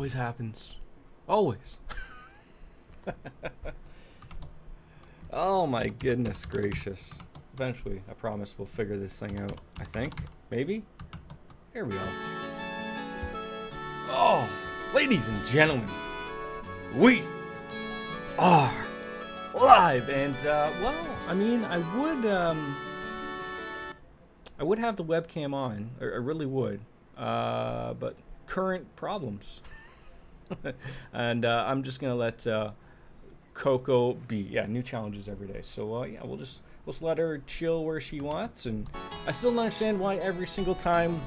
always happens. Always. Oh my goodness gracious. Eventually, I promise we'll figure this thing out. I think. Maybe? Here we are. Oh, ladies and gentlemen, we are live, and well, I mean, I would have the webcam on, I really would, but current problems, and I'm just gonna let Coco be. Yeah, new challenges every day. So yeah, we'll just let her chill where she wants, and I still don't understand why every single time.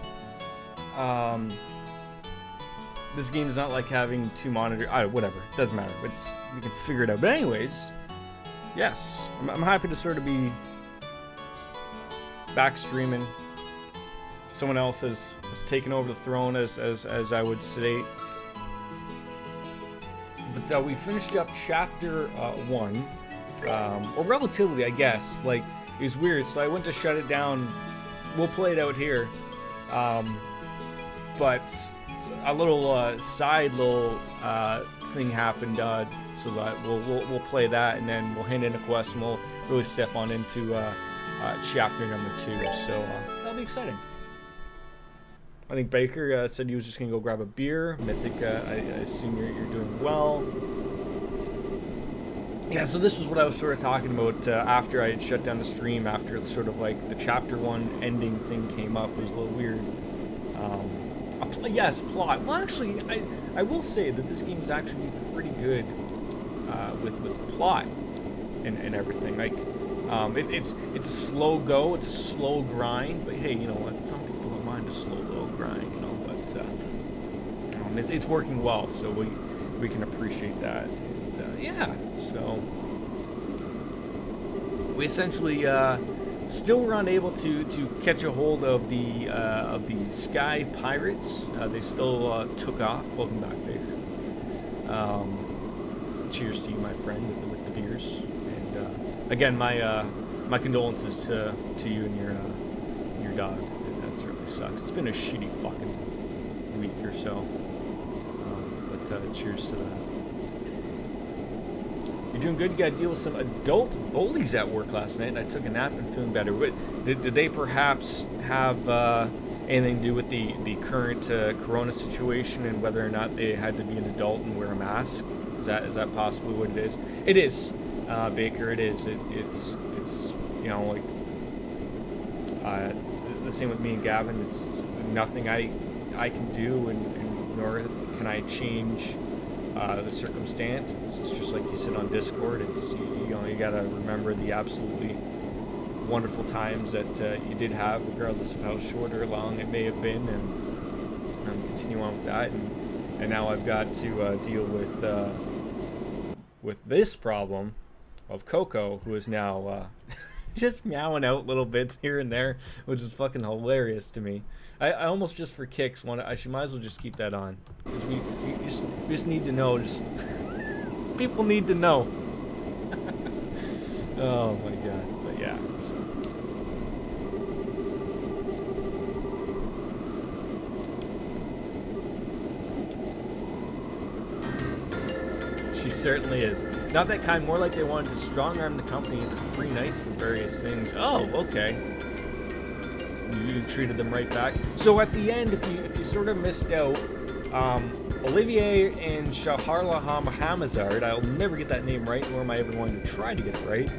This game is not like having two monitors. Whatever, it doesn't matter. We can figure it out. But anyways, yes, I'm happy to sort of be back streaming. Someone else has taken over the throne, as I would state. But we finished up chapter 1, or relatively, I guess. Like, it was weird, so I went to shut it down. We'll play it out here, but a little side thing happened, so that we'll play that, and then we'll hand in a quest, and we'll really step on into chapter number 2. So that'll be exciting. I think Baker said he was just gonna go grab a beer. Mythic, I assume you're doing well. Yeah, so this was what I was sort of talking about after I had shut down the stream, after sort of like the chapter 1 ending thing came up. It was a little weird. Yes, plot. Well, actually, I will say that this game is actually pretty good with plot and everything. Like, it's a slow go, it's a slow grind, but hey, you know what? Some people don't mind a slow grind, you know. But it's working well, so we can appreciate that. And, yeah, so we essentially. Still were unable to catch a hold of the Sky Pirates. They still took off. Welcome back, Baker. Cheers to you, my friend, with the beers. And again, my condolences to you and your dog. That certainly sucks. It's been a shitty fucking week or so. But cheers to that. You're doing good. You got to deal with some adult bullies at work last night, and I took a nap and feeling better. Did they perhaps have anything to do with the current corona situation and whether or not they had to be an adult and wear a mask? Is that possibly what it is? It is, Baker. It is. It's you know, like the same with me and Gavin. It's nothing I can do, and nor can I change the circumstance. It's just like you said on Discord. It's you gotta remember the absolutely wonderful times that you did have, regardless of how short or long it may have been, and continue on with that. And now I've got to deal with this problem of Coco, who is now just meowing out little bits here and there, which is fucking hilarious to me. I almost just for kicks might as well just keep that on, because we just need to know. Just people need to know. Oh my god! But yeah. So. She certainly is. Not that kind. More like they wanted to strong arm the company into free nights for various things. Oh, okay. You treated them right back. So at the end, if you sort of missed out, Olivier and Shaharla Hamazard, I'll never get that name right, nor am I ever going to try to get it right.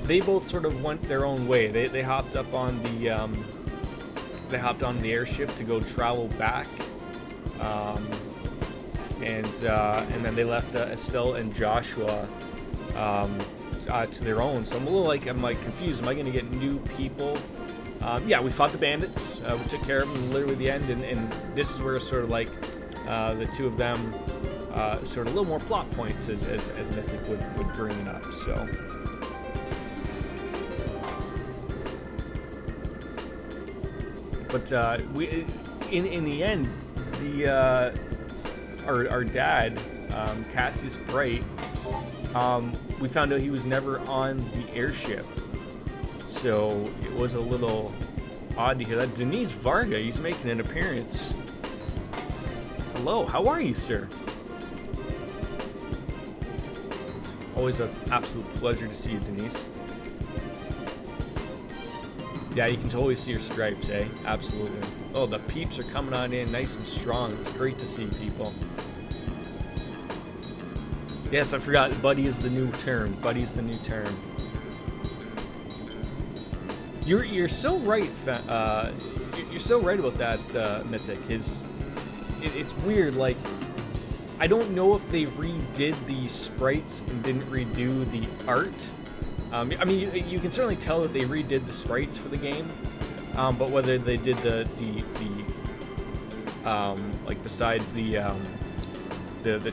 They both sort of went their own way. They hopped up on the airship to go travel back, and then they left Estelle and Joshua to their own. So I'm confused. Am I going to get new people? Yeah, we fought the bandits. We took care of them literally at the end, and this is where sort of like the two of them sort of a little more plot points as Mythic would bring it up. So. But we, in the end, our dad, Cassius Bright, we found out he was never on the airship, so it was a little odd to hear that. Denise Varga, he's making an appearance. hello. How are you, sir? It's always an absolute pleasure to see you, Denise. Yeah, you can totally see your stripes, eh? Absolutely. Oh, the peeps are coming on in nice and strong. It's great to see people. Yes, I forgot. Buddy is the new term. Buddy's the new term. You're so right. You're so right about that, Mythic. It's weird. Like, I don't know if they redid the sprites and didn't redo the art. I mean, you can certainly tell that they redid the sprites for the game, but whether they did the like beside the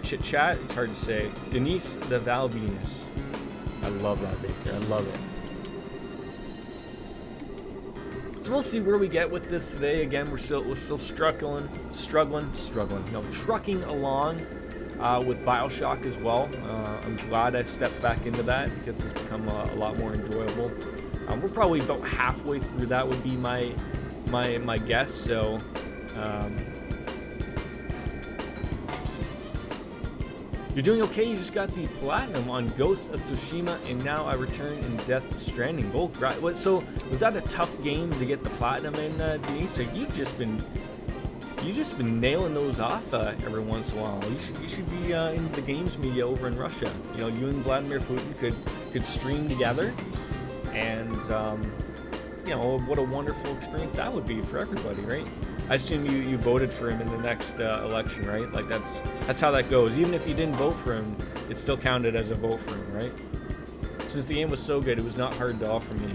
chit chat, it's hard to say. Denise the Val Venus. I love that, Baker. I love it. So we'll see where we get with this today. Again, we're still struggling. No, trucking along with BioShock as well. I'm glad I stepped back into that because it's become a lot more enjoyable. We're probably about halfway through that would be my guess. So. You're doing okay. You just got the platinum on Ghost of Tsushima, and now I return in Death Stranding. Oh, right. So was that a tough game to get the platinum in, Denise? So you've just been nailing those off every once in a while. You should be in the games media over in Russia. You know, you and Vladimir Putin could stream together, and you know what a wonderful experience that would be for everybody, right? I assume you voted for him in the next election, right? Like that's how that goes. Even if you didn't vote for him, it still counted as a vote for him, right? Since the game was so good, it was not hard to offer me.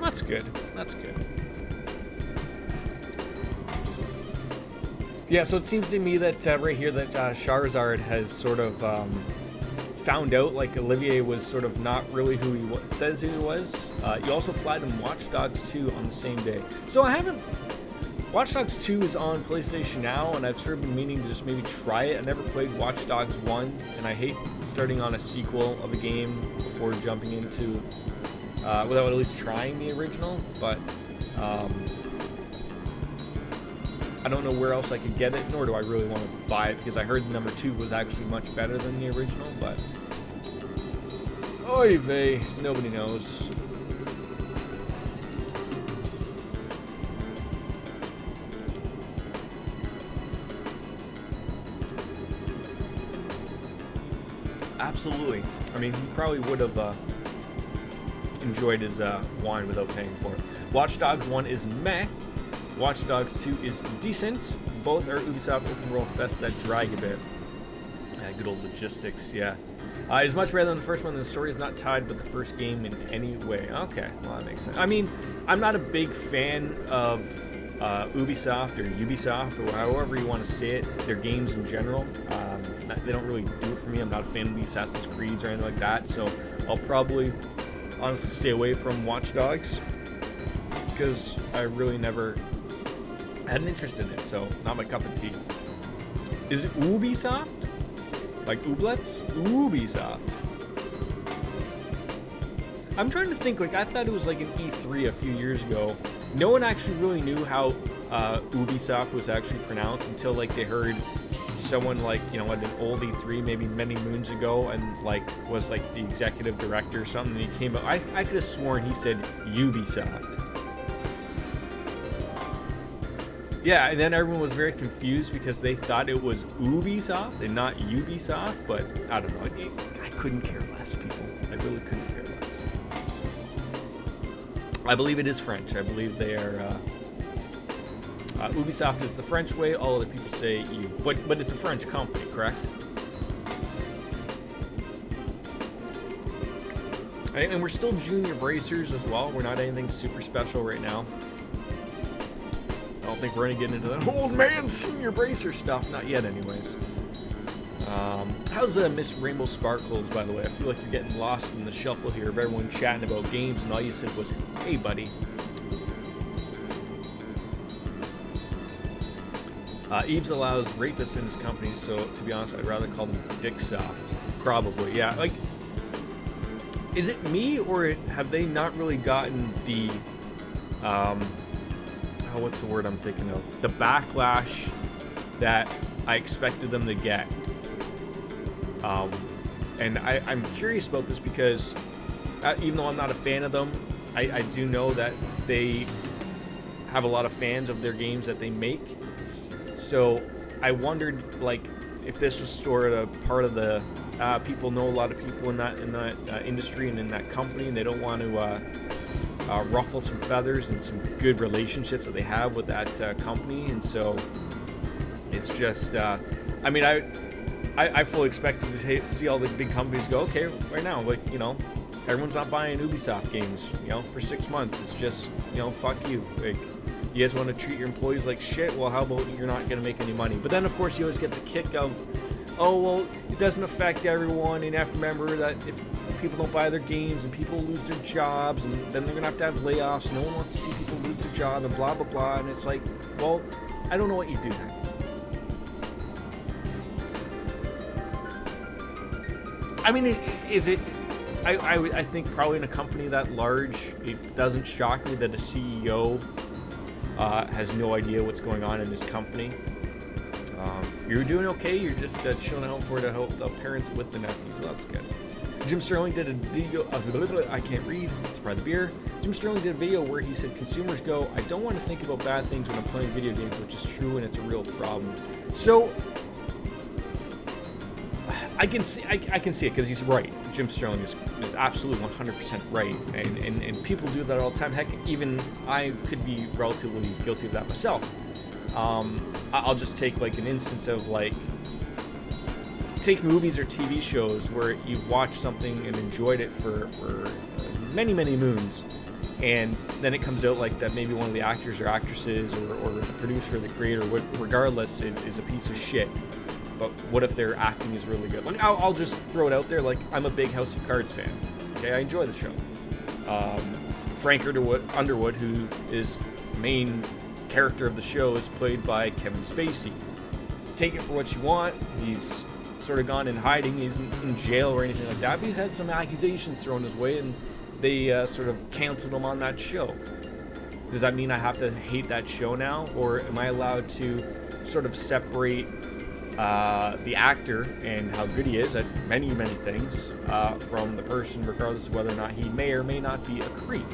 That's good. That's good. Yeah, so it seems to me that right here that Charizard has sort of found out, like Olivier was sort of not really who he says who he was. You also platinum Watch Dogs 2 on the same day. So I haven't... Watch Dogs 2 is on PlayStation Now, and I've sort of been meaning to just maybe try it. I never played Watch Dogs 1, and I hate starting on a sequel of a game before jumping into, without at least trying the original, but I don't know where else I could get it, nor do I really want to buy it, because I heard number 2 was actually much better than the original, but oy vey, nobody knows. Absolutely. I mean, he probably would have enjoyed his wine without paying for it. Watch Dogs 1 is meh. Watch Dogs 2 is decent. Both are Ubisoft open world fests that drag a bit. Good old logistics, yeah. It's much better than the first one. The story is not tied with the first game in any way. Okay, well, that makes sense. I mean, I'm not a big fan of Ubisoft or Ubisoft or however you want to say it, their games in general. They don't really do it for me. I'm not a fan of the Assassin's Creeds or anything like that, so I'll probably honestly stay away from Watch Dogs because I really never had an interest in it, so not my cup of tea. Is it Ubisoft? Like Ooblets? Ubisoft. I'm trying to think, like, I thought it was like an E3 a few years ago. No one actually really knew how Ubisoft was actually pronounced until, like, they heard someone, like, you know, at an old E3 maybe many moons ago and, like, was, like, the executive director or something, and he came up. I could have sworn he said Ubisoft. Yeah, and then everyone was very confused because they thought it was Ubisoft and not Ubisoft, but I don't know. I couldn't care less, people. I really couldn't care less. I believe it is French. I believe they are... Ubisoft is the French way. All other people say U. But it's a French company, correct? And we're still junior bracers as well. We're not anything super special right now. I don't think we're going to get into that old man senior bracer stuff. Not yet, anyways. How's Miss Rainbow Sparkles, by the way? I feel like you're getting lost in the shuffle here of everyone chatting about games, and all you said was, hey, buddy. Eves allows rapists in his company, so to be honest, I'd rather call them Dicksoft. Probably, yeah. Like, is it me, or have they not really gotten the, what's the word I'm thinking of? The backlash that I expected them to get. And I'm curious about this because even though I'm not a fan of them, I do know that they have a lot of fans of their games that they make. So I wondered, like, if this was sort of part of the people know a lot of people in that industry and in that company, and they don't want to ruffle some feathers and some good relationships that they have with that company. And so it's just, I mean, I fully expected to see all the big companies go, okay, right now, like, you know, everyone's not buying Ubisoft games, you know, for 6 months. It's just, you know, fuck you. Like, you guys want to treat your employees like shit? Well, how about you're not going to make any money? But then, of course, you always get the kick of, oh, well, it doesn't affect everyone, and you have to remember that if people don't buy their games and people lose their jobs, and then they're going to have layoffs, no one wants to see people lose their job, and blah, blah, blah. And it's like, well, I don't know what you do then. I mean, is it... I think probably in a company that large, it doesn't shock me that a CEO has no idea what's going on in his company. You're doing okay. You're just showing out to help the parents with the nephews. Well, that's good. Jim Sterling did a video. I can't read. It's probably the beer. Jim Sterling did a video where he said consumers go, I don't want to think about bad things when I'm playing video games, which is true and it's a real problem. So I can see it because he's right. Jim Sterling is absolutely 100% right, and people do that all the time. Heck, even I could be relatively guilty of that myself. I'll just take like an instance of like, take movies or TV shows where you've watched something and enjoyed it for many moons, and then it comes out like that maybe one of the actors or actresses or the producer or the creator, regardless, is a piece of shit. But what if their acting is really good? Like, I'll just throw it out there. Like, I'm a big House of Cards fan. Okay, I enjoy the show. Frank Underwood, who is the main character of the show, is played by Kevin Spacey. Take it for what you want. He's sort of gone in hiding. He's in jail or anything like that. But he's had some accusations thrown his way, and they sort of canceled him on that show. Does that mean I have to hate that show now? Or am I allowed to sort of separate the actor and how good he is at many things from the person, regardless of whether or not he may or may not be a creep?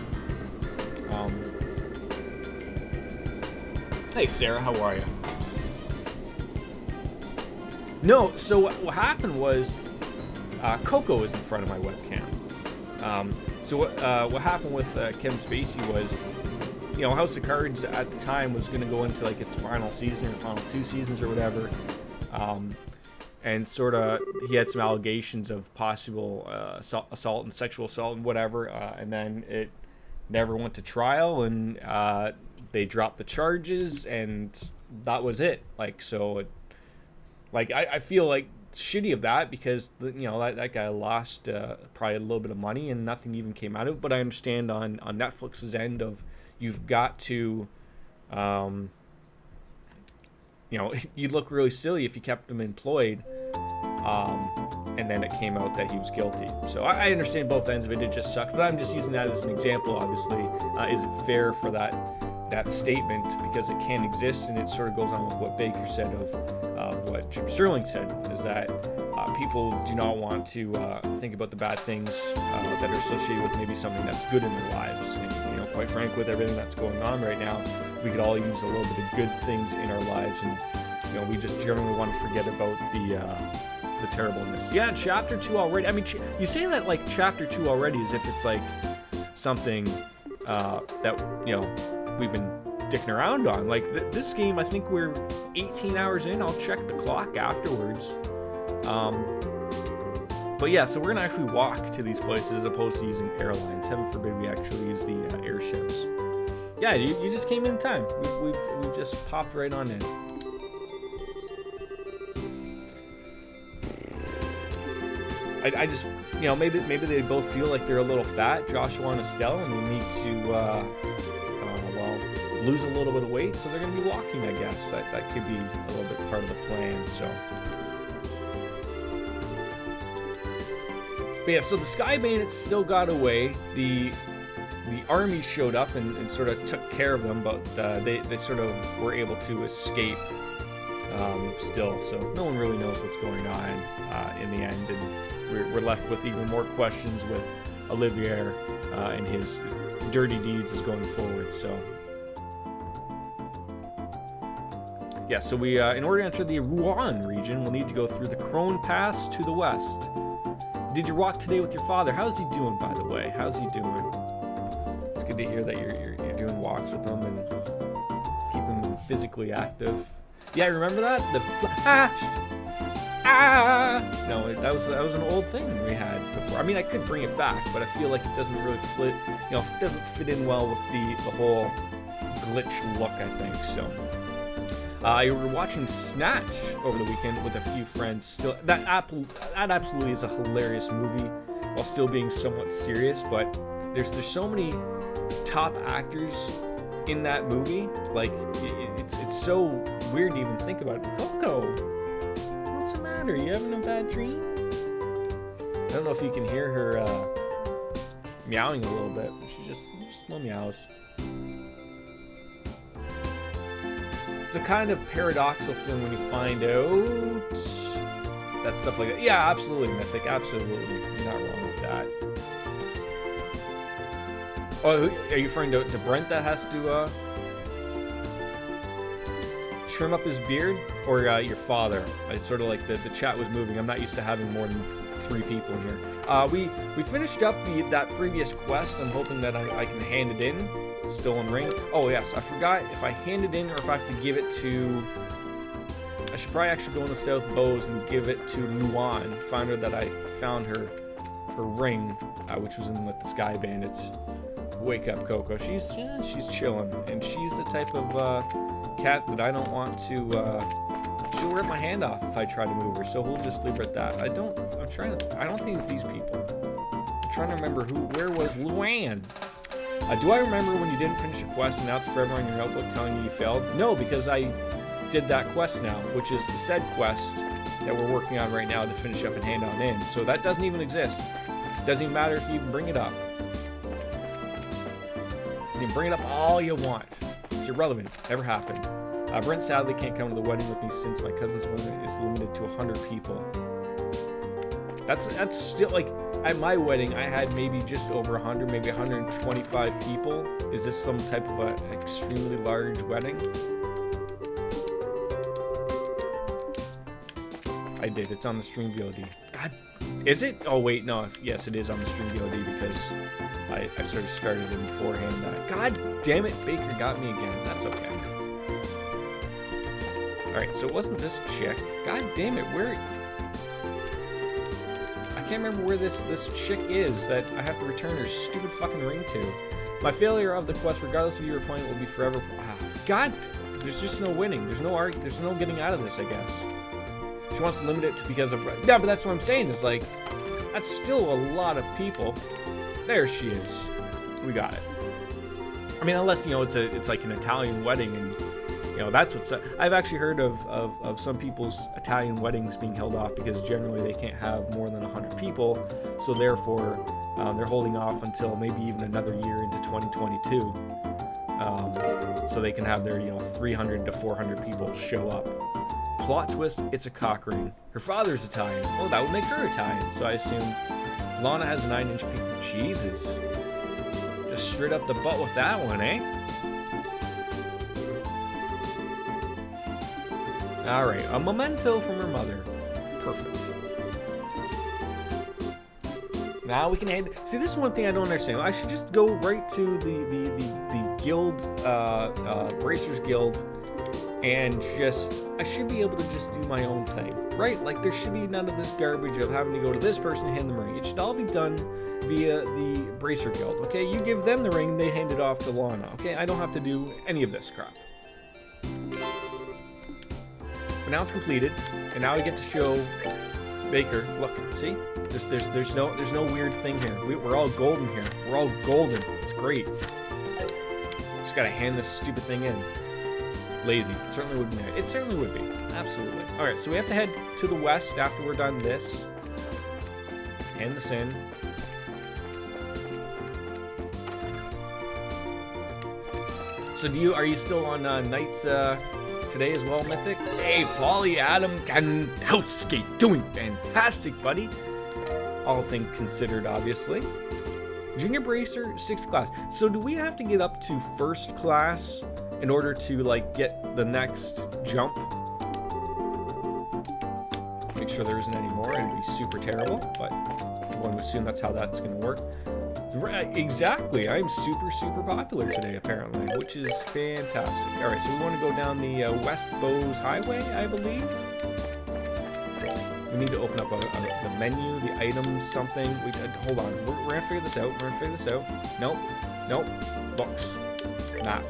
Hey Sarah, how are you? No, so what happened was Coco was in front of my webcam. So what happened with Kevin Spacey was, you know, House of Cards at the time was going to go into like its final season or final 2 seasons or whatever. And sort of he had some allegations of possible assault and sexual assault and whatever, and then it never went to trial, and they dropped the charges, and that was it. Like, so I feel like shitty of that, because you know that guy lost probably a little bit of money and nothing even came out of it. But I understand on Netflix's end of, you've got to you know, you'd look really silly if you kept him employed, and then it came out that he was guilty. So I understand both ends of it. It just sucks. But I'm just using that as an example, obviously. Is it fair for that statement? Because it can exist, and it sort of goes on with what Baker said of what Jim Sterling said, is that people do not want to think about the bad things that are associated with maybe something that's good in their lives. And, you know, quite frankly, with everything that's going on right now, we could all use a little bit of good things in our lives, and you know, we just generally want to forget about the terribleness. Yeah, chapter 2 already. I mean, you say that like chapter 2 already as if it's like something that, you know, we've been dicking around on. Like this game, I think we're 18 hours in. I'll check the clock afterwards. But yeah, so we're gonna actually walk to these places as opposed to using airlines. Heaven forbid we actually use the airships. Yeah, you just came in time. We've just popped right on in. I just, you know, maybe they both feel like they're a little fat, Joshua and Estelle, and we need to lose a little bit of weight, so they're going to be walking, I guess. That could be a little bit part of the plan. So, but yeah, so the Sky Bandits still got away. The army showed up and sort of took care of them, but they sort of were able to escape still. So no one really knows what's going on in the end, and we're left with even more questions with Olivier and his dirty deeds as going forward. So yeah, so we in order to enter the Rouen region, we'll need to go through the Krone Pass to the west. Did you walk today with your father? How's he doing, by the way? How's he doing? It's good to hear that you're doing walks with him and keep him physically active. Yeah, remember that? The no, that was an old thing we had before. I mean, I could bring it back, but I feel like it doesn't really fit. You know, it doesn't fit in well with the whole glitch look, I think. So, you were watching Snatch over the weekend with a few friends. Still, that absolutely is a hilarious movie, while still being somewhat serious. But there's so many top actors in that movie. Like, it's so weird to even think about it. Coco, what's the matter? You having a bad dream? I don't know if you can hear her meowing a little bit. She just no meows. It's a kind of paradoxical feeling when you find out that stuff like that. Yeah, absolutely, Mythic. Absolutely. You're not wrong with that. Oh, are you referring to Brent that has to trim up his beard? Or your father? It's sort of like the chat was moving. I'm not used to having more than 3 people in here. We finished up that previous quest. I'm hoping that I can hand it in. Stolen ring. Oh yes, I forgot if I hand it in or if I have to give it to. I should probably actually go in the South Bows and give it to Luan. Find her that I found her ring, which was in with the Sky Bandits. Wake up, Coco. She's chilling, and she's the type of cat that I don't want to. She'll rip my hand off if I try to move her, so we'll just leave her at that. I don't think it's these people. I'm trying to remember where was Luan. Do I remember when you didn't finish a quest and now it's forever on your notebook telling you failed? No, because I did that quest now, which is the said quest that we're working on right now to finish up and hand on in. So that doesn't even exist. Doesn't even matter if you even bring it up. You can bring it up all you want. It's irrelevant. Never happened. Brent sadly can't come to the wedding with me since my cousin's wedding is limited to 100 people. That's still like... At my wedding, I had maybe just over 100, maybe 125 people. Is this some type of an extremely large wedding? I did. It's on the stream VOD. God, is it? Oh wait, no. Yes, it is on the stream VOD because I sort of started it beforehand. God damn it, Baker got me again. That's okay. All right, so it wasn't this chick. God damn it, where? I can't remember where this chick is that I have to return her stupid fucking ring to. My failure of the quest, regardless of your point, will be forever. God, there's just no winning. There's no getting out of this, I guess. She wants to limit it to because of... Yeah, but that's what I'm saying, is like, that's still a lot of people. There she is. We got it. I mean, unless, you know, it's like an Italian wedding, and, you know, that's what's... I've actually heard of some people's Italian weddings being held off because generally they can't have more than 100 people, so therefore they're holding off until maybe even another year into 2022, so they can have their, you know, 300 to 400 people show up. Plot twist, it's a cock ring. Her father's Italian. Well, that would make her Italian, so I assume Lana has a 9-inch peak. Jesus. Just straight up the butt with that one, eh? Alright, a memento from her mother. Perfect. Now we can hand... See, this is one thing I don't understand. I should just go right to the guild, Bracers Guild, and just... I should be able to just do my own thing, right? Like, there should be none of this garbage of having to go to this person and hand them the ring. It should all be done via the Bracer Guild, okay? You give them the ring, they hand it off to Lana, okay? I don't have to do any of this crap. But now it's completed, and now I get to show Baker, look, see? There's no weird thing here. We're all golden here. We're all golden. It's great. Just gotta hand this stupid thing in. Lazy. It certainly would be. It certainly would be. Absolutely. Alright, so we have to head to the west after we're done this. Hand this in. So are you still on Knight's today as well, Mythic. Hey, Paulie Adam Kankowski, doing fantastic, buddy. All things considered, obviously. Junior Bracer, 6th class. So do we have to get up to 1st class in order to, like, get the next jump? Make sure there isn't any more. It'd be super terrible, but one would assume that's how that's going to work. Right, exactly. I'm super popular today, apparently, which is fantastic. All right, so we want to go down the West Bowes Highway, I believe. We need to open up the menu, the items, something. Hold on. We're going to figure this out. Nope. Books. Map.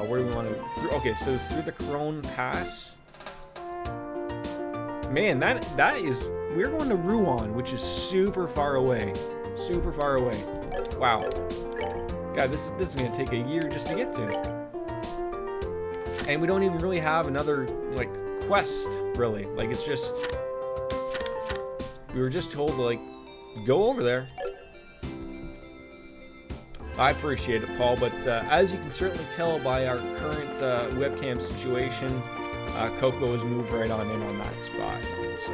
Where do we want to... Okay, so it's through the Crone Pass. Man, that is... We're going to Rouen, which is super far away. Wow. God, this is going to take a year just to get to. And we don't even really have another, like, quest, really. Like, it's just... We were just told to, like, go over there. I appreciate it, Paul, but as you can certainly tell by our current webcam situation, Coco has moved right on in on that spot. So,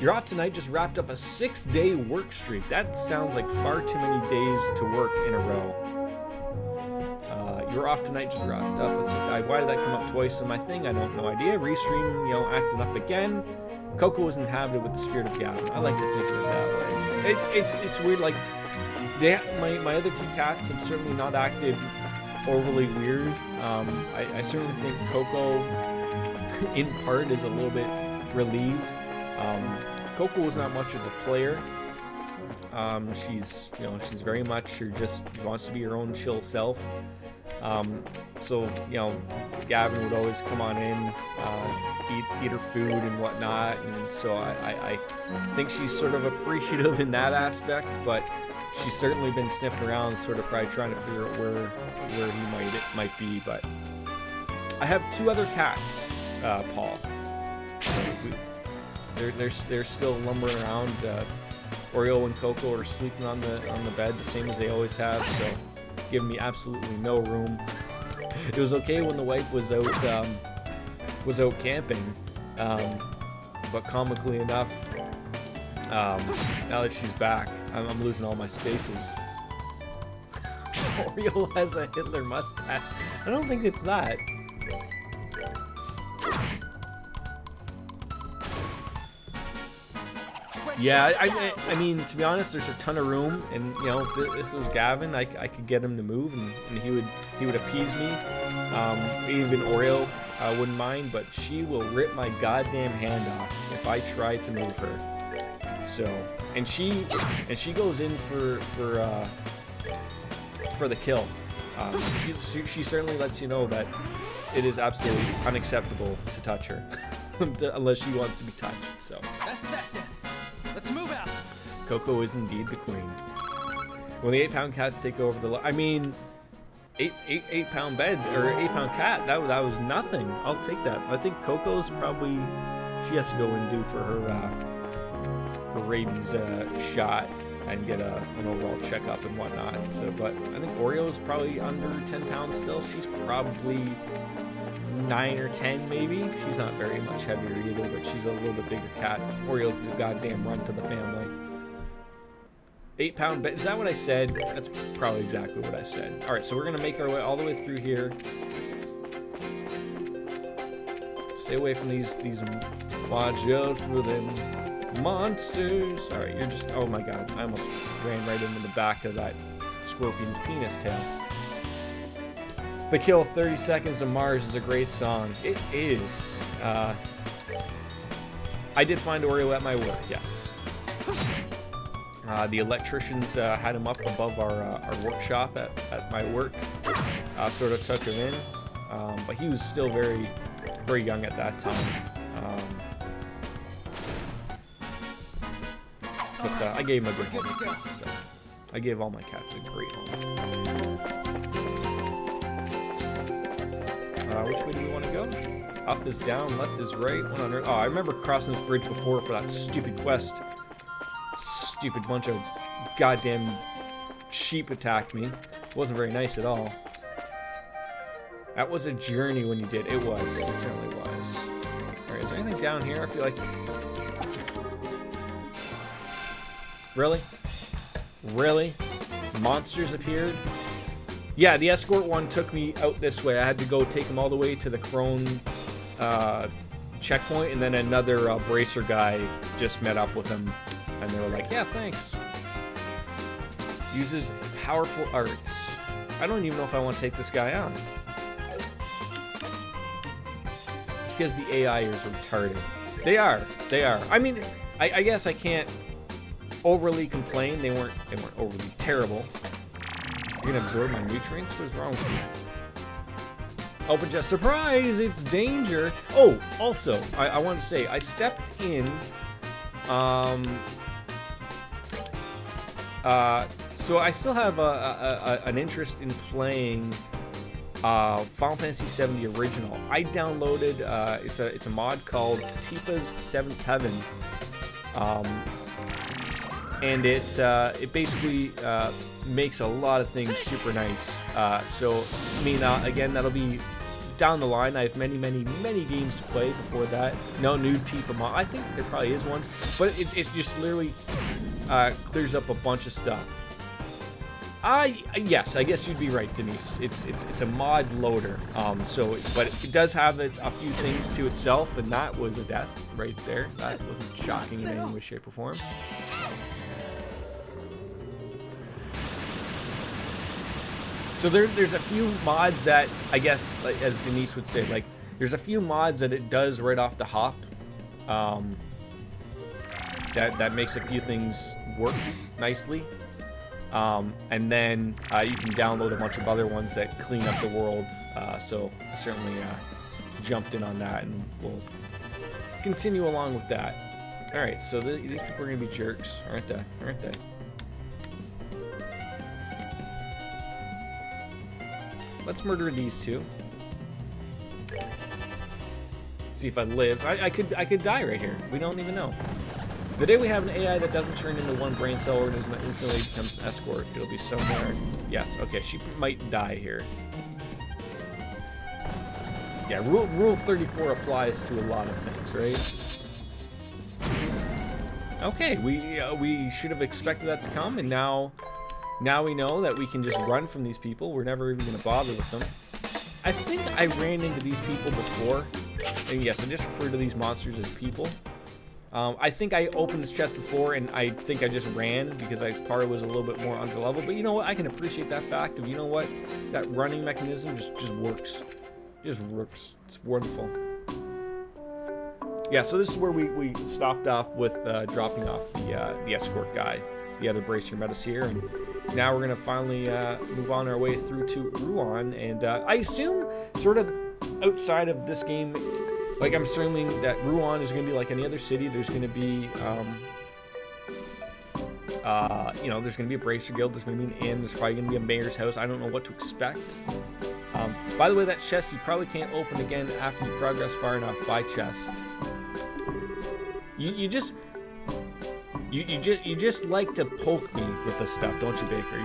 you're off tonight. Just wrapped up a 6-day work streak. That sounds like far too many days to work in a row. You're off tonight. Just wrapped up a 6. Why did that come up twice in my thing? I don't know idea. Restream, acting up again. Coco was inhabited with the spirit of Gavin. I like to think of it that way. It's weird. Like, my other 2 cats have certainly not acted overly weird. I certainly think Coco, in part, is a little bit relieved. Coco was not much of a player. She's very much just wants to be her own chill self. So Gavin would always come on in, eat her food and whatnot, and so I think she's sort of appreciative in that aspect, but she's certainly been sniffing around, sort of probably trying to figure out where he might be. But I have 2 other cats, Paul. So they're still lumbering around. Oreo and Coco are sleeping on the bed the same as they always have, so giving me absolutely no room. It was okay when the wife was out camping, but comically enough, now that she's back, I'm losing all my spaces. Oreo has a Hitler mustache. I don't think it's that. Yeah, I mean, to be honest, there's a ton of room, and if this was Gavin, I could get him to move, and he would appease me. Even Oreo wouldn't mind, but she will rip my goddamn hand off if I try to move her. So, and she goes in for the kill. She certainly lets you know that it is absolutely unacceptable to touch her, unless she wants to be touched. So that's that then. Let's move out. Coco is indeed the queen. When the 8-pound cats take over the... I mean, 8-pound bed, or 8-pound cat, that was nothing. I'll take that. I think Coco's probably... She has to go and do for her rabies shot and get an overall checkup and whatnot. So, but I think Oreo's probably under 10 pounds still. She's probably 9 or 10 maybe. She's not very much heavier either, but she's a little bit bigger cat. Oreo's the goddamn runt to the family. 8-pound bed. Is that what I said? That's probably exactly what I said. Alright, so we're going to make our way all the way through here. Stay away from these watch out for them monsters. Alright, you're just... Oh my god, I almost ran right into the back of that scorpion's penis tail. The Kill 30 Seconds of Mars is a great song. It is. I did find Oreo at my work, yes. The electricians had him up above our workshop at my work. Sort of took him in. But he was still very, very young at that time. But I gave him a good home. So I gave all my cats a great home. Which way do we want to go? Up is down, left is right, 100. Oh, I remember crossing this bridge before for that stupid quest. Stupid bunch of goddamn sheep attacked me. It wasn't very nice at all. That was a journey when you did. It was. It certainly was. Alright, is there anything down here? I feel like... Really? Really? Monsters appeared? Yeah, the escort one took me out this way. I had to go take him all the way to the Crone checkpoint, and then another bracer guy just met up with him, and they were like, yeah, thanks. Uses powerful arts. I don't even know if I want to take this guy on. It's because the AI is retarded. They are. They are. I mean, I guess I can't overly complain. They weren't overly terrible. You're gonna absorb my nutrients? What is wrong with you? Open chest. Surprise! It's danger! Oh, also, I want to say, I stepped in, so I still have an interest in playing Final Fantasy VII the original. I downloaded, it's a mod called Tifa's Seventh Heaven, and it basically makes a lot of things super nice. So, I mean, again, that'll be down the line. I have many games to play before that. No new Tifa mod. I think there probably is one, but it just literally clears up a bunch of stuff. Yes, I guess you'd be right, Denise. It's a mod loader. But it does have a few things to itself, and that was a death right there. That wasn't shocking in any way, shape, or form. So there's a few mods that, I guess, like, as Denise would say, like, there's a few mods that it does right off the hop. That makes a few things work nicely. And then you can download a bunch of other ones that clean up the world. So I certainly jumped in on that, and we'll continue along with that. All right, so these people are gonna be jerks, aren't they? Aren't they? Let's murder these two. See if I live. I could die right here. We don't even know. The day we have an AI that doesn't turn into one brain cell organism that instantly becomes an escort, it'll be somewhere. Yes, okay, she might die here. Yeah, Rule 34 applies to a lot of things, right? Okay, we should have expected that to come, and now we know that we can just run from these people. We're never even going to bother with them. I think I ran into these people before. And yes, I just refer to these monsters as people. I think I opened this chest before, and I think I just ran because I probably was a little bit more under level. But you know what? I can appreciate that fact of, you know what? That running mechanism just works. It just works. It's wonderful. Yeah, so this is where we stopped off with dropping off the escort guy. The other bracer met us here, and now we're gonna finally move on our way through to Ruan, and I assume sort of outside of this game, like I'm assuming that Ruan is gonna be like any other city. There's gonna be you know, there's gonna be a bracer guild, there's gonna be an inn, there's probably gonna be a mayor's house. I don't know what to expect. By the way, that chest you probably can't open again after you progress far enough. By chest, you just like to poke me with this stuff, don't you, Baker?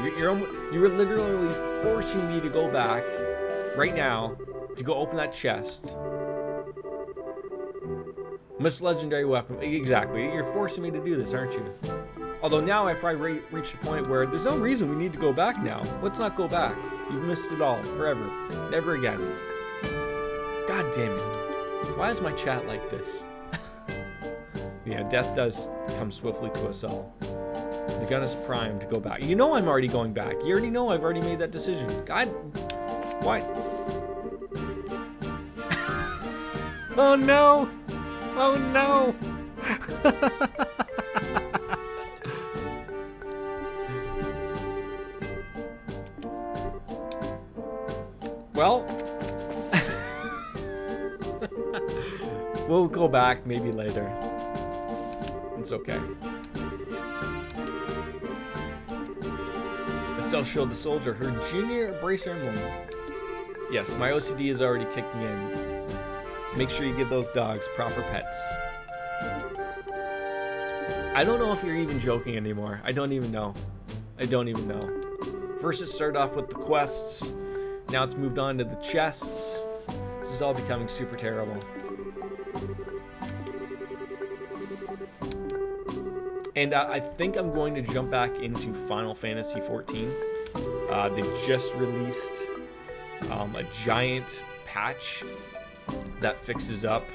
You're literally forcing me to go back right now to go open that chest. Miss Legendary Weapon. Exactly. You're forcing me to do this, aren't you? Although now I probably reached a point where there's no reason we need to go back now. Let's not go back. You've missed it all. Forever. Never again. God damn it. Why is my chat like this? Yeah, death does come swiftly to us all. The gun is primed to go back. You know I'm already going back. You already know I've already made that decision. God, why? Oh no! Oh no! Well, we'll go back maybe later. It's okay. Estelle showed the soldier her junior bracer emblem. Yes, my OCD is already kicking in. Make sure you give those dogs proper pets. I don't know if you're even joking anymore. I don't even know. I don't even know. First it started off with the quests, Now it's moved on to the chests. This is all becoming super terrible. And I think I'm going to jump back into Final Fantasy XIV. They just released a giant patch that fixes up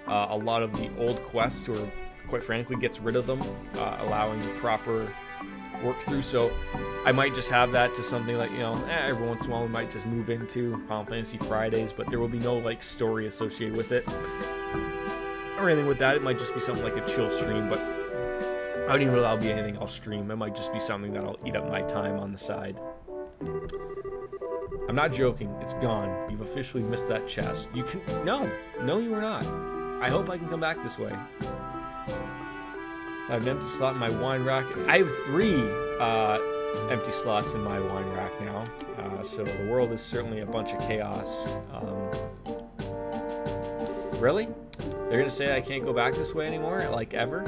a lot of the old quests, or quite frankly gets rid of them, allowing proper work through. So I might just have that to something like, every once in a while we might just move into Final Fantasy Fridays, but there will be no like story associated with it or anything with that. It might just be something like a chill stream, but I don't even know that'll be anything I'll stream. It might just be something that'll eat up my time on the side. I'm not joking. It's gone. You've officially missed that chest. You can... No, you are not. I hope I can come back this way. I have an empty slot in my wine rack. I have 3 empty slots in my wine rack now. So the world is certainly a bunch of chaos. Really? They're gonna say I can't go back this way anymore? Like, ever?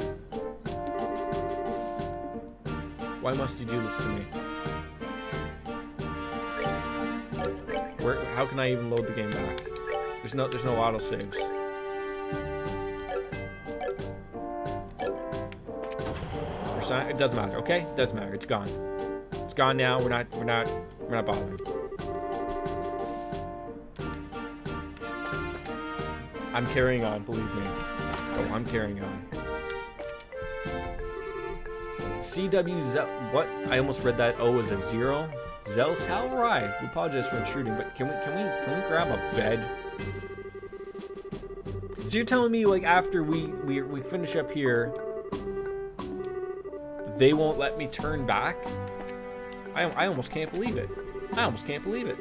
Why must you do this to me? How can I even load the game back? There's no autosaves. It doesn't matter, okay? It doesn't matter. It's gone. It's gone now. We're not bothering. I'm carrying on, believe me. Oh, I'm carrying on. CW what? I almost read that O as a 0. Zealous, how are I? We apologize for intruding, but can we grab a bed? So you're telling me, like, after we finish up here, they won't let me turn back? I almost can't believe it. I almost can't believe it.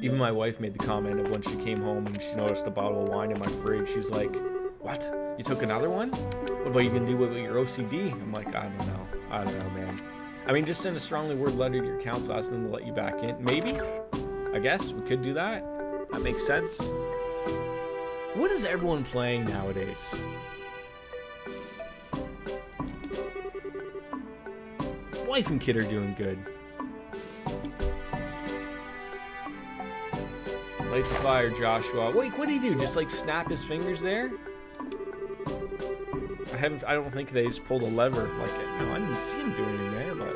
Even my wife made the comment of when she came home and she noticed a bottle of wine in my fridge. She's like, "What? You took another one? What about you gonna do with your OCD?" I'm like, I don't know, man. I mean, just send a strongly worded letter to your council, ask them to let you back in. Maybe? I guess we could do that. That makes sense. What is everyone playing nowadays? Wife and kid are doing good. Light the fire, Joshua. Wait, what did he do? Just like snap his fingers there? I don't think they just pulled a lever like it. No, I didn't see him do anything there, but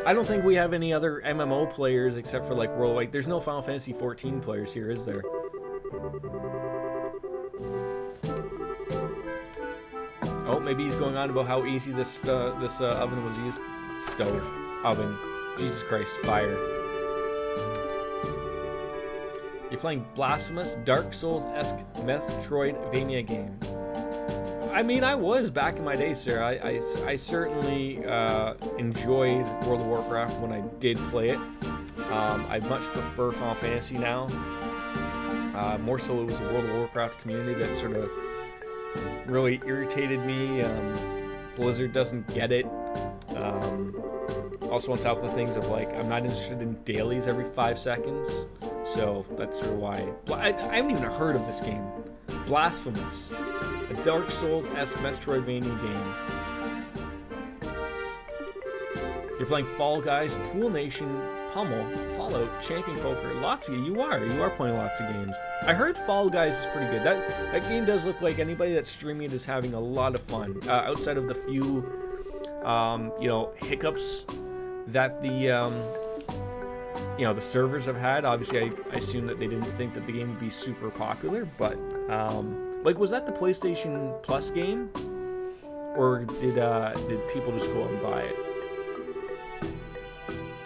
I don't think we have any other MMO players except for like World. Like, there's no Final Fantasy XIV players here, is there? Oh, maybe he's going on about how easy this oven was used. Stove, oven. Jesus Christ, fire. You're playing blasphemous, Dark Souls-esque Metroidvania game. I mean, I was back in my day, sir. I certainly enjoyed World of Warcraft when I did play it. I much prefer Final Fantasy now. More so, it was the World of Warcraft community that sort of really irritated me. Blizzard doesn't get it. Also, on top of the things of, like, I'm not interested in dailies every 5 seconds. So that's sort of why. I haven't even heard of this game. Blasphemous. A Dark Souls-esque Metroidvania game. You're playing Fall Guys, Pool Nation, Pummel, Fallout, Champion Poker. Lots of you are playing lots of games. I heard Fall Guys is pretty good. That game does look like anybody that's streaming it is having a lot of fun. Outside of the few, hiccups that the servers have had. Obviously, I assume that they didn't think that the game would be super popular, but was that the PlayStation Plus game, or did people just go out and buy it?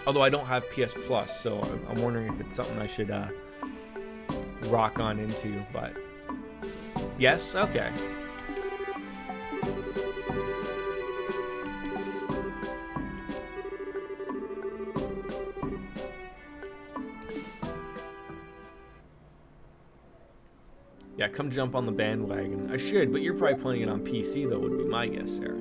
Although I don't have PS Plus, so I'm wondering if it's something I should rock on into. But yes, okay. Yeah, come jump on the bandwagon. I should, but you're probably playing it on PC, though, would be my guess, Sarah.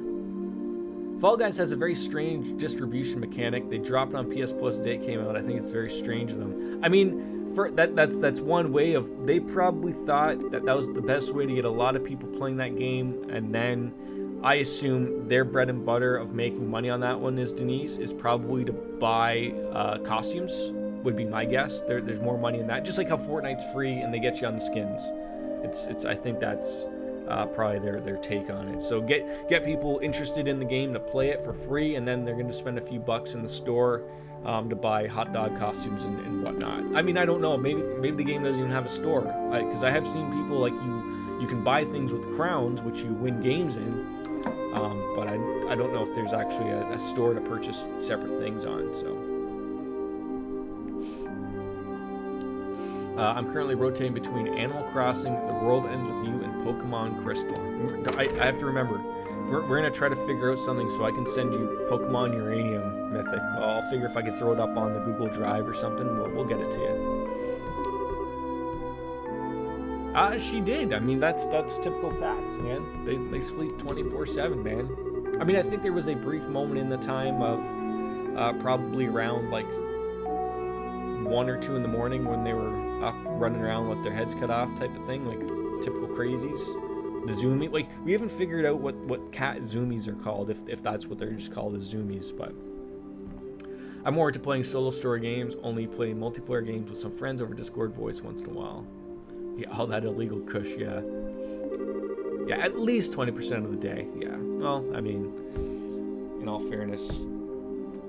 Fall Guys has a very strange distribution mechanic. They dropped it on PS Plus the day it came out. I think it's very strange of them. I mean, that's one way of, they probably thought that was the best way to get a lot of people playing that game, and then I assume their bread and butter of making money on that one is probably to buy costumes, would be my guess. There's more money in that, just like how Fortnite's free and they get you on the skins. It's I think that's probably their take on it. So get people interested in the game to play it for free, and then they're going to spend a few bucks in the store to buy hot dog costumes and whatnot. I mean, I don't know. Maybe the game doesn't even have a store, because I have seen people like you can buy things with crowns, which you win games in. But I don't know if there's actually a store to purchase separate things on. So I'm currently rotating between Animal Crossing, The World Ends With You, and Pokemon Crystal. I have to remember, we're going to try to figure out something so I can send you Pokemon Uranium Mythic. I'll figure if I can throw it up on the Google Drive or something. We'll get it to you. She did. I mean, that's typical cats, man. They sleep 24/7, man. I mean, I think there was a brief moment in the time of probably around like 1 or 2 in the morning when they were up running around with their heads cut off type of thing, like typical crazies. The zoomies, like, we haven't figured out what cat zoomies are called, if that's what they're just called, as zoomies. But I'm more into playing solo story games, only playing multiplayer games with some friends over Discord voice once in a while. Yeah, all that illegal kush, yeah. Yeah, at least 20% of the day, yeah. Well, I mean, in all fairness,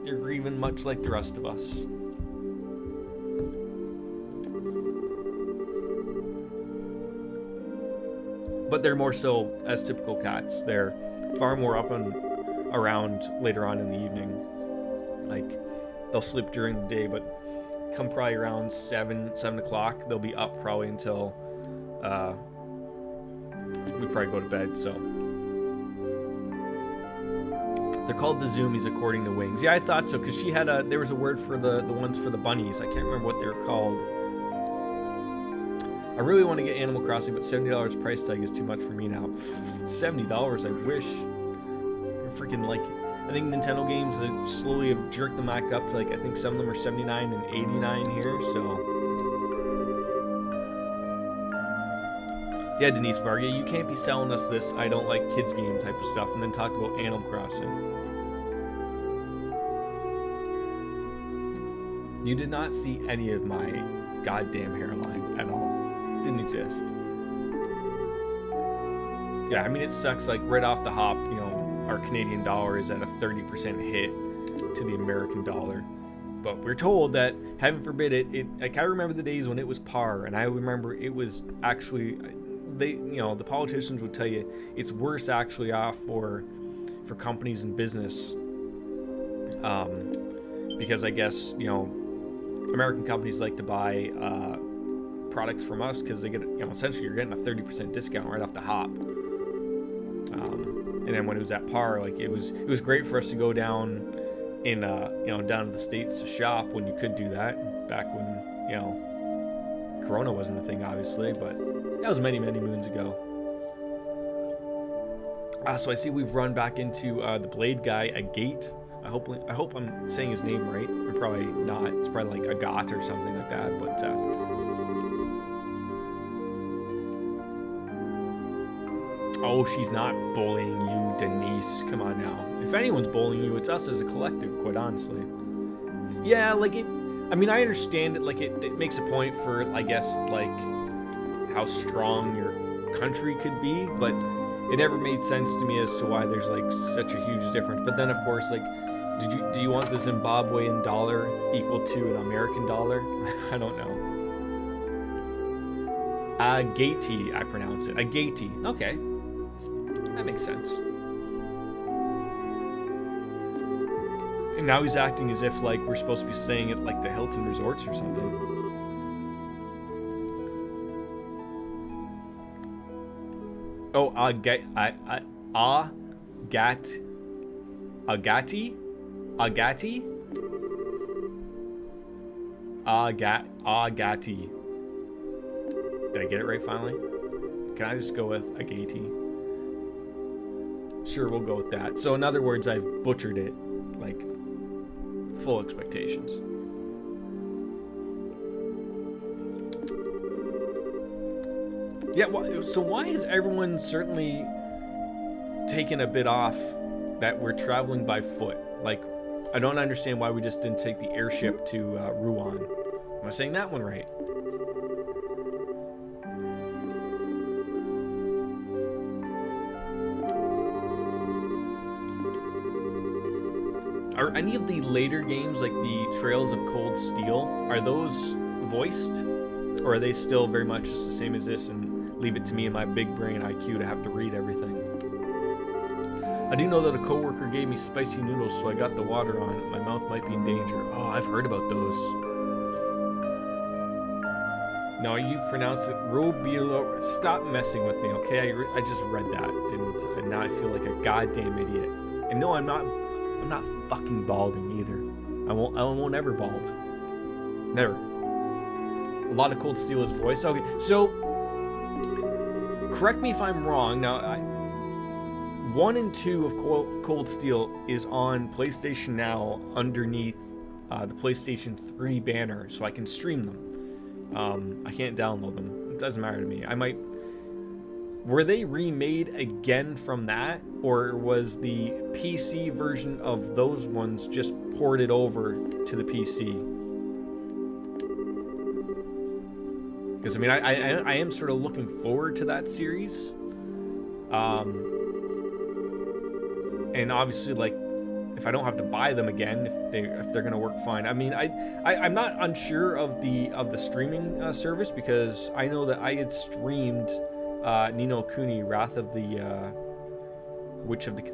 you're grieving much like the rest of us. But they're more so as typical cats. They're far more up and around later on in the evening. Like, they'll sleep during the day, but come probably around 7 o'clock, they'll be up probably until we probably go to bed. So they're called the zoomies according to Wings. Yeah, I thought so, because she had there was a word for the ones for the bunnies. I can't remember what they were called. I really want to get Animal Crossing, but $70 price tag is too much for me now. $70, I wish. Freaking, like, I think Nintendo games that slowly have jerked them back up to, like, I think some of them are $79 and $89 here, so. Yeah, Denise Varga, you can't be selling us this I don't like kids game type of stuff and then talk about Animal Crossing. You did not see any of my goddamn hairline at all. Didn't exist. Yeah, I mean, it sucks, like, right off the hop, you know, our Canadian dollar is at a 30% hit to the American dollar. But we're told that, heaven forbid it, like, I remember the days when it was par, and I remember it was actually, the politicians would tell you it's worse actually off for companies and business. Because I guess, American companies like to buy products from us because they get, essentially you're getting a 30% discount right off the hop. And then when it was at par, like, it was great for us to go down in down to the States to shop when you could do that back when Corona wasn't a thing, obviously, but that was many moons ago. So I see we've run back into the Blade guy, Agate. I hope I'm saying his name right. I'm probably not. It's probably like Agat or something like that, but oh, she's not bullying you, Denise. Come on now. If anyone's bullying you, it's us as a collective, quite honestly. Yeah, like, I understand it. Like, it makes a point for, I guess, like, how strong your country could be, but it never made sense to me as to why there's, like, such a huge difference. But then, of course, like, do you want the Zimbabwean dollar equal to an American dollar? I don't know. Agate, I pronounce it. Agate. Okay. That makes sense. And now he's acting as if, like, we're supposed to be staying at, like, the Hilton Resorts or something. Oh, Agati? Did I get it right finally? Can I just go with Agati? Sure, we'll go with that. So in other words, I've butchered it, like, full expectations. Yeah, so why is everyone certainly taking a bit off that we're traveling by foot? Like, I don't understand why we just didn't take the airship to Rouen. Am I saying that one right? Are any of the later games, like the Trails of Cold Steel, are those voiced? Or are they still very much just the same as this and leave it to me and my big brain IQ to have to read everything? I do know that a coworker gave me spicy noodles, so I got the water on it. My mouth might be in danger. Oh, I've heard about those. No, you pronounce it Robilo. Stop messing with me, okay? I just read that, and now I feel like a goddamn idiot. And no, I'm not fucking balding either. I won't ever bald. Never. A lot of Cold Steel is voiced. Okay, so correct me if I'm wrong. Now, 1 and 2 of Cold Steel is on PlayStation Now underneath the PlayStation 3 banner, so I can stream them. I can't download them. It doesn't matter to me. Were they remade again from that, or was the PC version of those ones just ported over to the PC? Because I mean, I am sort of looking forward to that series, and obviously, like, if I don't have to buy them again, if they're gonna work fine. I mean, I'm not unsure of the streaming service, because I know that I had streamed Ni no Kuni, Wrath of the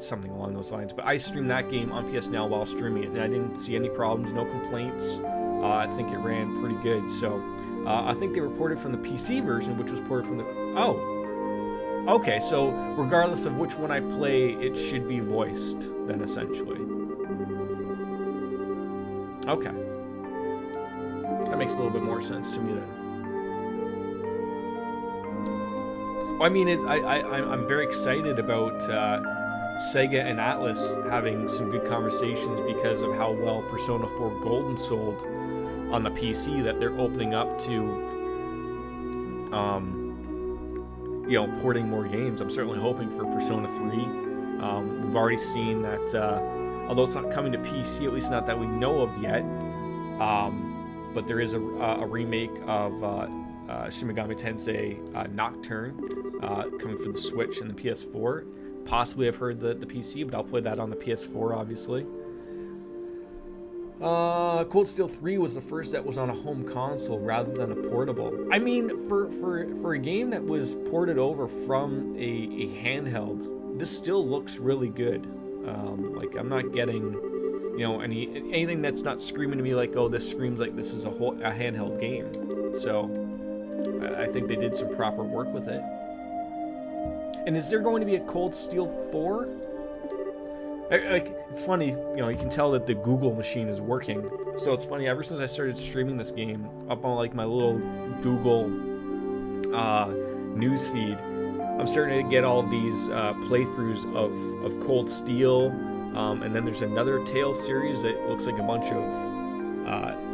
something along those lines. But I streamed that game on PS Now while streaming it, and I didn't see any problems, no complaints. I think it ran pretty good. So I think they were ported from the PC version, which was ported from the... Oh! Okay, so regardless of which one I play, it should be voiced, then, essentially. Okay. That makes a little bit more sense to me, then. I mean, I'm very excited about Sega and Atlas having some good conversations because of how well Persona 4 Golden sold on the PC, that they're opening up to, porting more games. I'm certainly hoping for Persona 3. We've already seen that, although it's not coming to PC, at least not that we know of yet, but there is a remake of Shin Megami Tensei Nocturne coming for the Switch and the PS4. Possibly I've heard the PC, but I'll play that on the PS4, obviously. Cold Steel 3 was the first that was on a home console rather than a portable. I mean, for a game that was ported over from a handheld, this still looks really good. Like, I'm not getting, anything that's not screaming to me like, oh, this screams like this is a handheld game. So I think they did some proper work with it. And is there going to be a Cold Steel 4? Like, it's funny, you can tell that the Google machine is working. So it's funny, ever since I started streaming this game up on like my little Google news feed, I'm starting to get all these playthroughs of Cold Steel, and then there's another Tales series that looks like a bunch of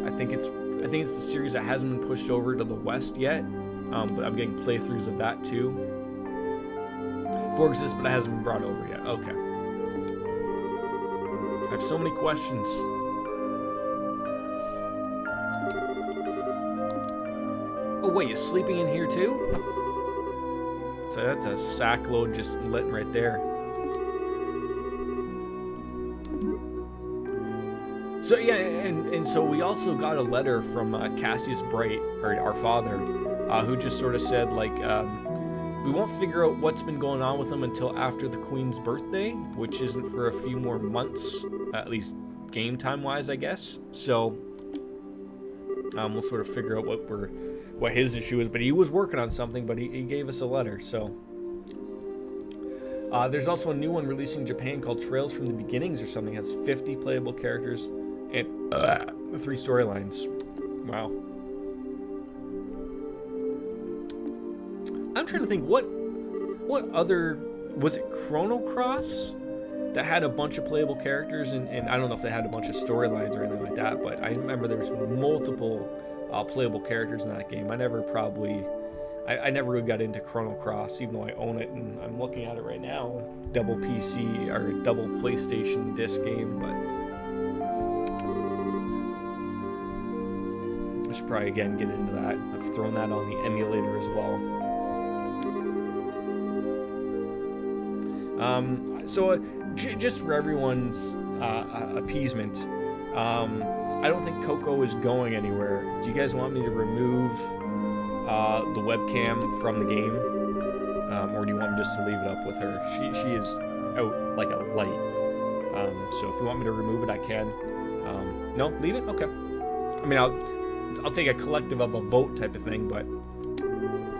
I think it's the series that hasn't been pushed over to the West yet, but I'm getting playthroughs of that too. 4 exists, but it hasn't been brought over yet. Okay. I have so many questions. Oh wait, you sleeping in here too? So that's a sack load just lit right there. So yeah, and so we also got a letter from Cassius Bright, or our father, who just sort of said, like, we won't figure out what's been going on with him until after the Queen's birthday, which isn't for a few more months, at least game time wise, I guess. So we'll sort of figure out what his issue is. But he was working on something, but he gave us a letter. So there's also a new one releasing in Japan called Trails from the Beginnings or something. It has 50 playable characters and 3 storylines. Wow. I'm trying to think, what other, was it Chrono Cross that had a bunch of playable characters, and I don't know if they had a bunch of storylines or anything like that, but I remember there was multiple playable characters in that game. I I never really got into Chrono Cross, even though I own it, and I'm looking at it right now. Double PC, or double PlayStation disc game, but I should probably, again, get into that. I've thrown that on the emulator as well. So just for everyone's appeasement, I don't think Coco is going anywhere. Do you guys want me to remove the webcam from the game, or do you want me just to leave it up with her? She is out like a light. So if you want me to remove it, I can. No, leave it. Okay. I mean, I'll take a collective of a vote type of thing, but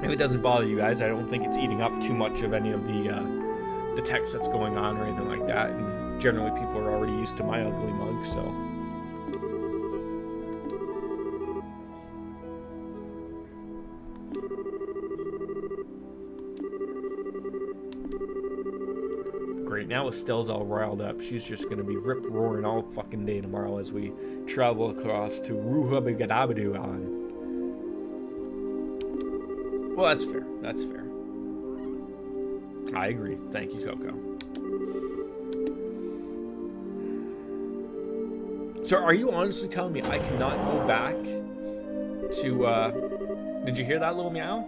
if it doesn't bother you guys, I don't think it's eating up too much of any of the text that's going on or anything like that. And generally, people are already used to my ugly mug, so. Great, now Estelle's all riled up. She's just going to be rip-roaring all fucking day tomorrow as we travel across to Ruhabigadabaduan. Well, that's fair. That's fair. I agree. Thank you, Coco. So are you honestly telling me I cannot go back to, did you hear that little meow?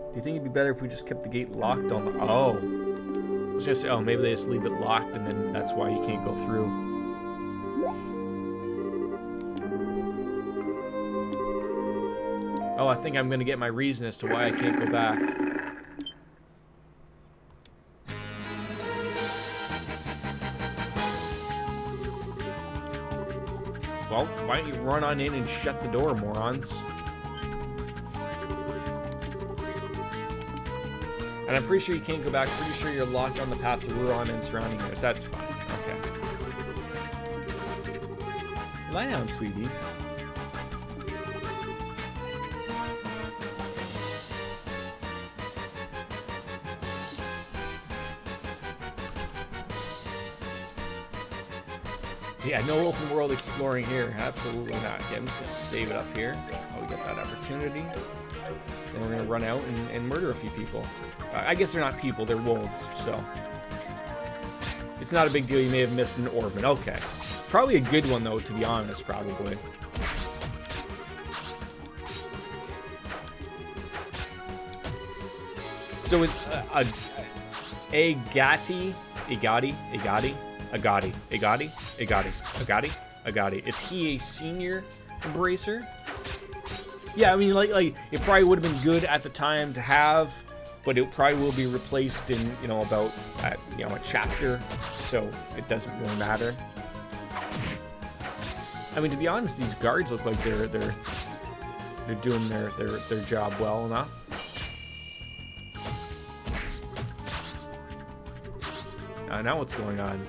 Do you think it'd be better if we just kept the gate locked on the... Oh. I was gonna say, oh, maybe they just leave it locked and then that's why you can't go through. Oh, I think I'm gonna get my reason as to why I can't go back. Well, why don't you run on in and shut the door, morons? And I'm pretty sure you can't go back. Pretty sure you're locked on the path to Ruan and surrounding areas. That's fine. Okay. Lie down, sweetie. Yeah, no open world exploring here. Absolutely not. Okay, I'm just going to save it up here. Oh, we got that opportunity. Then we're going to run out and murder a few people. I guess they're not people, they're wolves, so. It's not a big deal. You may have missed an orphan. Okay. Probably a good one, though, to be honest, probably. So it's Agati. Is he a senior embracer? Yeah, I mean, like it probably would have been good at the time to have, but it probably will be replaced in, you know, about a chapter, so it doesn't really matter. I mean, to be honest, these guards look like they're doing their job well enough. Now what's going on?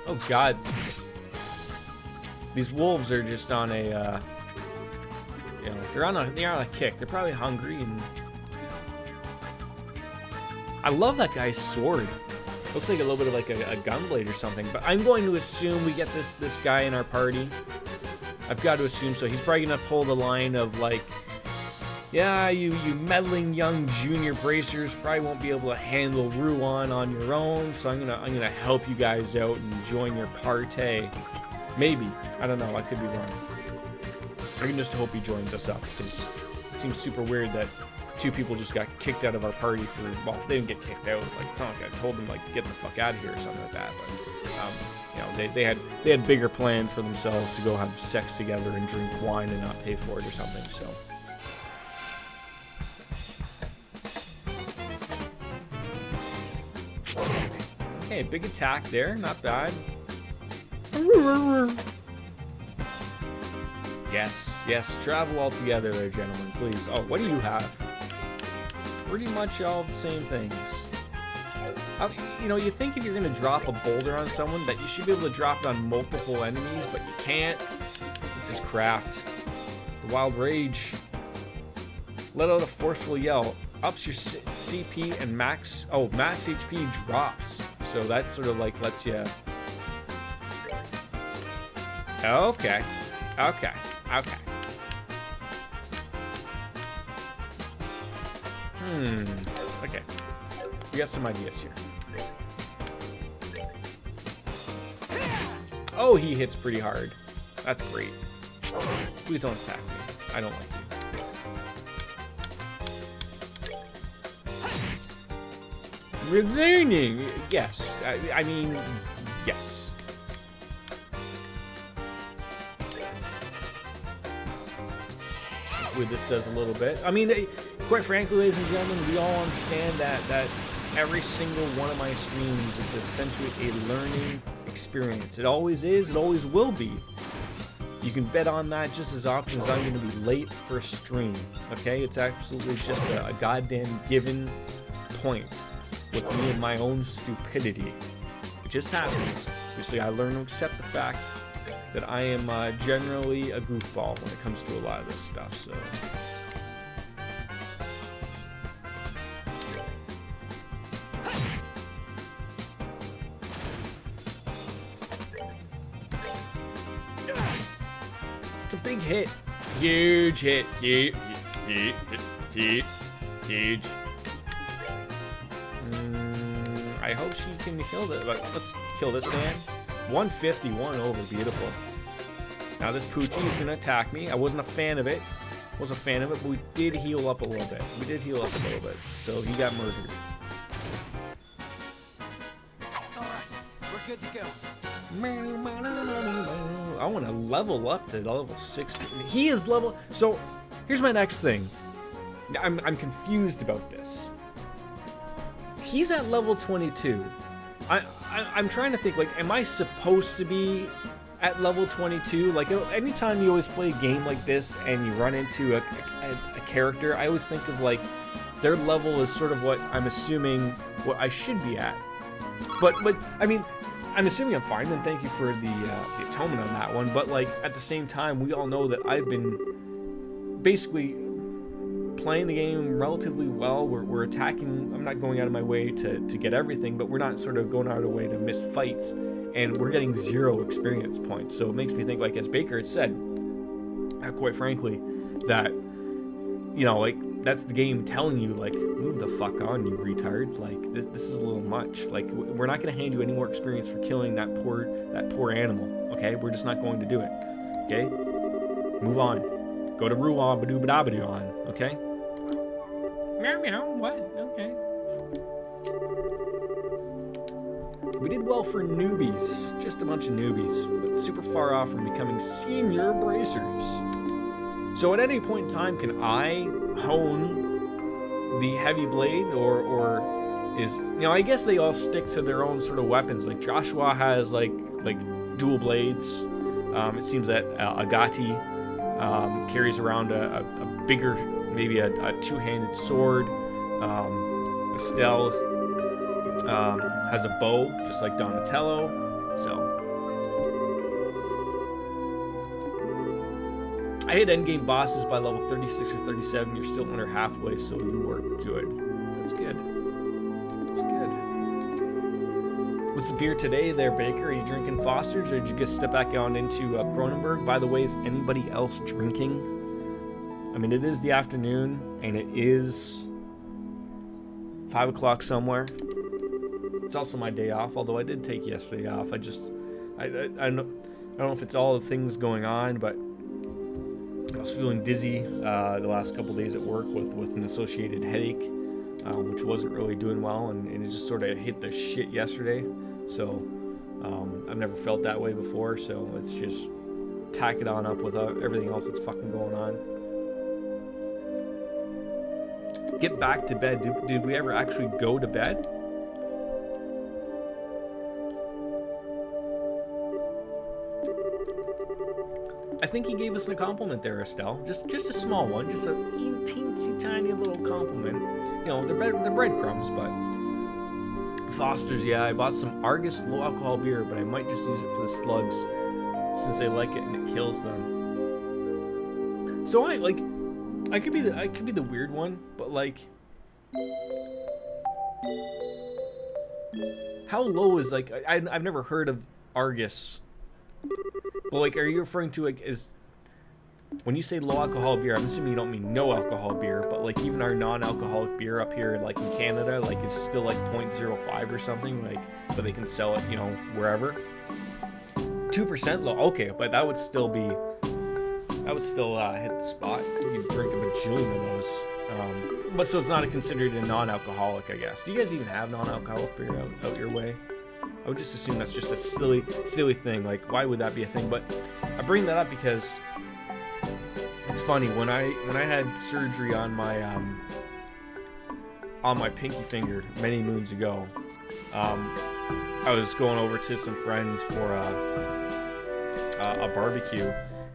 Oh God. These wolves are just on a, they're on a kick. They're probably hungry, and I love that guy's sword. Looks like a little bit of like a gunblade or something. But I'm going to assume we get this guy in our party. I've got to assume so. He's probably gonna pull the line of like, yeah, you meddling young junior bracers probably won't be able to handle Ruan on your own, so I'm gonna help you guys out and join your party. Maybe. I don't know. I could be wrong. I can just hope he joins us up, because it seems super weird that two people just got kicked out of our party for, well, they didn't get kicked out. Like, it's not like I told them, like, get the fuck out of here or something like that. But, they had bigger plans for themselves to go have sex together and drink wine and not pay for it or something, so. Okay, big attack there. Not bad. Yes, travel all together there, gentlemen, please. Oh, what do you have? Pretty much all the same things. You think if you're going to drop a boulder on someone that you should be able to drop it on multiple enemies, but you can't. It's his craft. The wild rage. Let out a forceful yell. ups your CP and max HP drops. So that sort of like lets you. Okay. Okay. Okay. We got some ideas here. Oh, he hits pretty hard. That's great. Please don't attack me. I don't like you. Remaining. Yes. I mean, yes. Hopefully this does a little bit. I mean, quite frankly, ladies and gentlemen, we all understand that every single one of my streams is essentially a learning experience. It always is. It always will be. You can bet on that just as often as I'm going to be late for a stream. Okay? It's absolutely just a goddamn given point with me and my own stupidity. It just happens. Obviously, I learn to accept the fact that I am generally a goofball when it comes to a lot of this stuff, so... It's a big hit. Huge hit. Huge. I hope she can kill this. Let's kill this man. 151 over. Beautiful. Now this Poochie is going to attack me. I wasn't a fan of it. But we did heal up a little bit. So he got murdered. Alright, we're good to go. I want to level up to level 60. He is level... So, here's my next thing. I'm confused about this. He's at level 22. I'm trying to think, like, am I supposed to be at level 22? Like, anytime you always play a game like this and you run into a character, I always think of, like, their level is sort of what I'm assuming what I should be at. But I mean... I'm assuming I'm fine, and thank you for the atonement on that one, but, like, at the same time, we all know that I've been basically playing the game relatively well. We're attacking. I'm not going out of my way to get everything, but we're not sort of going out of the way to miss fights, and we're getting 0 experience points. So it makes me think, like, as Baker had said, quite frankly, that, you know, like, that's the game telling you, like, move the fuck on, you retard. Like, this is a little much. Like, we're not going to hand you any more experience for killing that poor animal, okay? We're just not going to do it, okay? Move on. Go to Ruan, Badoo-Badabadoo-on, okay? Meow, meow, what? Okay. We did well for newbies. Just a bunch of newbies, but super far off from becoming senior bracers. So at any point in time, can I hone the heavy blade, or is, you know, I guess they all stick to their own sort of weapons. Like Joshua has like dual blades. It seems that Agati carries around a bigger, maybe a two-handed sword. Estelle has a bow, just like Donatello. So I hit endgame bosses by level 36 or 37. You're still under halfway, so you were good. That's good. That's good. What's the beer today there, Baker? Are you drinking Foster's, or did you just step back on into Cronenberg? By the way, is anybody else drinking? I mean, it is the afternoon, and it is 5 o'clock somewhere. It's also my day off, although I did take yesterday off. I don't know if it's all the things going on, but I was feeling dizzy the last couple days at work with an associated headache, which wasn't really doing well, and it just sort of hit the shit yesterday. So I've never felt that way before, so let's just tack it on up with everything else that's fucking going on. Get back to bed. Did we ever actually go to bed? I think he gave us a compliment there, Estelle. Just a small one, just a teensy tiny little compliment. You know, they're breadcrumbs, but Foster's, yeah. I bought some Argus low alcohol beer, but I might just use it for the slugs since they like it and it kills them. So I could be the weird one, but like, How low is, like, I've never heard of Argus. But, like, are you referring to, like, is... When you say low alcohol beer, I'm assuming you don't mean no alcohol beer, but, like, even our non-alcoholic beer up here, like, in Canada, like, is still, like, 0.05 or something, like, but they can sell it, you know, wherever. 2% low, okay, but that would still be... That would still hit the spot. You could drink a bajillion of those. But so it's not considered a non-alcoholic, I guess. Do you guys even have non-alcoholic beer out your way? I would just assume that's just a silly thing. Like, why would that be a thing? But I bring that up because it's funny. When I had surgery on my pinky finger many moons ago, I was going over to some friends for a barbecue.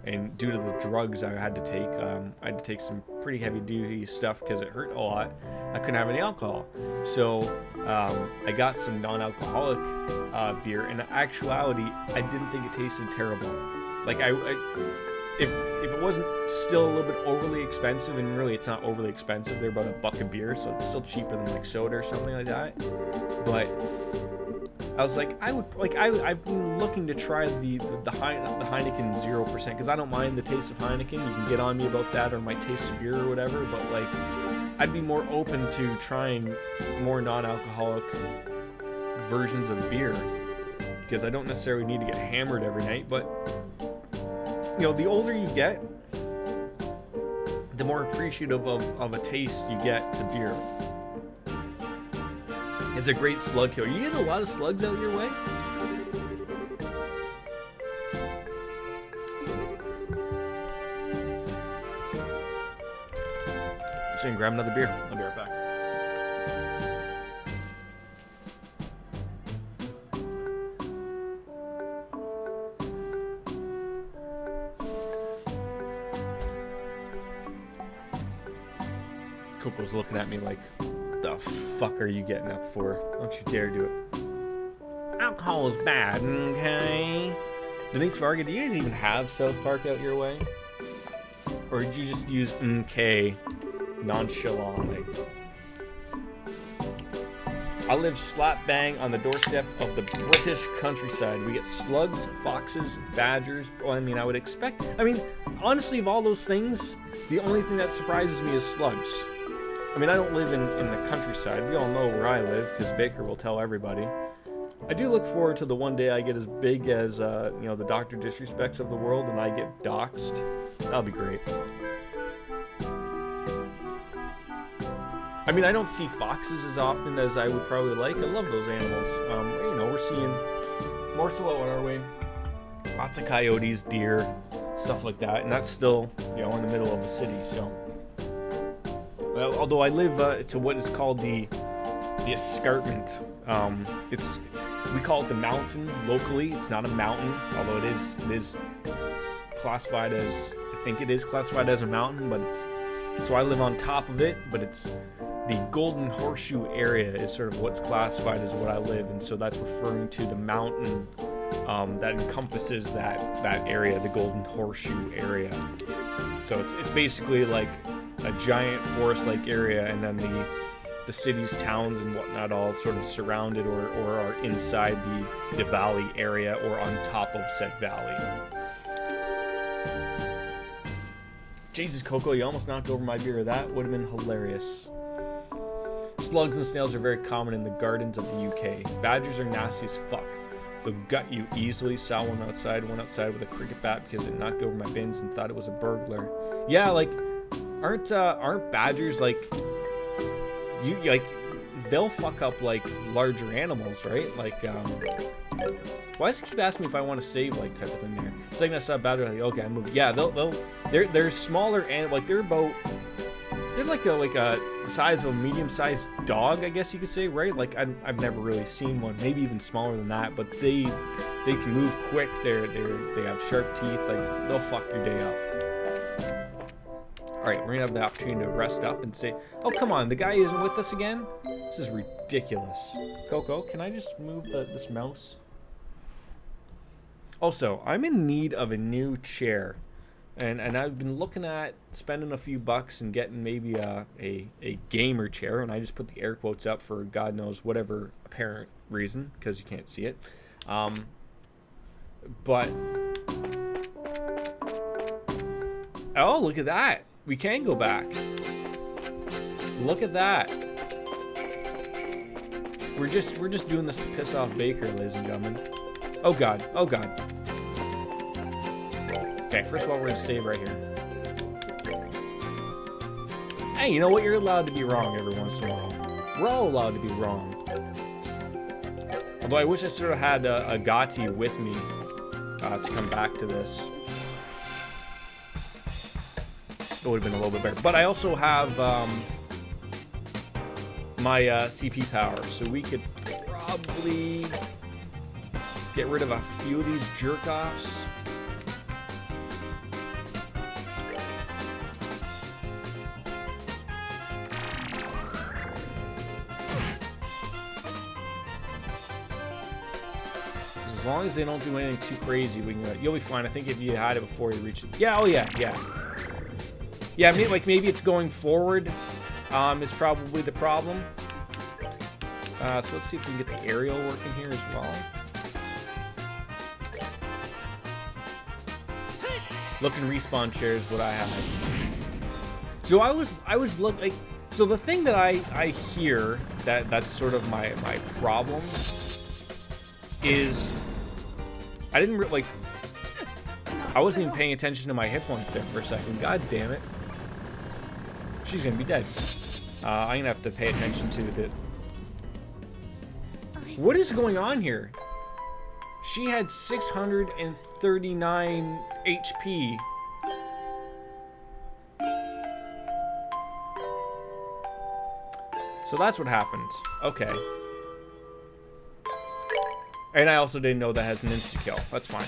And due to the drugs I had to take, I had to take some pretty heavy-duty stuff because it hurt a lot. I couldn't have any alcohol. So I got some non-alcoholic beer. In actuality, I didn't think it tasted terrible. Like, if it wasn't still a little bit overly expensive, and really it's not overly expensive, they're about $1 a beer, so it's still cheaper than, like, soda or something like that. But... I was like, I've been looking to try the Heineken 0% because I don't mind the taste of Heineken. You can get on me about that or my taste of beer or whatever, but like, I'd be more open to trying more non-alcoholic versions of beer because I don't necessarily need to get hammered every night. But you know, the older you get, the more appreciative of a taste you get to beer. It's a great slug killer. You get a lot of slugs out your way? Just gonna grab another beer. I'll be right back. Coco's looking at me like, the fuck are you getting up for? Don't you dare do it. Alcohol is bad, okay? Denise Varga, do you guys even have South Park out your way? Or did you just use okay nonchalantly? I live slap bang on the doorstep of the British countryside. We get slugs, foxes, badgers. Well, I mean, I would expect... I mean, honestly, of all those things, the only thing that surprises me is slugs. I mean, I don't live in the countryside. We all know where I live because Baker will tell everybody. I do look forward to the one day I get as big as, you know, the Dr. Disrespects of the world and I get doxxed. That'll be great. I mean, I don't see foxes as often as I would probably like. I love those animals. You know, we're seeing more so out our way. Lots of coyotes, deer, stuff like that. And that's still, you know, in the middle of the city, so... Well, although I live to what is called the escarpment. We call it the mountain locally. It's not a mountain, although it is classified as, I think it is classified as a mountain, but so I live on top of it, but it's the Golden Horseshoe area is sort of what's classified as what I live, and so that's referring to the mountain that encompasses that area, the Golden Horseshoe area. So it's basically like a giant forest-like area, and then the cities, towns, and whatnot all sort of surrounded or are inside the valley area or on top of said valley. Jesus, Coco, you almost knocked over my beer. That would have been hilarious. Slugs and snails are very common in the gardens of the UK. Badgers are nasty as fuck. They'll gut you easily. Saw one outside with a cricket bat because it knocked over my bins and thought it was a burglar. Yeah, like, aren't badgers like they'll fuck up like larger animals, right? Like why does it keep asking me if I want to save like type of thing there? It's like that's not badger. Like, okay, I'm moving. Yeah, they're smaller and like they're like a size of a medium-sized dog, I guess you could say, right? Like I've never really seen one, maybe even smaller than that, but they can move quick. They have sharp teeth. Like they'll fuck your day up. All right, we're gonna have the opportunity to rest up and say, oh come on, the guy isn't with us again. This is ridiculous. Coco, can I just move this mouse? Also, I'm in need of a new chair. And I've been looking at spending a few bucks and getting maybe a gamer chair, and I just put the air quotes up for God knows whatever apparent reason, because you can't see it. But oh, look at that. We can go back. Look at that. We're just doing this to piss off Baker, ladies and gentlemen. Oh god. Oh god. Okay, first of all, we're gonna save right here. Hey, you know what? You're allowed to be wrong every once in a while. We're all allowed to be wrong. Although I wish I sort of had a Gotti with me to come back to this. It would have been a little bit better. But I also have my CP power, so we could probably get rid of a few of these jerk-offs. As long as they don't do anything too crazy, we can. You'll be fine. I think if you had it before you reach it. Yeah. Oh yeah. Yeah. Yeah. Like maybe it's going forward. Is probably the problem. So let's see if we can get the aerial working here as well. Looking respawn chairs, what I have. So I was looking. So the thing that I hear that's sort of my problem is I didn't like. I wasn't even paying attention to my hit points there for a second. God damn it. She's gonna be dead. I'm gonna have to pay attention to the... What is going on here? She had 639 HP. So that's what happened. Okay. And I also didn't know that has an insta-kill. That's fine.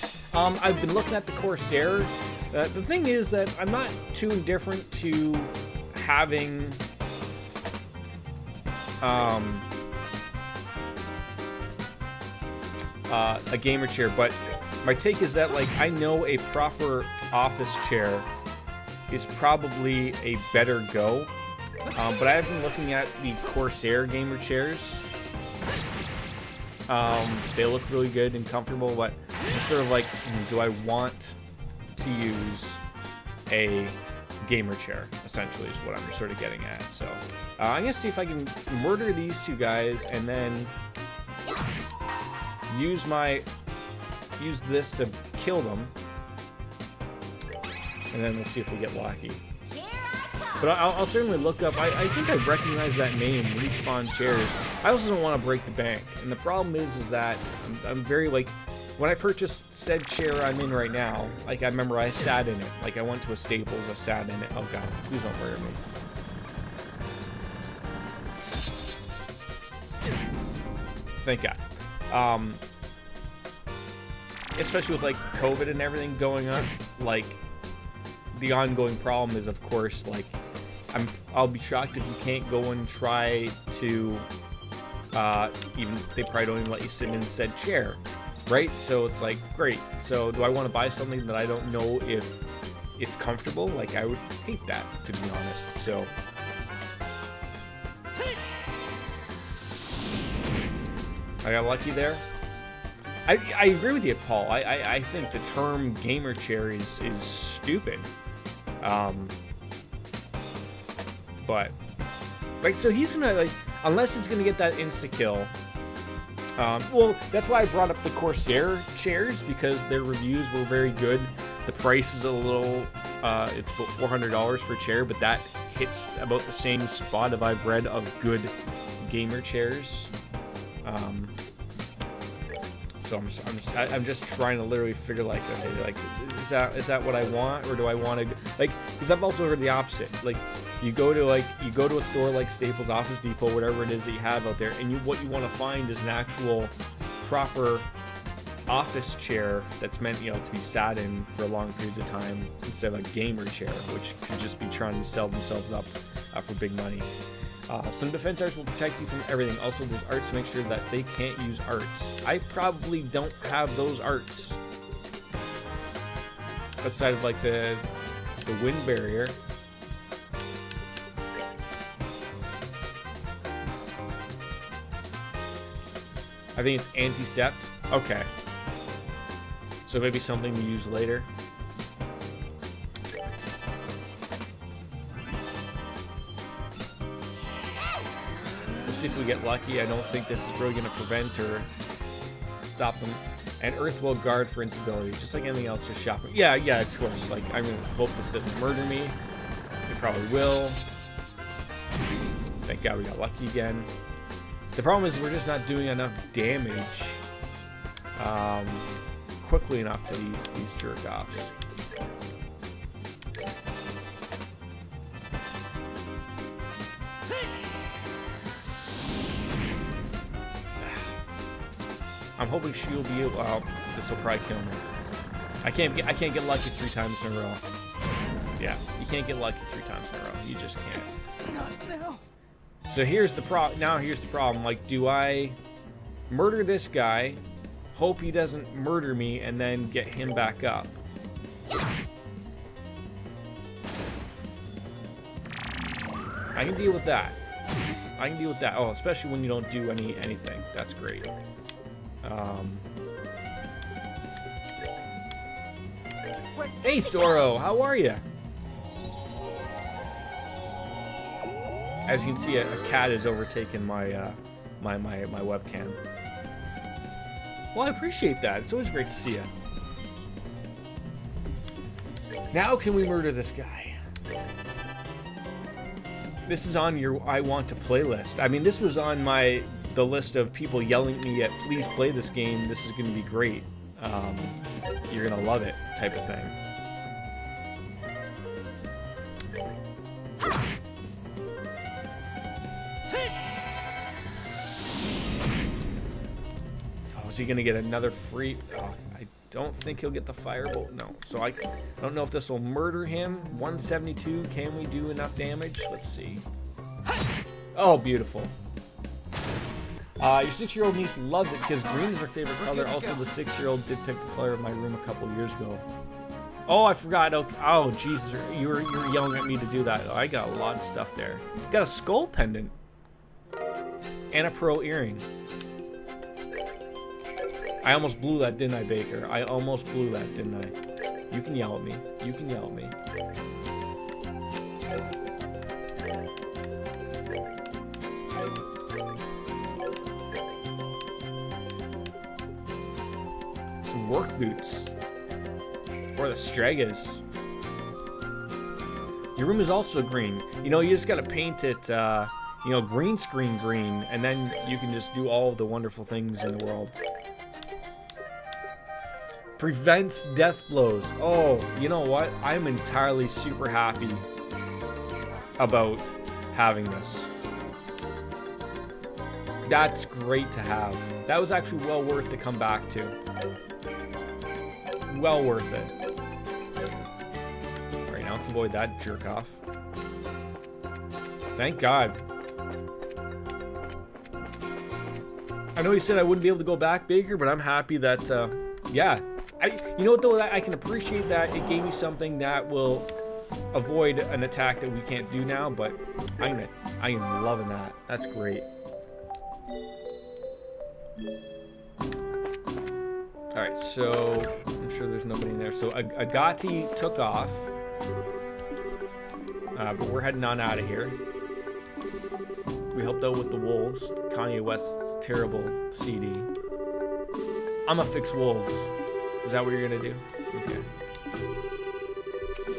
I've been looking at the Corsair. The thing is that I'm not too indifferent to having... a gamer chair, but my take is that, like, I know a proper office chair is probably a better go, but I have been looking at the Corsair gamer chairs. They look really good and comfortable, but I'm sort of like, do I want to use a gamer chair, essentially, is what I'm sort of getting at. So I'm gonna see if I can murder these two guys and then use this to kill them, and then we'll see if we get lucky. But I'll certainly look up. I think I recognize that name, Respawn Chairs. I also don't want to break the bank, and the problem is that I'm very, like, when I purchased said chair I'm in right now, like, I remember I sat in it. Like, I went to a Staples, I sat in it. Oh god, please don't murder me. Thank god. Especially with, like, COVID and everything going on, like, the ongoing problem is, of course, like, I'll be shocked if you can't go and try to, even, they probably don't even let you sit in said chair, right? So it's like, great. So do I want to buy something that I don't know if it's comfortable? Like, I would hate that, to be honest. So I got lucky there. I agree with you, Paul. I think the term gamer chair is stupid. But, like, so he's gonna, like, unless it's gonna get that insta-kill. Well, that's why I brought up the Corsair chairs, because their reviews were very good. The price is a little, it's about $400 for a chair, but that hits about the same spot if I've read of good gamer chairs. So I'm just trying to literally figure, like, okay, like, is that what I want, or do I want to, like, because I've also heard the opposite. Like, you go to a store like Staples, Office Depot, whatever it is that you have out there, and what you want to find is an actual proper office chair that's meant, you know, to be sat in for long periods of time, instead of a gamer chair, which could just be trying to sell themselves up for big money. Some defense arts will protect you from everything. Also, there's arts to make sure that they can't use arts. I probably don't have those arts. Outside of, like, the the wind barrier. I think it's anticept. Okay. So maybe something to use later. We'll see if we get lucky. I don't think this is really going to prevent or stop them. And Earth will guard for instability, just like anything else. Just shop. Yeah, of course. Like, I'm gonna hope this doesn't murder me. It probably will. Thank God we got lucky again. The problem is we're just not doing enough damage quickly enough to these jerk-offs. I'm hoping she'll be able. Well, this will probably kill me. I can't get lucky 3 times in a row. Yeah, you can't get lucky 3 times in a row. You just can't. Not now. So here's the here's the problem. Like, do I murder this guy, hope he doesn't murder me, and then get him back up? I can deal with that. Oh, especially when you don't do anything. That's great. Hey, Soro, how are you? As you can see, a cat has overtaken my my webcam. Well, I appreciate that. It's always great to see you. Now, can we murder this guy? This is on your I want to play list. I mean, this was on the list of people yelling at me at please play this game. This is going to be great. You're going to love it type of thing. Oh, is he going to get another free? Oh, I don't think he'll get the firebolt. No. So I don't know if this will murder him. 172. Can we do enough damage? Let's see. Oh, beautiful. Your 6-year-old niece loves it because green is her favorite color. Also, the 6-year-old did pick the color of my room a couple years ago. Oh, I forgot. Oh, Jesus, you were yelling at me to do that. I got a lot of stuff there. Got a skull pendant and a pearl earring. I almost blew that, didn't I, Baker? I almost blew that, didn't I? You can yell at me. You can yell at me. Work boots or the Stregas. Your room is also green. You know, you just gotta paint it you know, green screen green, and then you can just do all of the wonderful things in the world. Prevents death blows. Oh, you know what? I'm entirely super happy about having this. That's great to have. That was actually well worth to come back to. Well worth it. Alright, now let's avoid that jerk off. Thank God. I know you said I wouldn't be able to go back, Baker, but I'm happy that, yeah. You know what, though? I can appreciate that it gave me something that will avoid an attack that we can't do now, but I am loving that. That's great. Alright, so I'm sure there's nobody in there. So Agati took off. But we're heading on out of here. We helped out with the wolves. Kanye West's terrible CD. I'ma fix wolves. Is that what you're gonna do? Okay.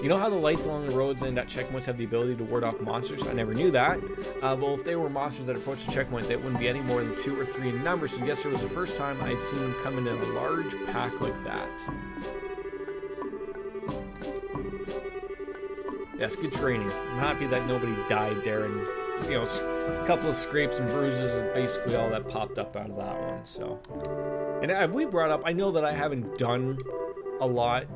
You know how the lights along the roads and at checkpoints have the ability to ward off monsters? I never knew that. Well, if they were monsters that approached the checkpoint, they wouldn't be any more than 2 or 3 in number. So yesterday was the first time I'd seen them come in a large pack like that. Yes, good training. I'm happy that nobody died there, and you know, a couple of scrapes and bruises is basically all that popped up out of that one. So, and have we brought up? I know that I haven't done a lot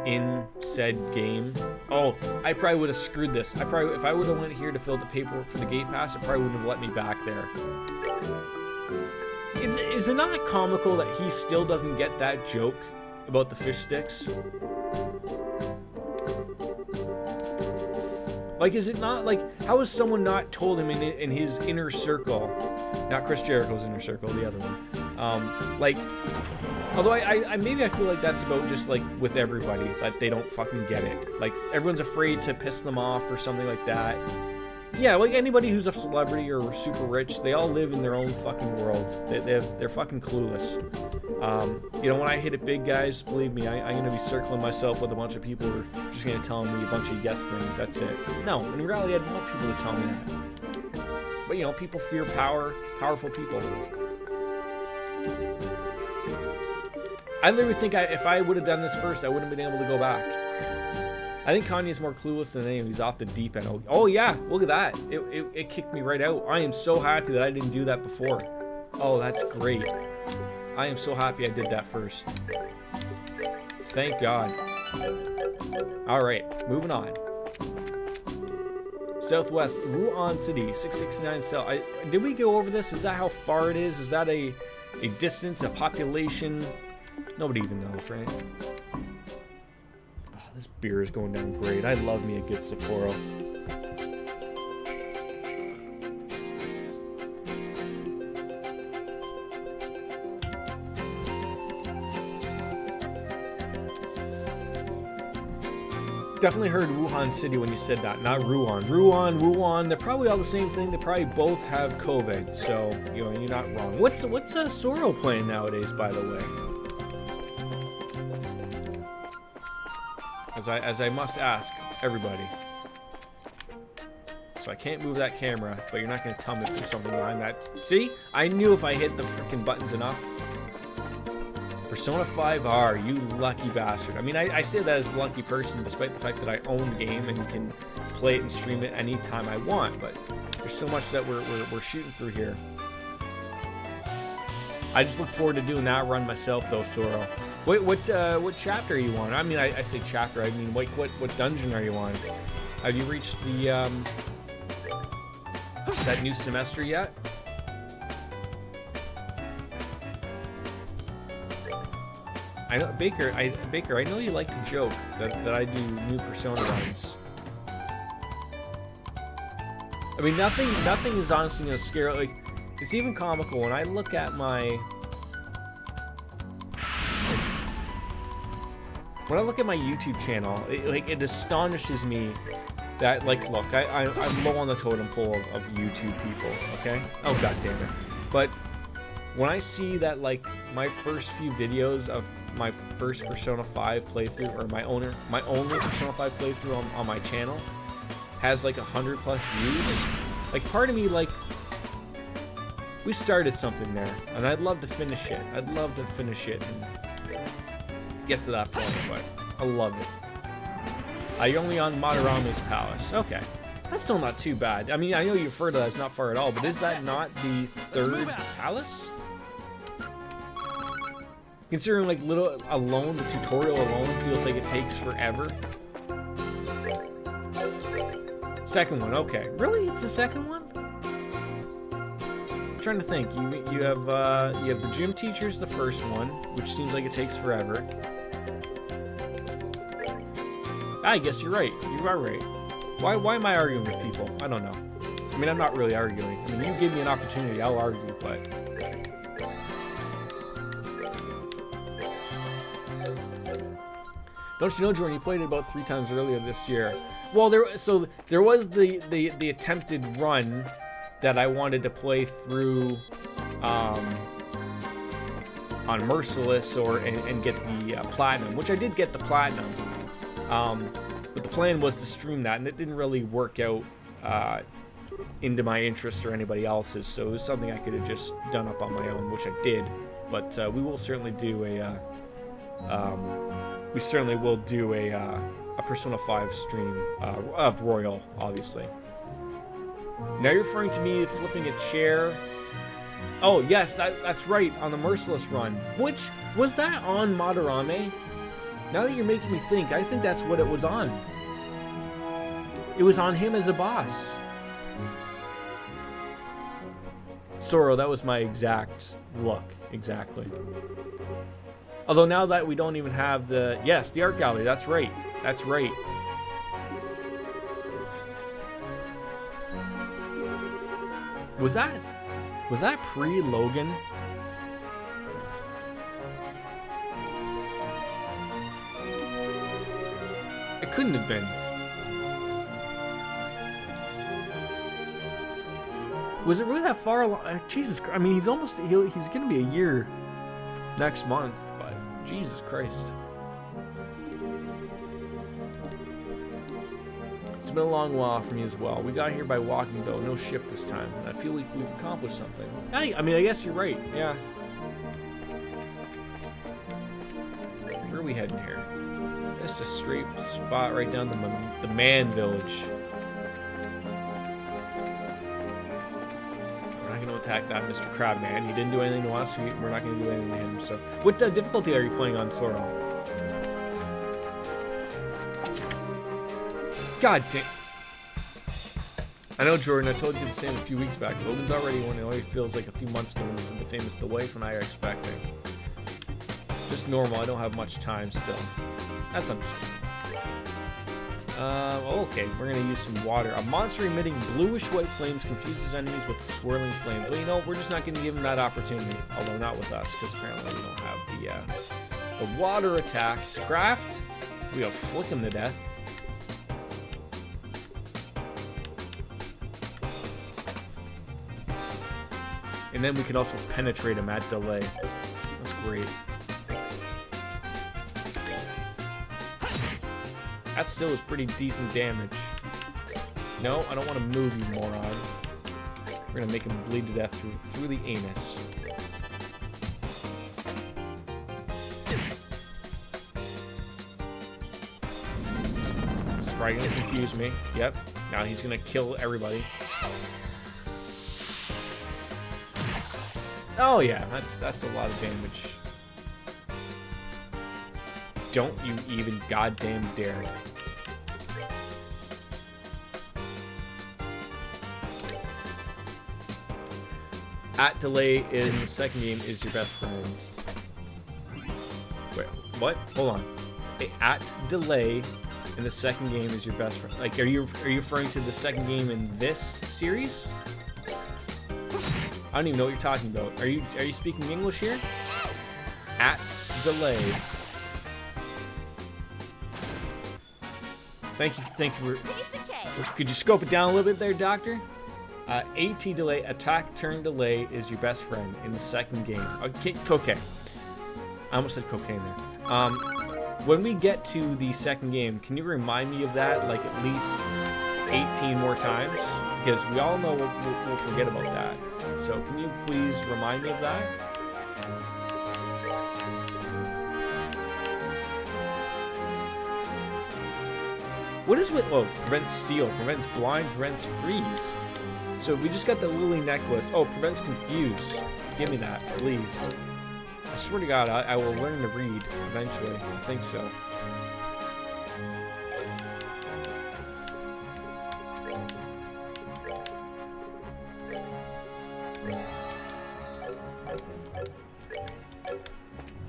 in said game. Oh, I probably would have screwed this. If I would have went here to fill out the paperwork for the gate pass, it probably wouldn't have let me back there. Is it not comical that he still doesn't get that joke about the fish sticks? Like, is it not, like, how has someone not told him in his inner circle, not Chris Jericho's inner circle, the other one, like, although maybe I feel like that's about just, like, with everybody, that they don't fucking get it. Like, everyone's afraid to piss them off or something like that. Yeah, like anybody who's a celebrity or super rich, they all live in their own fucking world. They're fucking clueless. You know, when I hit it big, guys, believe me, I'm going to be circling myself with a bunch of people who are just going to tell me a bunch of yes things. That's it. No, in reality, I want people to tell me that. But, you know, people fear power, powerful people. I literally think if I would have done this first, I wouldn't have been able to go back. I think Kanye's more clueless than anyone. He's off the deep end. Oh yeah, look at that. It kicked me right out. I am so happy that I didn't do that before. Oh, that's great. I am so happy I did that first. Thank God. Alright, moving on. Southwest, Ruan City, 669 South. Did we go over this? Is that how far it is? Is that a distance, a population? Nobody even knows, right? This beer is going down great. I love me a good Sapporo. Definitely heard Wuhan City when you said that, not Ruan. Wuhan, they're probably all the same thing. They probably both have COVID, so you know you're not wrong. What's Soro playing nowadays, by the way? As I must ask everybody. So I can't move that camera, but you're not going to tell me if there's something behind that. See? I knew if I hit the freaking buttons enough. Persona 5R, you lucky bastard. I mean, I say that as a lucky person, despite the fact that I own the game and can play it and stream it anytime I want, but there's so much that we're shooting through here. I just look forward to doing that run myself, though, Soro. What chapter are you on? I mean, I say chapter. I mean, like, what dungeon are you on? Have you reached the that new semester yet? I know Baker. I know you like to joke that I do new Persona runs. I mean, nothing is honestly gonna scare. Like, it's even comical when I look at my. When I look at my YouTube channel, it astonishes me that, like, look, I'm low on the totem pole of YouTube people, okay? Oh, god damn it. But when I see that, like, my first few videos of my first Persona 5 playthrough, or my only Persona 5 playthrough on my channel, has, like, 100+ views, like, part of me, like, we started something there, and I'd love to finish it. I'd love to finish it and get to that point, but I love it. You're only on Madarame's Palace. Okay. That's still not too bad. I mean, I know you've heard of that, it's not far at all, but is that not the third palace? Considering, like, the tutorial alone feels like it takes forever. Second one, okay. Really? It's the second one? I'm trying to think. You have the gym teachers, the first one, which seems like it takes forever. I guess you're right. You are right. Why am I arguing with people? I don't know. I mean, I'm not really arguing. I mean, you give me an opportunity, I'll argue, but... Don't you know, Jordan, you played it about 3 times earlier this year. Well, there was the attempted run that I wanted to play through on Merciless and get the Platinum, which I did get the Platinum. But the plan was to stream that, and it didn't really work out into my interests or anybody else's, so it was something I could have just done up on my own, which I did. But we will certainly do a Persona 5 stream of Royal, obviously. Now you're referring to me flipping a chair. Oh yes, that's right, on the Merciless run. Which was that on Madarame? Now that you're making me think, I think that's what it was on. It was on him as a boss. Soro, that was my exact look. Exactly. Although now that we don't even have the... Yes, the art gallery. That's right. That's right. Was that pre-Logan? It couldn't have been. Was it really that far along? Jesus Christ. I mean, he's going to be a year next month, but Jesus Christ. It's been a long while for me as well. We got here by walking, though. No ship this time. I feel like we've accomplished something. I mean, I guess you're right. Yeah. Where are we heading here? Just a straight spot right down the man village. We're not going to attack that Mr. Crabman. He didn't do anything to us. We're not going to do anything to him. So, what difficulty are you playing on, Sora? God damn. I know, Jordan, I told you the same a few weeks back. Logan's already one. It always feels like a few months ago when this is the famous delay from I expecting. Just normal. I don't have much time still. That's understandable. Okay, we're going to use some water. A monster emitting bluish-white flames confuses enemies with swirling flames. Well, you know, we're just not going to give them that opportunity. Although not with us, because apparently we don't have the water attacks. Craft, we'll flick him to death. And then we can also penetrate him at delay. That's great. That still is pretty decent damage. No, I don't want to move, you moron. We're going to make him bleed to death through the anus. This is probably going to confuse me. Yep. Now he's going to kill everybody. Oh yeah, that's a lot of damage. Don't you even goddamn dare. At delay in the second game is your best friend. Wait, what? Hold on. At delay in the second game is your best friend. Like, are you referring to the second game in this series? I don't even know what you're talking about. Are you speaking English here? At delay. Thank you for. Could you scope it down a little bit there, Doctor? AT delay, attack turn delay is your best friend in the second game. Okay. I almost said cocaine there. When we get to the second game, can you remind me of that like at least 18 more times? Because we all know we'll forget about that. So can you please remind me of that? What is with, prevents seal, prevents blind, prevents freeze. So we just got the lily necklace. Oh, prevents confuse. Give me that, please. I swear to God, I will learn to read eventually. I think so.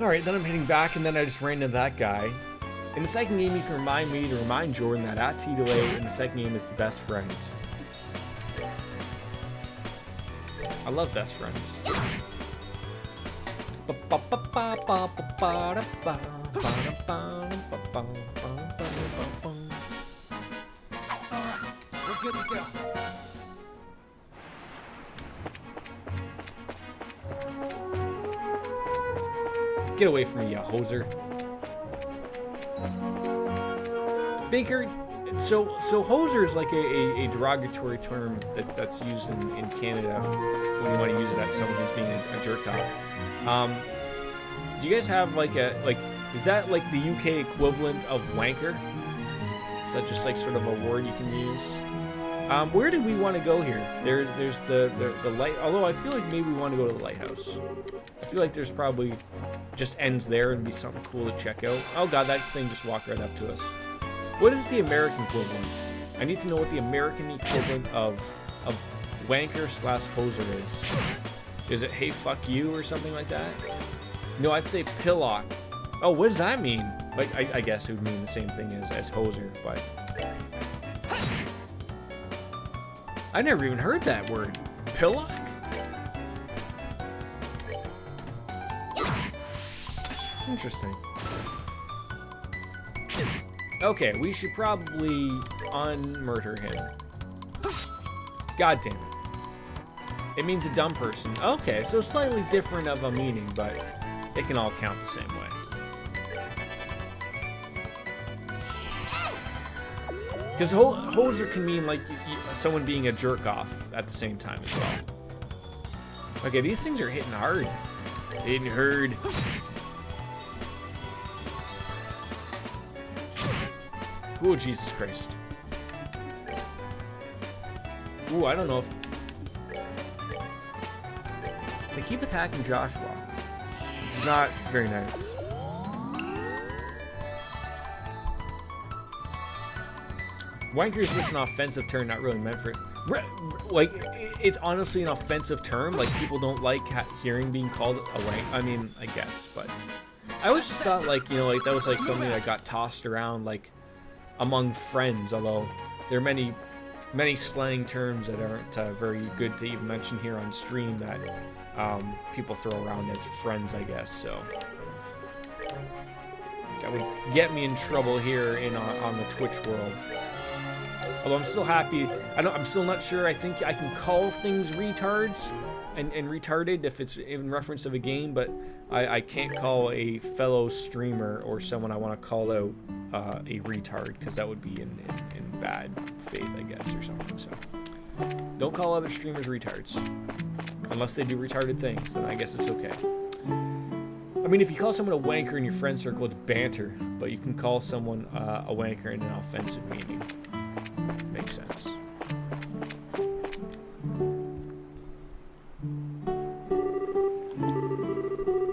Alright, then I'm hitting back, and then I just ran into that guy. In the second game, you can remind me to remind Jordan that at T delay in the second game is the best friend. I love best friends. We're good to go. Get away from me, you hoser. Baker, so hoser is like a derogatory term that's used in Canada when you want to use it at someone who's being a jerk off. Do you guys have is that like the UK equivalent of wanker? Is that just like sort of a word you can use? Where did we want to go here? There's the light. Although I feel like maybe we want to go to the lighthouse. I feel like there's probably just ends there and be something cool to check out. Oh god, that thing just walked right up to us. What is the American equivalent? I need to know what the American equivalent of wanker / hoser is. Is it hey fuck you or something like that? No, I'd say pillock. Oh, what does that mean? Like I guess it would mean the same thing as hoser, but I never even heard that word. Pillock? Interesting. Okay, we should probably unmurder him. God damn it. It means a dumb person. Okay, so slightly different of a meaning, but it can all count the same way. Because hoser can mean like someone being a jerk off at the same time as well. Okay, these things are hitting hard. Hitting hard. Oh, Jesus Christ. Ooh, I don't know if... They keep attacking Joshua, which is not very nice. Wanker is just an offensive term, not really meant for... Like, it's honestly an offensive term. Like, people don't like hearing being called a wank. I mean, I guess, but... I always just thought, like, you know, like, that was, like, something that got tossed around, like, among friends, although there are many slang terms that aren't very good to even mention here on stream that people throw around as friends, I guess, so... That would get me in trouble here on the Twitch world. Although I'm still happy, I'm still not sure. I think I can call things retards and retarded if it's in reference of a game, but I can't call a fellow streamer or someone I want to call out a retard, because that would be in bad faith, I guess, or something. So don't call other streamers retards unless they do retarded things. Then I guess it's okay. I mean, if you call someone a wanker in your friend circle, it's banter, but you can call someone a wanker in an offensive meaning. Makes sense. I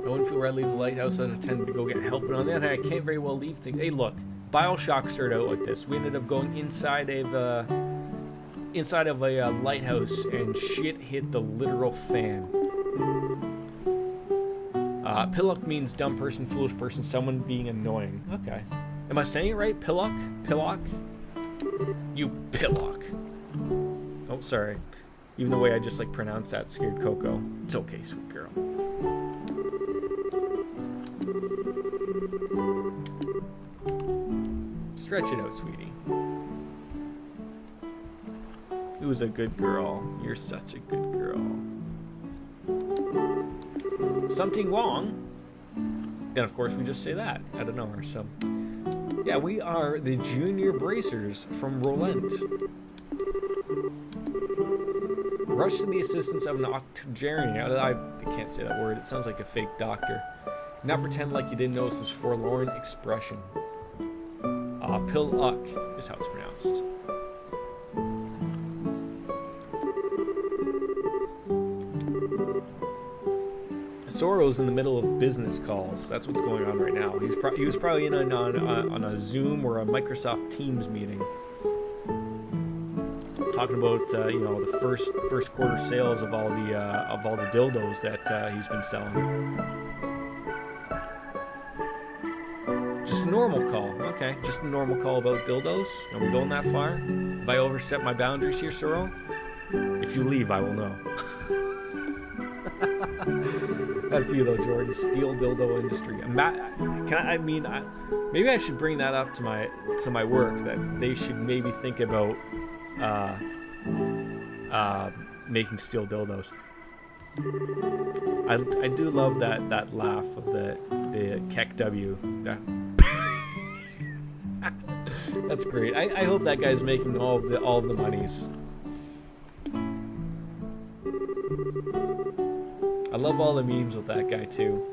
wouldn't feel right leaving the lighthouse. I intended to go get help, but on the other hand, I can't very well leave things. Hey, look, Bioshock started out like this. We ended up going inside of a lighthouse, and shit hit the literal fan. Pillock means dumb person, foolish person, someone being annoying. Okay. Am I saying it right? Pillock? Pillock? You pillock. Oh, sorry. Even the way I just, like, pronounced that scared Coco. It's okay, sweet girl. Stretch it out, sweetie. Who's a good girl? You're such a good girl. Something wrong? Then, of course, we just say that out of nowhere, so... Yeah, we are the Junior Bracers from Rolent. Rush to the assistance of an octogenarian. I can't say that word. It sounds like a fake doctor. Now pretend like you didn't notice this forlorn expression. Pill-uck is how it's pronounced. Soro's in the middle of business calls. That's what's going on right now. He was probably in on a Zoom or a Microsoft Teams meeting, talking about you know, the first quarter sales of all the dildos that he's been selling. Just a normal call. Okay, just a normal call about dildos. Are we going that far? Have I overstepped my boundaries here, Soro? If you leave, I will know. That's you though, Jordan. Steel dildo industry. Maybe I should bring that up to my work, that they should maybe think about making steel dildos. I do love that laugh of the Keck W. That's great. I hope that guy's making all of the monies. I love all the memes with that guy too.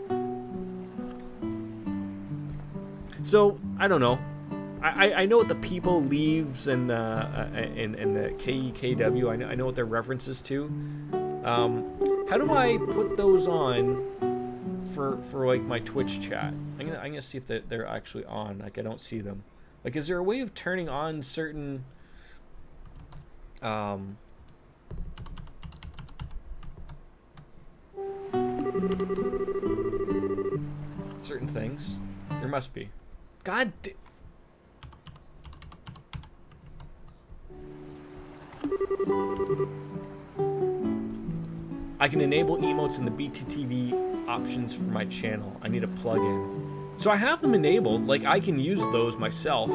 So I don't know. I know what the people leaves and the KEKW. I know what they're references to. How do I put those on for like my Twitch chat? I'm gonna see if they're actually on. Like, I don't see them. Like, is there a way of turning on certain certain things? There must be. God damn. I can enable emotes in the BTTV options for my channel. I need a plugin. So I have them enabled. Like, I can use those myself,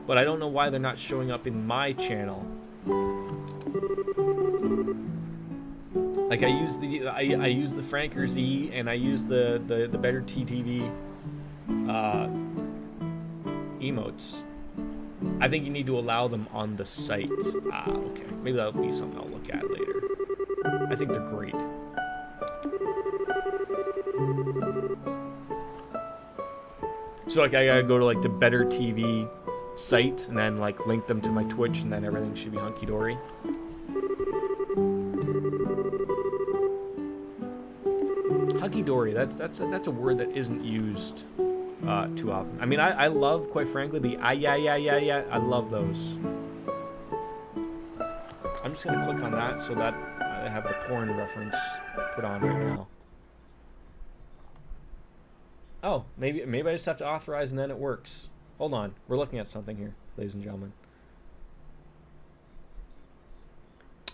but I don't know why they're not showing up in my channel. Like, I use the Franker Z, and I use the Better TTV emotes. I think you need to allow them on the site. Okay. Maybe that'll be something I'll look at later. I think they're great. So, like, I gotta go to, like, the Better TV site and then, like, link them to my Twitch, and then everything should be hunky-dory. Hunky-dory, that's a word that isn't used too often. I mean, I love, quite frankly, the yeah. I love those. I'm just gonna click on that so that I have the porn reference put on right now. Oh, maybe I just have to authorize and then it works. Hold on, we're looking at something here, ladies and gentlemen.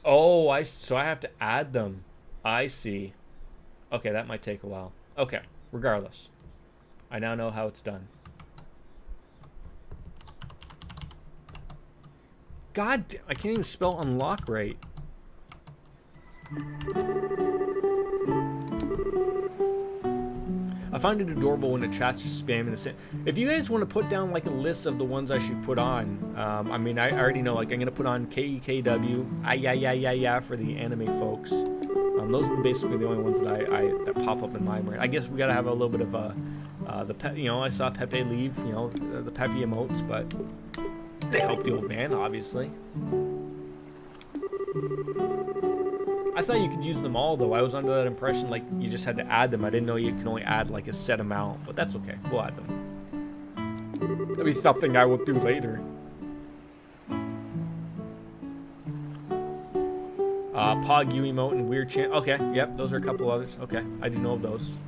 Oh, so I have to add them. I see. Okay, that might take a while. Okay, regardless. I now know how it's done. God damn, I can't even spell unlock right. I find it adorable when the chat's just spamming the same. If you guys want to put down like a list of the ones I should put on, I mean, I already know, like, I'm gonna put on KEKW, yeah for the anime folks. Those are basically the only ones that pop up in my brain. I guess we gotta have a little bit of a you know, I saw Pepe leave, you know, the Pepe emotes, but they help the old man, obviously. I thought you could use them all, though. I was under that impression, like, you just had to add them. I didn't know you can only add, like, a set amount, but that's okay. We'll add them. That'll be something I will do later. Pog U emote and weird chant. Okay, yep, those are a couple others. Okay, I do know of those.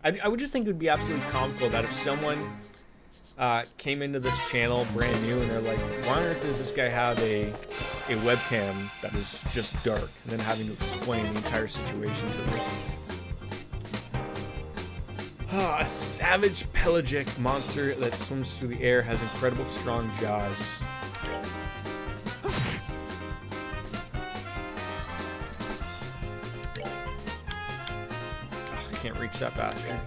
I would just think it would be absolutely comical that if someone came into this channel brand new and they're like, why on earth does this guy have a webcam that is just dark, and then having to explain the entire situation to them. A savage pelagic monster that swims through the air, has incredible strong jaws. I can't reach that bastard.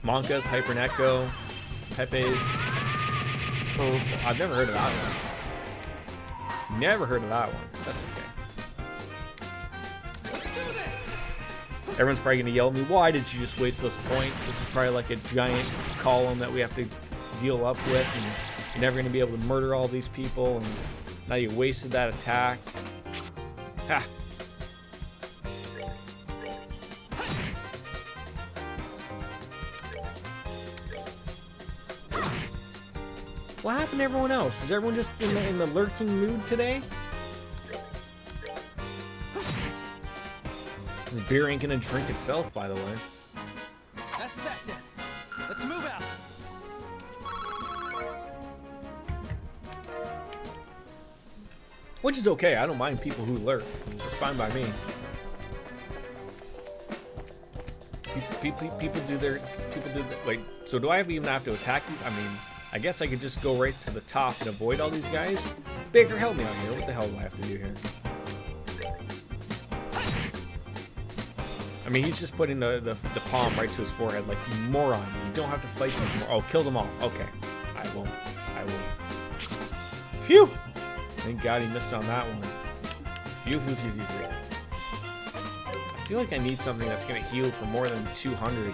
Monkas, Hypernecco, Pepe's. Oh, I've never heard of that one. Never heard of that one. That's okay. Everyone's probably going to yell at me, why did you just waste those points? This is probably like a giant column that we have to deal up with, and you're never going to be able to murder all these people, and now you wasted that attack. Ha! What happened to everyone else? Is everyone just in the lurking mood today? This beer ain't gonna drink itself, by the way. That's that then. Let's move out. Which is okay. I don't mind people who lurk. It's fine by me. People do their. Wait. So do I even have to attack you? I mean, I guess I could just go right to the top and avoid all these guys. Baker, help me out here. What the hell do I have to do here? I mean, he's just putting the palm right to his forehead, like, you moron. You don't have to fight these more. Oh, kill them all. Okay. I won't. Phew! Thank God he missed on that one. Phew. I feel like I need something that's going to heal for more than 200.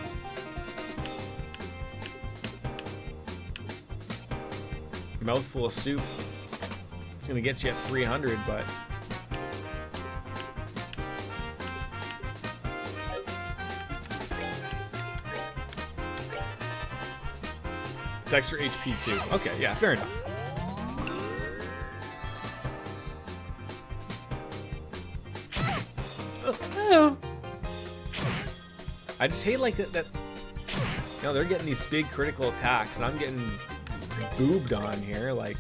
Mouthful of soup. It's going to get you at 300, but... It's extra HP too. Okay, yeah, fair enough. I just hate like that know, they're getting these big critical attacks, and I'm getting boobed on here. Like,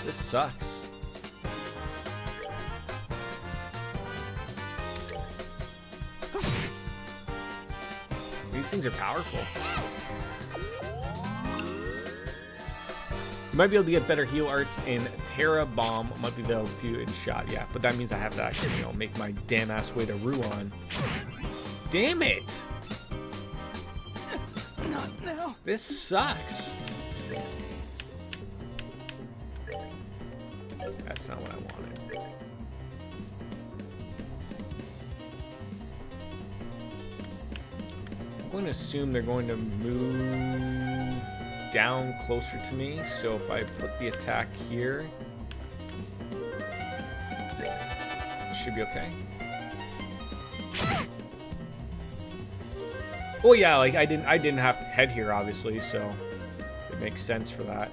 this sucks. These things are powerful. You might be able to get better heal arts in Terra Bomb. Might be able to in Shot, yeah. But that means I have to actually, you know, make my damn ass way to Ruan. Damn it! Not now. This sucks. That's not what I wanted. I'm going to assume they're going to move down closer to me. So if I put the attack here, it should be okay. Well, yeah, like I didn't have to head here, obviously, so it makes sense for that.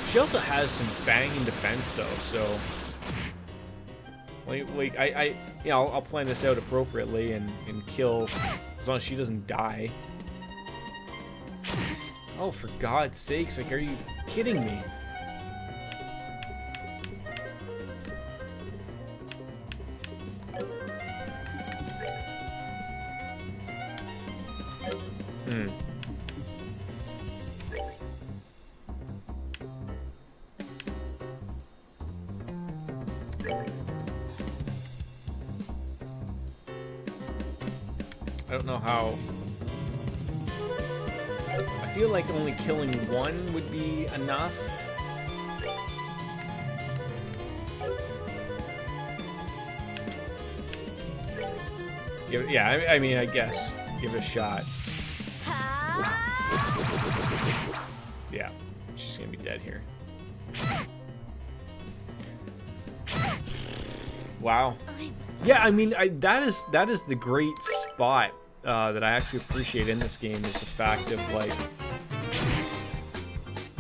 She also has some banging defense, though, so like I you know, I'll plan this out appropriately and kill as long as she doesn't die. Oh, for God's sakes! Like, are you kidding me? I don't know how. I feel like only killing one would be enough. Yeah, I mean, I guess give it a shot. Yeah, she's gonna be dead here. Wow. Yeah, I mean, that is the great spot that I actually appreciate in this game, is the fact of, like,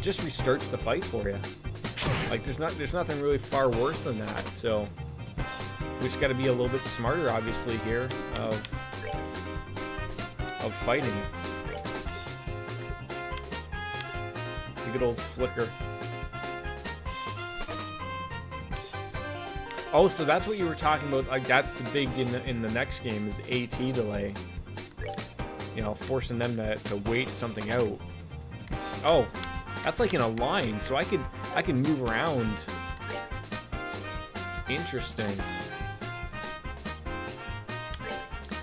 just restarts the fight for you. Like, there's nothing really far worse than that. So we just got to be a little bit smarter, obviously, here of fighting. The good old flicker. Oh, so that's what you were talking about. Like, that's the big in the next game, is the AT delay. You know, forcing them to wait something out. Oh, that's like in a line, so I can move around. Interesting.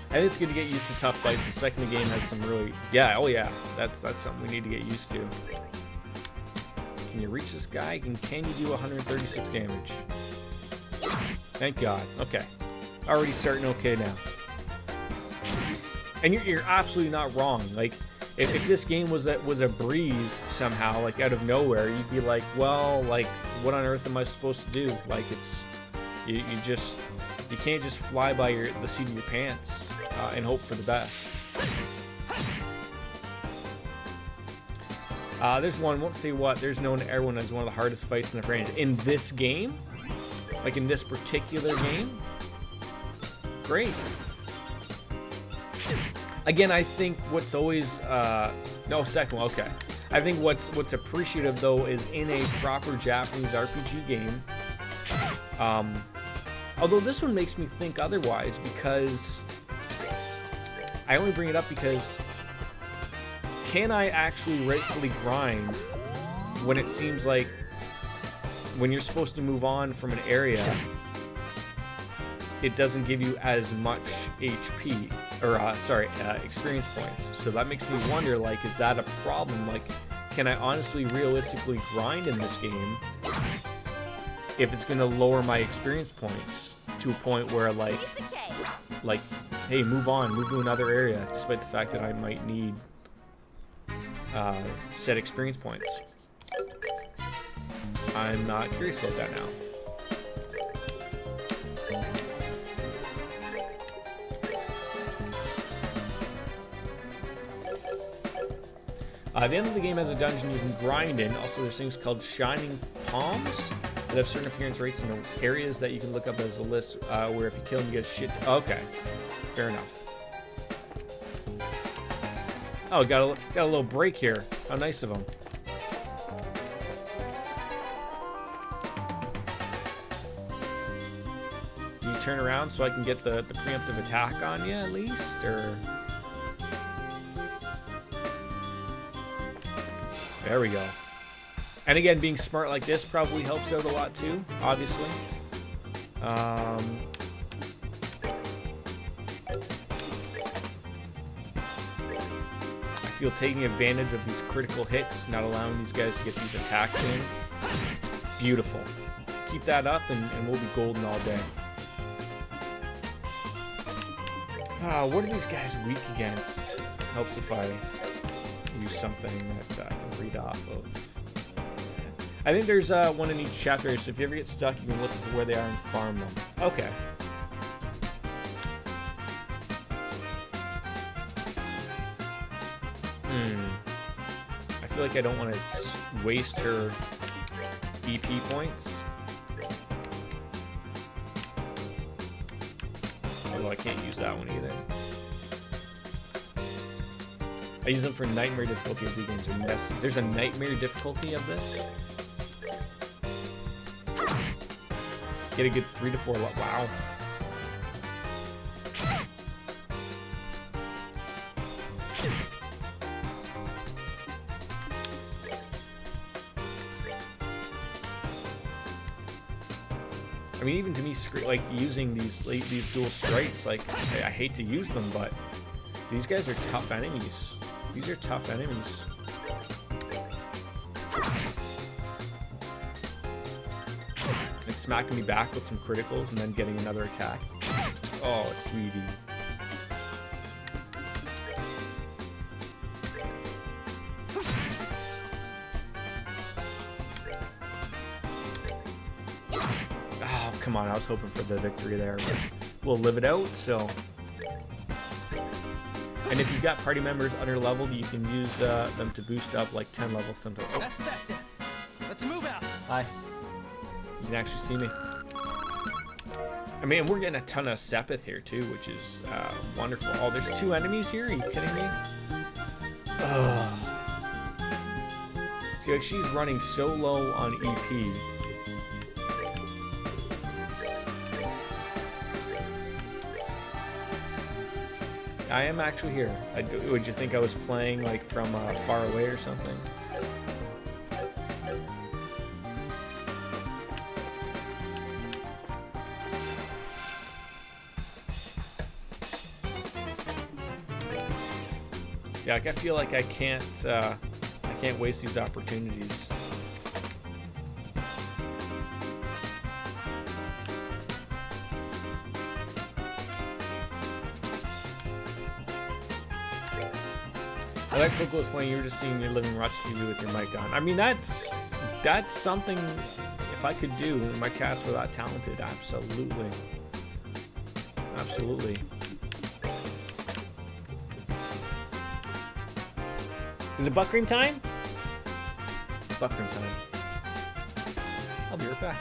I think it's good to get used to tough fights. The second game has some really, yeah, oh yeah, that's something we need to get used to. Can you reach this guy? And can you do 136 damage? Thank God. Okay. Already starting okay now. And you're absolutely not wrong. Like, if this game was a breeze somehow, like out of nowhere, you'd be like, well, like, what on earth am I supposed to do? Like, it's you can't just fly by the seat of your pants and hope for the best. There's one, won't say what. There's known to everyone as one of the hardest fights in the franchise. In this game. Like in this particular game? Great. Again, I think what's always no, second one, okay. I think what's appreciative though is in a proper Japanese RPG game. Although this one makes me think otherwise, because I only bring it up because can I actually rightfully grind when it seems like when you're supposed to move on from an area, it doesn't give you as much HP, or experience points. So that makes me wonder, like, is that a problem? Like, can I honestly, realistically grind in this game if it's gonna lower my experience points to a point where, like, hey, move to another area, despite the fact that I might need set experience points. I'm not curious about that now. The end of the game has a dungeon you can grind in. Also, there's things called Shining Palms. that have certain appearance rates in areas that you can look up as a list where if you kill them, you get shit. Okay, fair enough. Oh, got a little break here. How nice of them. Can you turn around so I can get the preemptive attack on you at least, or? There we go. And again, being smart like this probably helps out a lot too, obviously. I feel taking advantage of these critical hits, not allowing these guys to get these attacks in. Beautiful. Keep that up and we'll be golden all day. What are these guys weak against? Helps if I use something that I can read off of. I think there's one in each chapter, so if you ever get stuck, you can look at where they are and farm them. Okay. I feel like I don't want to waste her EP points. Although I can't use that one either. I use them for nightmare difficulty of these games are messy. There's a nightmare difficulty of this. Get a good 3 to 4. Wow. I mean, even to me, like using these dual strikes, like I hate to use them, but these guys are tough enemies. These are tough enemies. It's smacking me back with some criticals and then getting another attack. Oh, sweetie. Oh, come on. I was hoping for the victory there, but we'll live it out, so... And if you've got party members under leveled, you can use them to boost up like 10 levels sometimes. Oh. That's that then. Let's move out. Hi. You can actually see me. I mean, we're getting a ton of Sepith here too, which is wonderful. Oh, there's 2 enemies here? Are you kidding me? Ugh. See, like she's running so low on EP. I am actually here. Would you think I was playing like from far away or something? Yeah, like I feel like I can't waste these opportunities. I like Coco was playing. You were just seeing your living watch TV with your mic on. I mean, that's something. If I could do, and my cats were that talented, absolutely, absolutely. Is it buck cream time? Buck cream time. I'll be right back.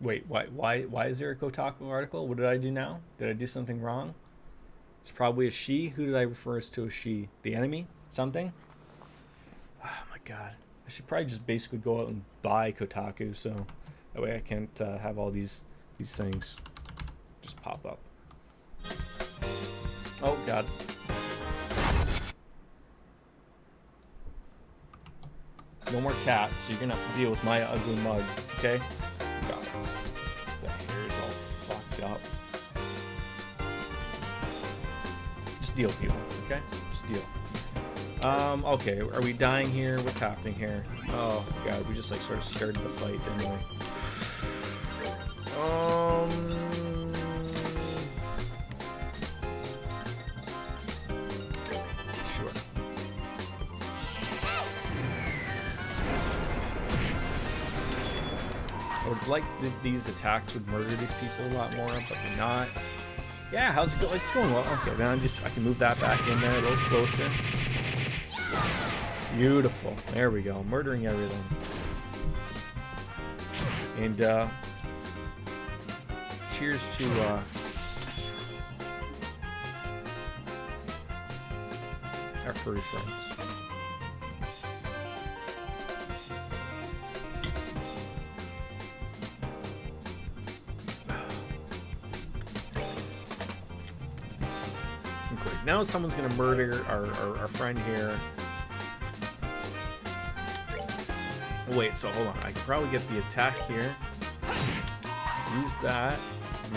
Wait, why is there a Kotaku article? What did I do now? Did I do something wrong? It's probably a she. Who did I refer as to as she? The enemy? Something? Oh my god. I should probably just basically go out and buy Kotaku so that way I can't have all these things just pop up. Oh god. No more cats, so you're gonna have to deal with my ugly mug, okay? God, the hair is all fucked up. Just deal, people, okay? Just deal. Okay, are we dying here? What's happening here? Oh god, we just like sort of started the fight, didn't we? Sure. I would like these attacks would murder these people a lot more, but they're not. Yeah, how's it going? It's going well. Okay, then I can move that back in there a little closer. Beautiful. There we go. Murdering everything. And cheers to our furry friends. Great. Now someone's gonna murder our friend here. Wait, so hold on. I can probably get the attack here. Use that.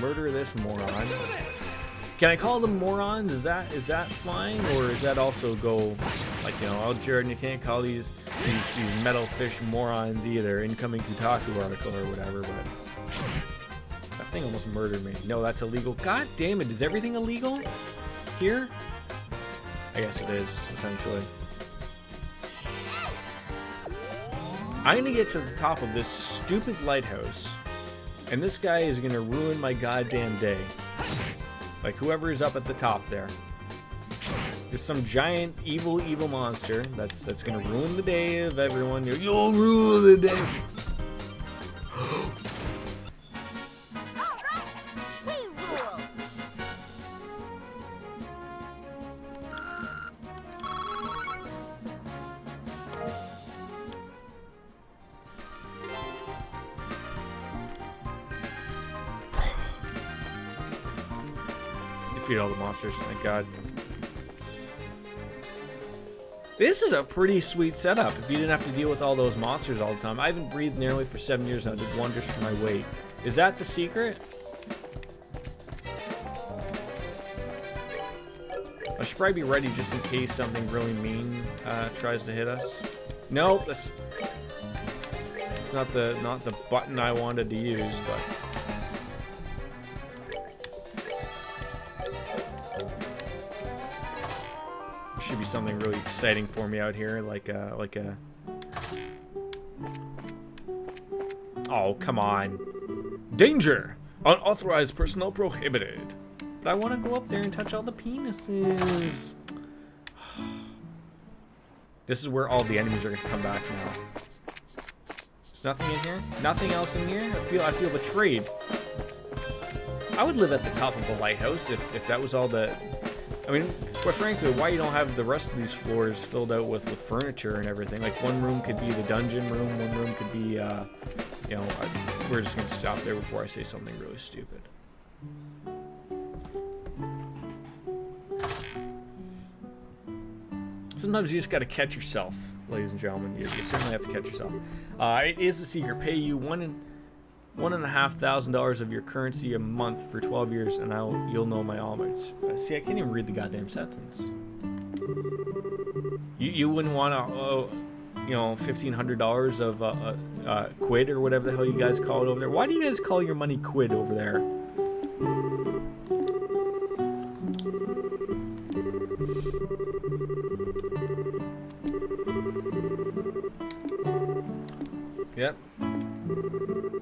Murder this moron. Can I call them morons? Is that fine, or is that also go like, you know, oh Jared, you can't call these metal fish morons either. Incoming Kotaku article or whatever, but that thing almost murdered me. No, that's illegal. God damn it! Is everything illegal here? I guess it is, essentially. I'm gonna get to the top of this stupid lighthouse, and this guy is gonna ruin my goddamn day. Like whoever is up at the top there. There's some giant evil monster that's gonna ruin the day of everyone. You'll rule the day. Defeat all the monsters, thank God. This is a pretty sweet setup if you didn't have to deal with all those monsters all the time. I haven't breathed nearly for 7 years now. Did wonders for my weight. Is that the secret? I should probably be ready just in case something really mean tries to hit us. Nope, that's not the button I wanted to use, but. Should be something really exciting for me out here, like a. Oh, come on! Danger! Unauthorized personnel prohibited. But I want to go up there and touch all the penises. This is where all the enemies are gonna come back now. There's nothing in here. Nothing else in here. I feel betrayed. I would live at the top of the lighthouse if that was all the. I mean, quite frankly, why you don't have the rest of these floors filled out with furniture and everything? Like one room could be the dungeon room, one room could be, you know, we're just gonna stop there before I say something really stupid. Sometimes you just gotta catch yourself, ladies and gentlemen. You certainly have to catch yourself. It is a secret. Pay you $1,500 of your currency a month for 12 years, and you'll know my homage. See, I can't even read the goddamn sentence. You wouldn't want to, you know, $1,500 of quid or whatever the hell you guys call it over there. Why do you guys call your money quid over there? Yep.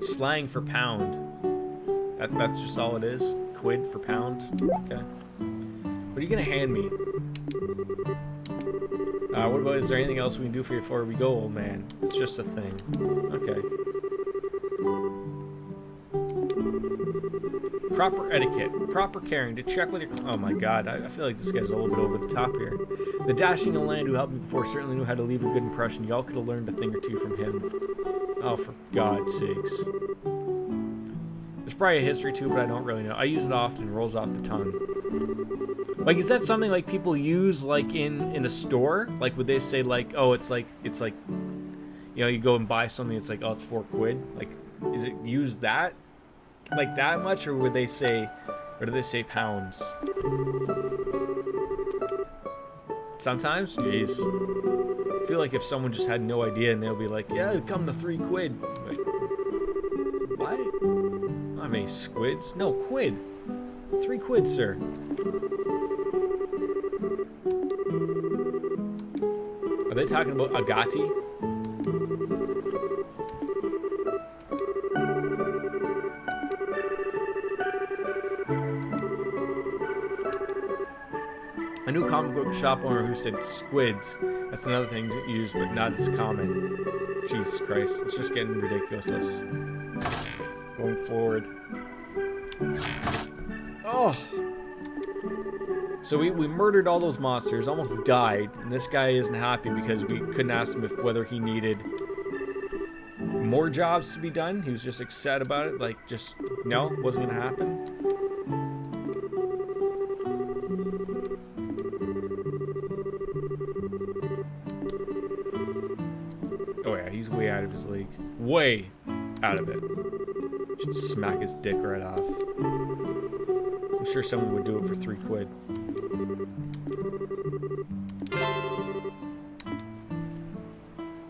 Slang for pound. That's just all it is. Quid for pound. Okay. What are you gonna hand me? What about? Is there anything else we can do for you before we go, old man? It's just a thing. Okay. Proper etiquette, proper caring to check with your... Oh my god, I feel like this guy's a little bit over the top here. The dashing young land who helped me before certainly knew how to leave a good impression. Y'all could have learned a thing or two from him. Oh, for God's sakes. There's probably a history to it, but I don't really know. I use it often, rolls off the tongue. Like, is that something like people use like in a store? Like, would they say like, oh, it's like, you know, you go and buy something, it's like, oh, it's £4. Like, is it used that like that much, or would they say, or do they say pounds? Sometimes, jeez. I feel like if someone just had no idea and they'll be like, yeah, it'd come to £3. Like, what? Not many squids. No, quid. £3, sir. Are they talking about agati? I knew a comic book shop owner who said squids. That's another thing used, but not as common. Jesus Christ, it's just getting ridiculous. Going forward. Oh! So we murdered all those monsters, almost died, and this guy isn't happy because we couldn't ask him whether he needed more jobs to be done. He was just upset about it, like just, no, wasn't gonna happen. Oh yeah, he's way out of his league. Way out of it. Should smack his dick right off. I'm sure someone would do it for £3.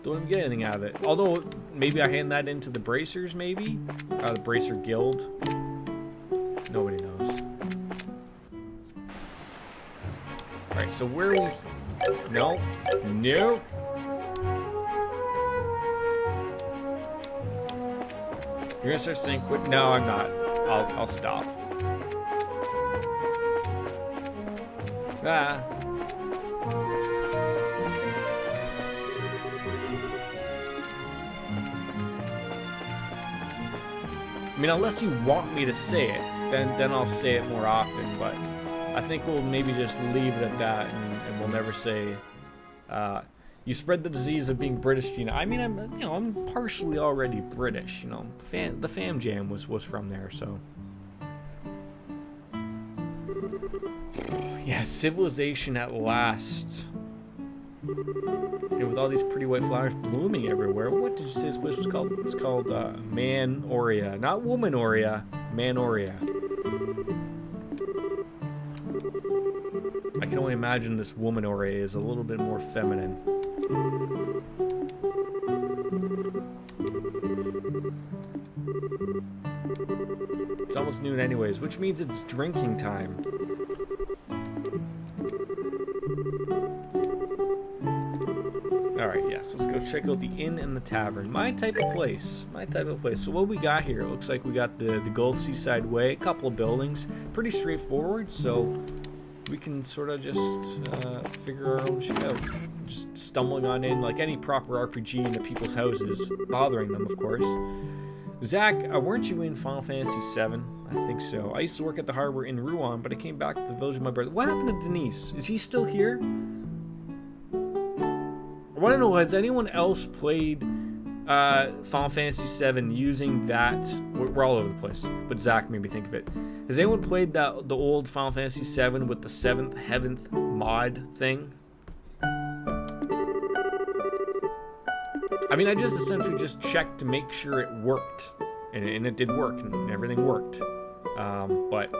Don't even get anything out of it. Although, maybe I hand that into the Bracers, maybe? The Bracer Guild. Nobody knows. Alright, so where are we... No. No. You're gonna start saying quit? No, I'm not. I'll stop. Ah. I mean, unless you want me to say it, then I'll say it more often, but I think we'll maybe just leave it at that, and we'll never say, you spread the disease of being British, Gina. I mean, I'm partially already British, you know. The Fam Jam was from there, so. Yeah, civilization at last. And with all these pretty white flowers blooming everywhere. What did you say this place was called? It's called Man-oria. Not Woman-oria. Man-oria. I can only imagine this Woman-oria is a little bit more feminine. It's almost noon anyways, which means it's drinking time. Alright, yes, let's go check out the inn and the tavern. My type of place. My type of place. So what we got here? It looks like we got the Gulf Seaside Way, a couple of buildings. Pretty straightforward, so we can sort of just figure our own shit out. Just stumbling on in like any proper RPG into people's houses, bothering them, of course. Zach, weren't you in Final Fantasy VII? I think so. I used to work at the harbor in Rouen, but I came back to the village of my brother. What happened to Denise? Is he still here? I want to know, has anyone else played Final Fantasy VII using that? We're all over the place, but Zach made me think of it. Has anyone played the old Final Fantasy VII with the 7th Heaventh mod thing? I mean, I just essentially just checked to make sure it worked, and it did work, and everything worked. But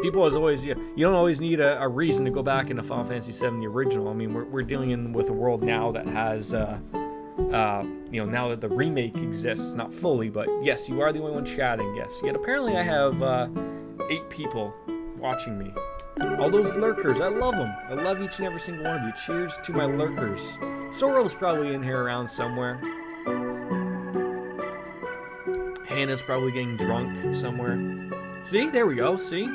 people always, you don't always need a reason to go back into Final Fantasy VII, the original. I mean, we're dealing with a world now that has, now that the remake exists, not fully, but yes, you are the only one chatting, yes. Yet apparently I have 8 people watching me. All those lurkers, I love them. I love each and every single one of you. Cheers to my lurkers. Sorrel's probably in here around somewhere. Hannah's probably getting drunk somewhere. See? There we go. See?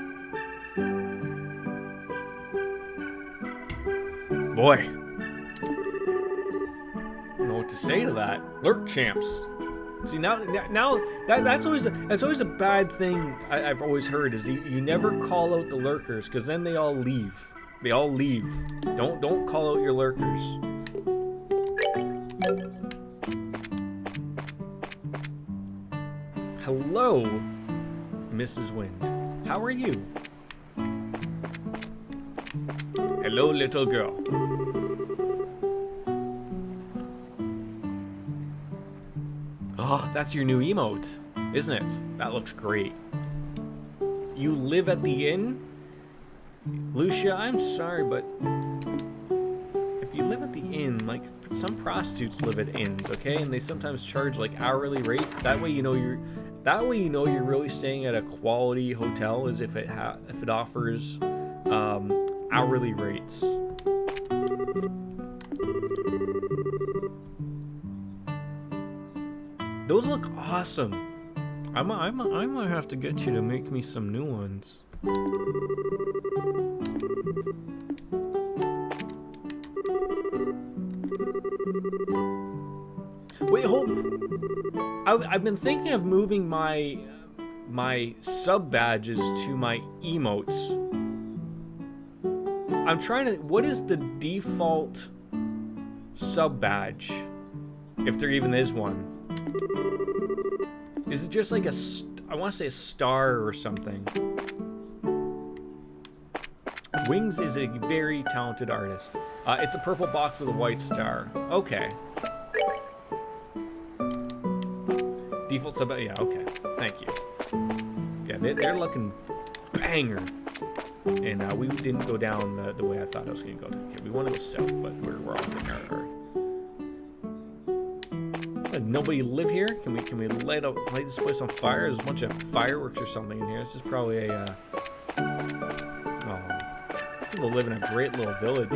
Boy. I don't know what to say to that. Lurk champs. See, now that's always a bad thing I've always heard is you never call out the lurkers because then they all leave. They all leave. Don't call out your lurkers. Hello, Mrs. Wind. How are you? Hello, little girl. Oh, that's your new emote, isn't it? That looks great. You live at the inn? Lucia, I'm sorry, but if you live at the inn, like some prostitutes live at inns, okay? And they sometimes charge like hourly rates. That way you know you're really staying at a quality hotel is if it offers hourly rates. Those look awesome. I might have to get you to make me some new ones. Wait, hold. I've been thinking of moving my sub badges to my emotes. I'm trying to. What is the default sub badge, if there even is one? Is it just like I want to say a star or something? Wings is a very talented artist. It's a purple box with a white star. Okay. Default sub. Yeah. Okay. Thank you. Yeah, they're looking banger. And we didn't go down the way I thought I was going to go. Okay, we want to go south, but we're all getting our nobody live here? Can we light this place on fire? There's a bunch of fireworks or something in here. This is probably a these people live in a great little village.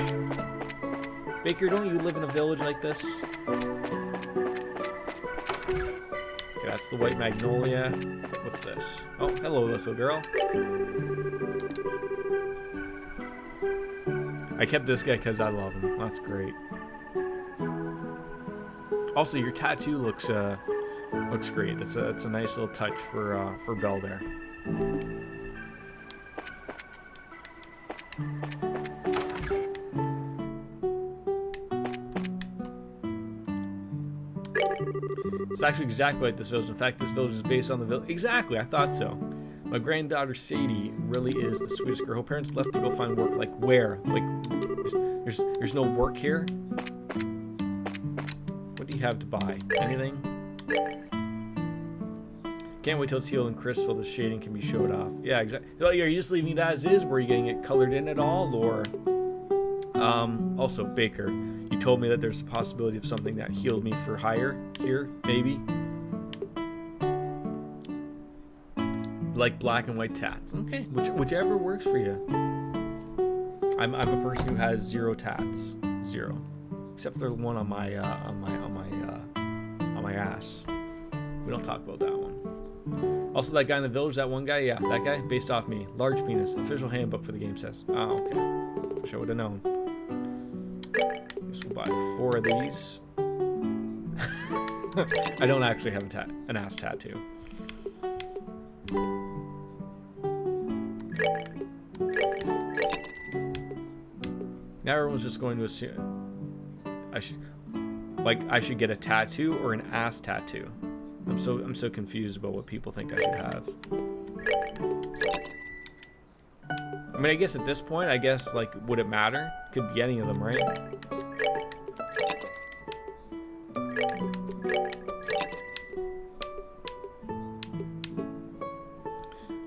Baker, don't you live in a village like this? Okay, that's the white magnolia. What's this? Oh, hello, little girl. I kept this guy because I love him. That's great. Also, your tattoo looks great. It's a nice little touch for Belle there. It's actually exactly like this village. In fact, this village is based on the village. Exactly, I thought so. My granddaughter Sadie really is the sweetest girl. Her parents left to go find work. Like where? Like there's no work here. What do you have to buy? Anything? Can't wait till it's healed and crisp so the shading can be showed off. Yeah, exactly. So, are you just leaving it as is? Were you getting it colored in at all? Or also, Baker, you told me that there's a possibility of something that healed me for hire here, maybe. Like black and white tats. Okay, whichever works for you. I'm a person who has 0 tats. 0. Except for the one on my ass. We don't talk about that one. Also, that guy in the village, that one guy, yeah, that guy, based off me. Large penis. Official handbook for the game says. Oh, okay. Wish I would have known. Guess we'll buy 4 of these. I don't actually have an ass tattoo. Now everyone's just going to assume I should get a tattoo or an ass tattoo. I'm so confused about what people think I should have. I mean, I guess at this point, like, would it matter? Could be any of them, right?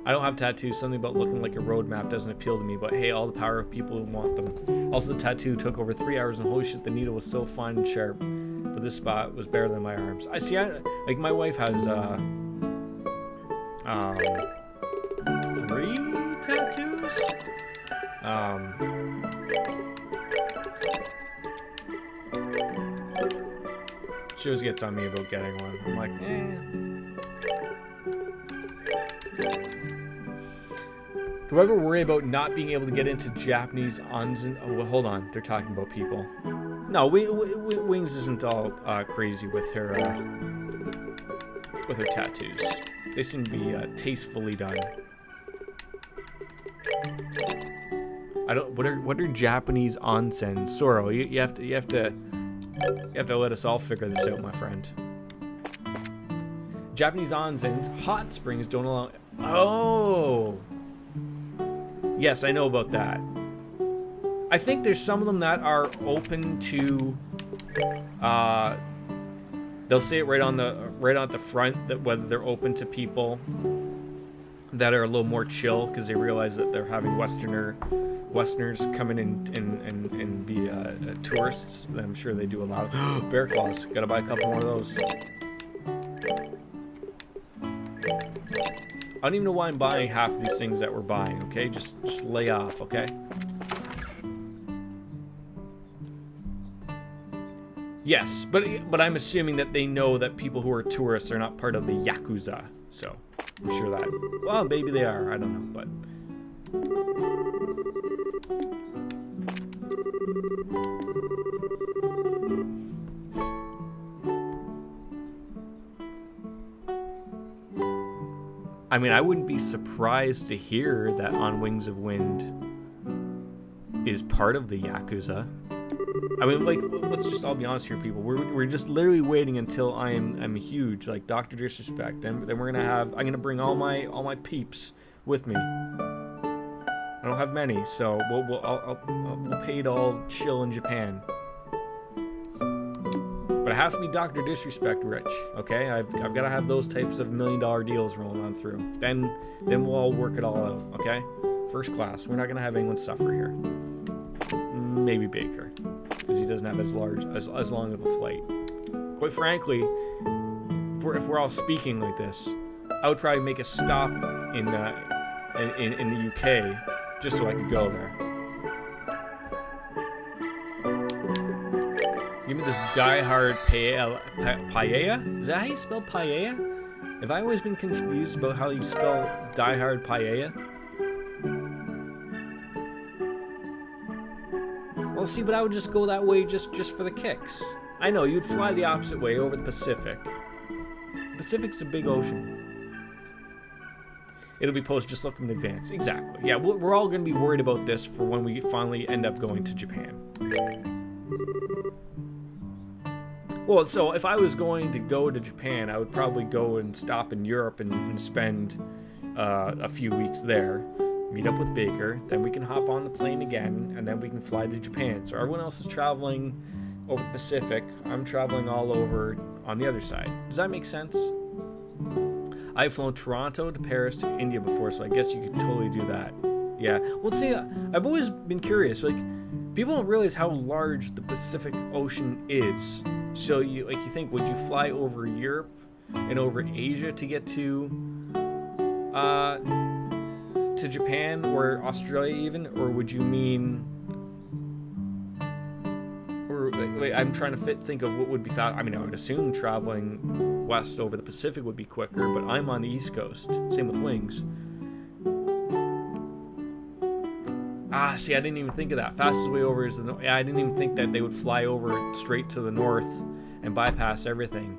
I don't have tattoos. Something about looking like a roadmap doesn't appeal to me, but hey, all the power of people who want them. Also, the tattoo took over 3 hours, and holy shit, the needle was so fine and sharp. But this spot was better than my arms. I see. Like my wife has 3 tattoos. She always gets on me about getting one. I'm like, Do I ever worry about not being able to get into Japanese onsen? Oh, well, hold on. They're talking about people. No, Wings isn't all crazy with her with her tattoos. They seem to be tastefully done. I don't. What are Japanese onsen? Soro, you have to let us all figure this out, my friend. Japanese onsens, hot springs don't allow. Oh, yes, I know about that. I think there's some of them that are open to. They'll say it right on the front that whether they're open to people that are a little more chill because they realize that they're having Westerners come in and be tourists. I'm sure they do a lot of bear claws. Gotta buy a couple more of those. I don't even know why I'm buying half of these things that we're buying. Okay, just lay off. Okay. Yes, but I'm assuming that they know that people who are tourists are not part of the Yakuza. So I'm sure that. Well, maybe they are. I don't know, but. I mean, I wouldn't be surprised to hear that On Wings of Wind is part of the Yakuza. I mean, like, let's just all be honest here, people. We're just literally waiting until I'm huge, like Dr. Disrespect. Then we're I'm gonna bring all my peeps with me. I don't have many, so we'll pay to all chill in Japan. But I have to be Dr. Disrespect rich, okay? I've got to have those types of $1 million deals rolling on through. Then we'll all work it all out, okay? First class. We're not gonna have anyone suffer here. Maybe Baker, because he doesn't have as long of a flight. Quite frankly, if we're all speaking like this, I would probably make a stop in the UK just so I could go there. Give me this die-hard paella. Is that how you spell paella? Have I always been confused about how you spell die-hard paella? Well, see, but I would just go that way just for the kicks. I know, you'd fly the opposite way over the Pacific. The Pacific's a big ocean. It'll be posted, just look in advance. Exactly. Yeah, we're all going to be worried about this for when we finally end up going to Japan. Well, so if I was going to go to Japan, I would probably go and stop in Europe and spend a few weeks there. Meet up with Baker, then we can hop on the plane again, and then we can fly to Japan. So everyone else is traveling over the Pacific. I'm traveling all over on the other side. Does that make sense? I've flown Toronto to Paris to India before, so I guess you could totally do that. Yeah. Well, see, I've always been curious. Like, people don't realize how large the Pacific Ocean is. So you think, would you fly over Europe and over Asia to get to Japan or Australia even, or would you mean? Or wait, I'm trying to think of what would be thought. I mean, I would assume traveling west over the Pacific would be quicker, but I'm on the East Coast. Same with wings. See, I didn't even think of that. Fastest way over is the north. Yeah, I didn't even think that they would fly over straight to the north and bypass everything.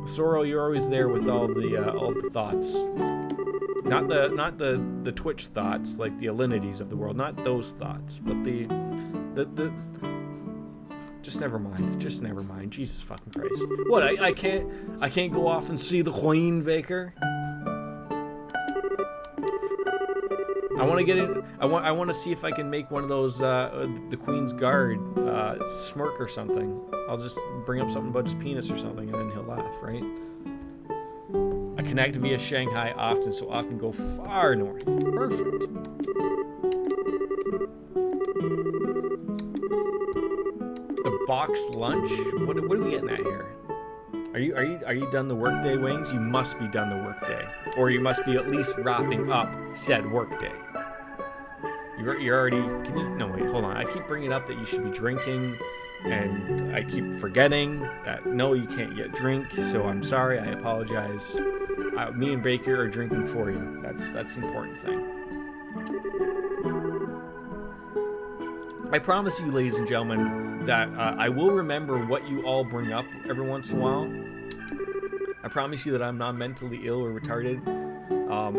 Soro, you're always there with all the thoughts. Not the Twitch thoughts, like the Alinities of the world. Not those thoughts, but the just never mind. Just never mind. Jesus fucking Christ. What? I can't go off and see the Queen, Baker. I want to get in. I want to see if I can make one of those the Queen's Guard smirk or something. I'll just bring up something about his penis or something, and then he'll laugh, right? I connect via Shanghai often, so often go far north. Perfect. The box lunch. What are we getting at here? Are you done the workday, Wings? You must be done the workday, or you must be at least wrapping up said workday. You're already. Can you? No, wait. Hold on. I keep bringing up that you should be drinking, and I keep forgetting that no, you can't yet drink. So I'm sorry. I apologize. Me and Baker are drinking for you. That's the important thing. I promise you, ladies and gentlemen, that I will remember what you all bring up every once in a while. I promise you that I'm not mentally ill or retarded.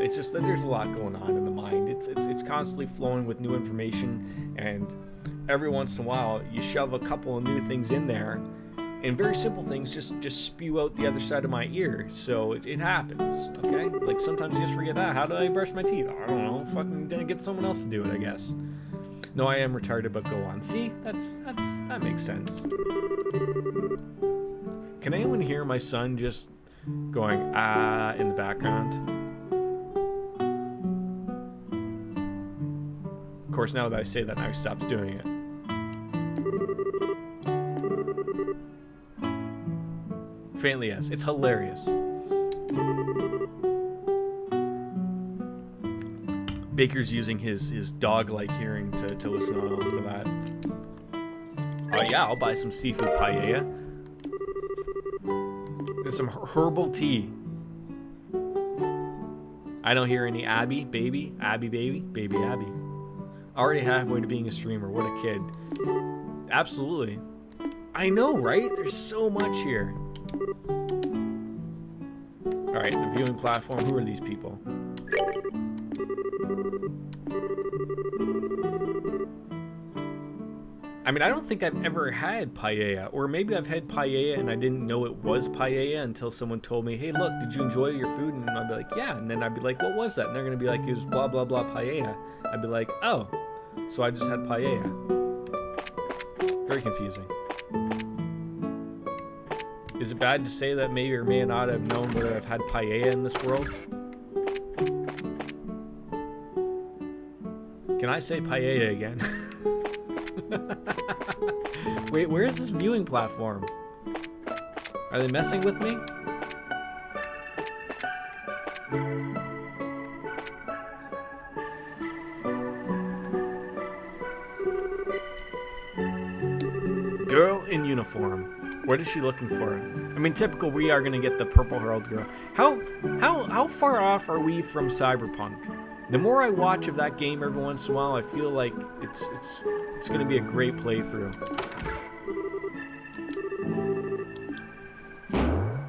It's just that there's a lot going on in the mind. It's constantly flowing with new information, and every once in a while you shove a couple of new things in there, and very simple things just spew out the other side of my ear. So it happens, okay? Like sometimes you just forget, how do I brush my teeth? I don't know. Fucking get someone else to do it, I guess. No, I am retarded, but go on. See, that makes sense. Can anyone hear my son just going in the background? Of course, now that I say that, now he stops doing it. Faintly, yes. It's hilarious. Baker's using his dog-like hearing to listen on for that. Oh yeah, I'll buy some seafood paella. And some herbal tea. I don't hear any Abby, baby. Already halfway to being a streamer. What a kid. Absolutely. I know, right? There's so much here. Alright, the viewing platform. Who are these people? I mean, I don't think I've ever had paella, or maybe I've had paella and I didn't know it was paella until someone told me, hey, look, did you enjoy your food? And I'd be like, yeah. And then I'd be like, what was that? And they're going to be like, it was blah, blah, blah paella. I'd be like, oh, so I just had paella. Very confusing. Is it bad to say that may or may not have known whether I've had paella in this world? Can I say paella again? Wait, where is this viewing platform? Are they messing with me? Girl in uniform. What is she looking for? I mean, typical, we are gonna get the purple-haired girl. How far off are we from Cyberpunk? The more I watch of that game every once in a while, I feel like it's gonna be a great playthrough.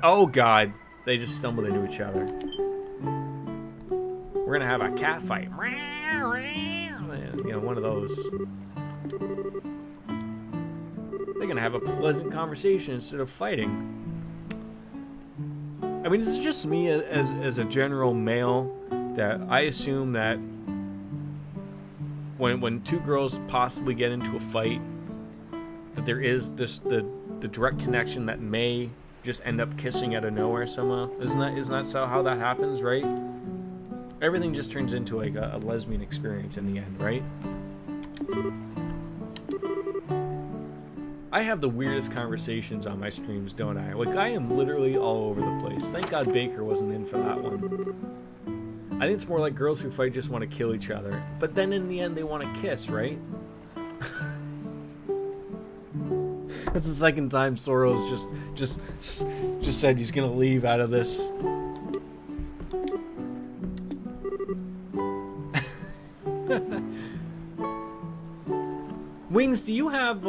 Oh god, they just stumbled into each other. We're gonna have a cat fight. You know, one of those. They're gonna have a pleasant conversation instead of fighting. I mean, it's just me as a general male that I assume that when two girls possibly get into a fight, that there is the direct connection that may just end up kissing out of nowhere somehow. Isn't that so how that happens, right? Everything just turns into like a lesbian experience in the end, right? I have the weirdest conversations on my streams, don't I? Like, I am literally all over the place. Thank God Baker wasn't in for that one. I think it's more like girls who fight just want to kill each other. But then in the end, they want to kiss, right? That's the second time Soros just said he's going to leave out of this. Wings, do you have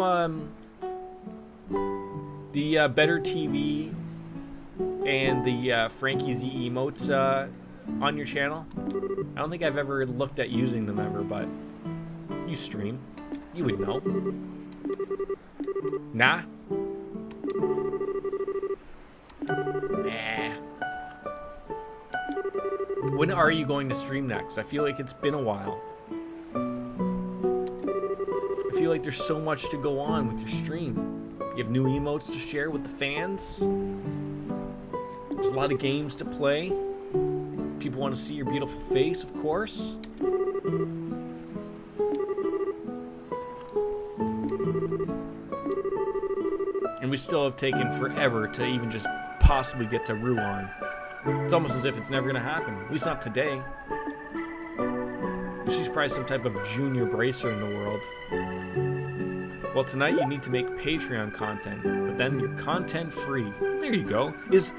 the Better TV and the Frankie Z emotes on your channel? I don't think I've ever looked at using them ever, but you stream. You would know. Nah? Nah. When are you going to stream next? I feel like it's been a while. I feel like there's so much to go on with your stream. You have new emotes to share with the fans. There's a lot of games to play. People want to see your beautiful face, of course. And we still have taken forever to even just possibly get to Ruan. It's almost as if it's never going to happen. At least not today. She's probably some type of junior bracer in the world. Well, tonight you need to make Patreon content, but then you're content free. There you go. Is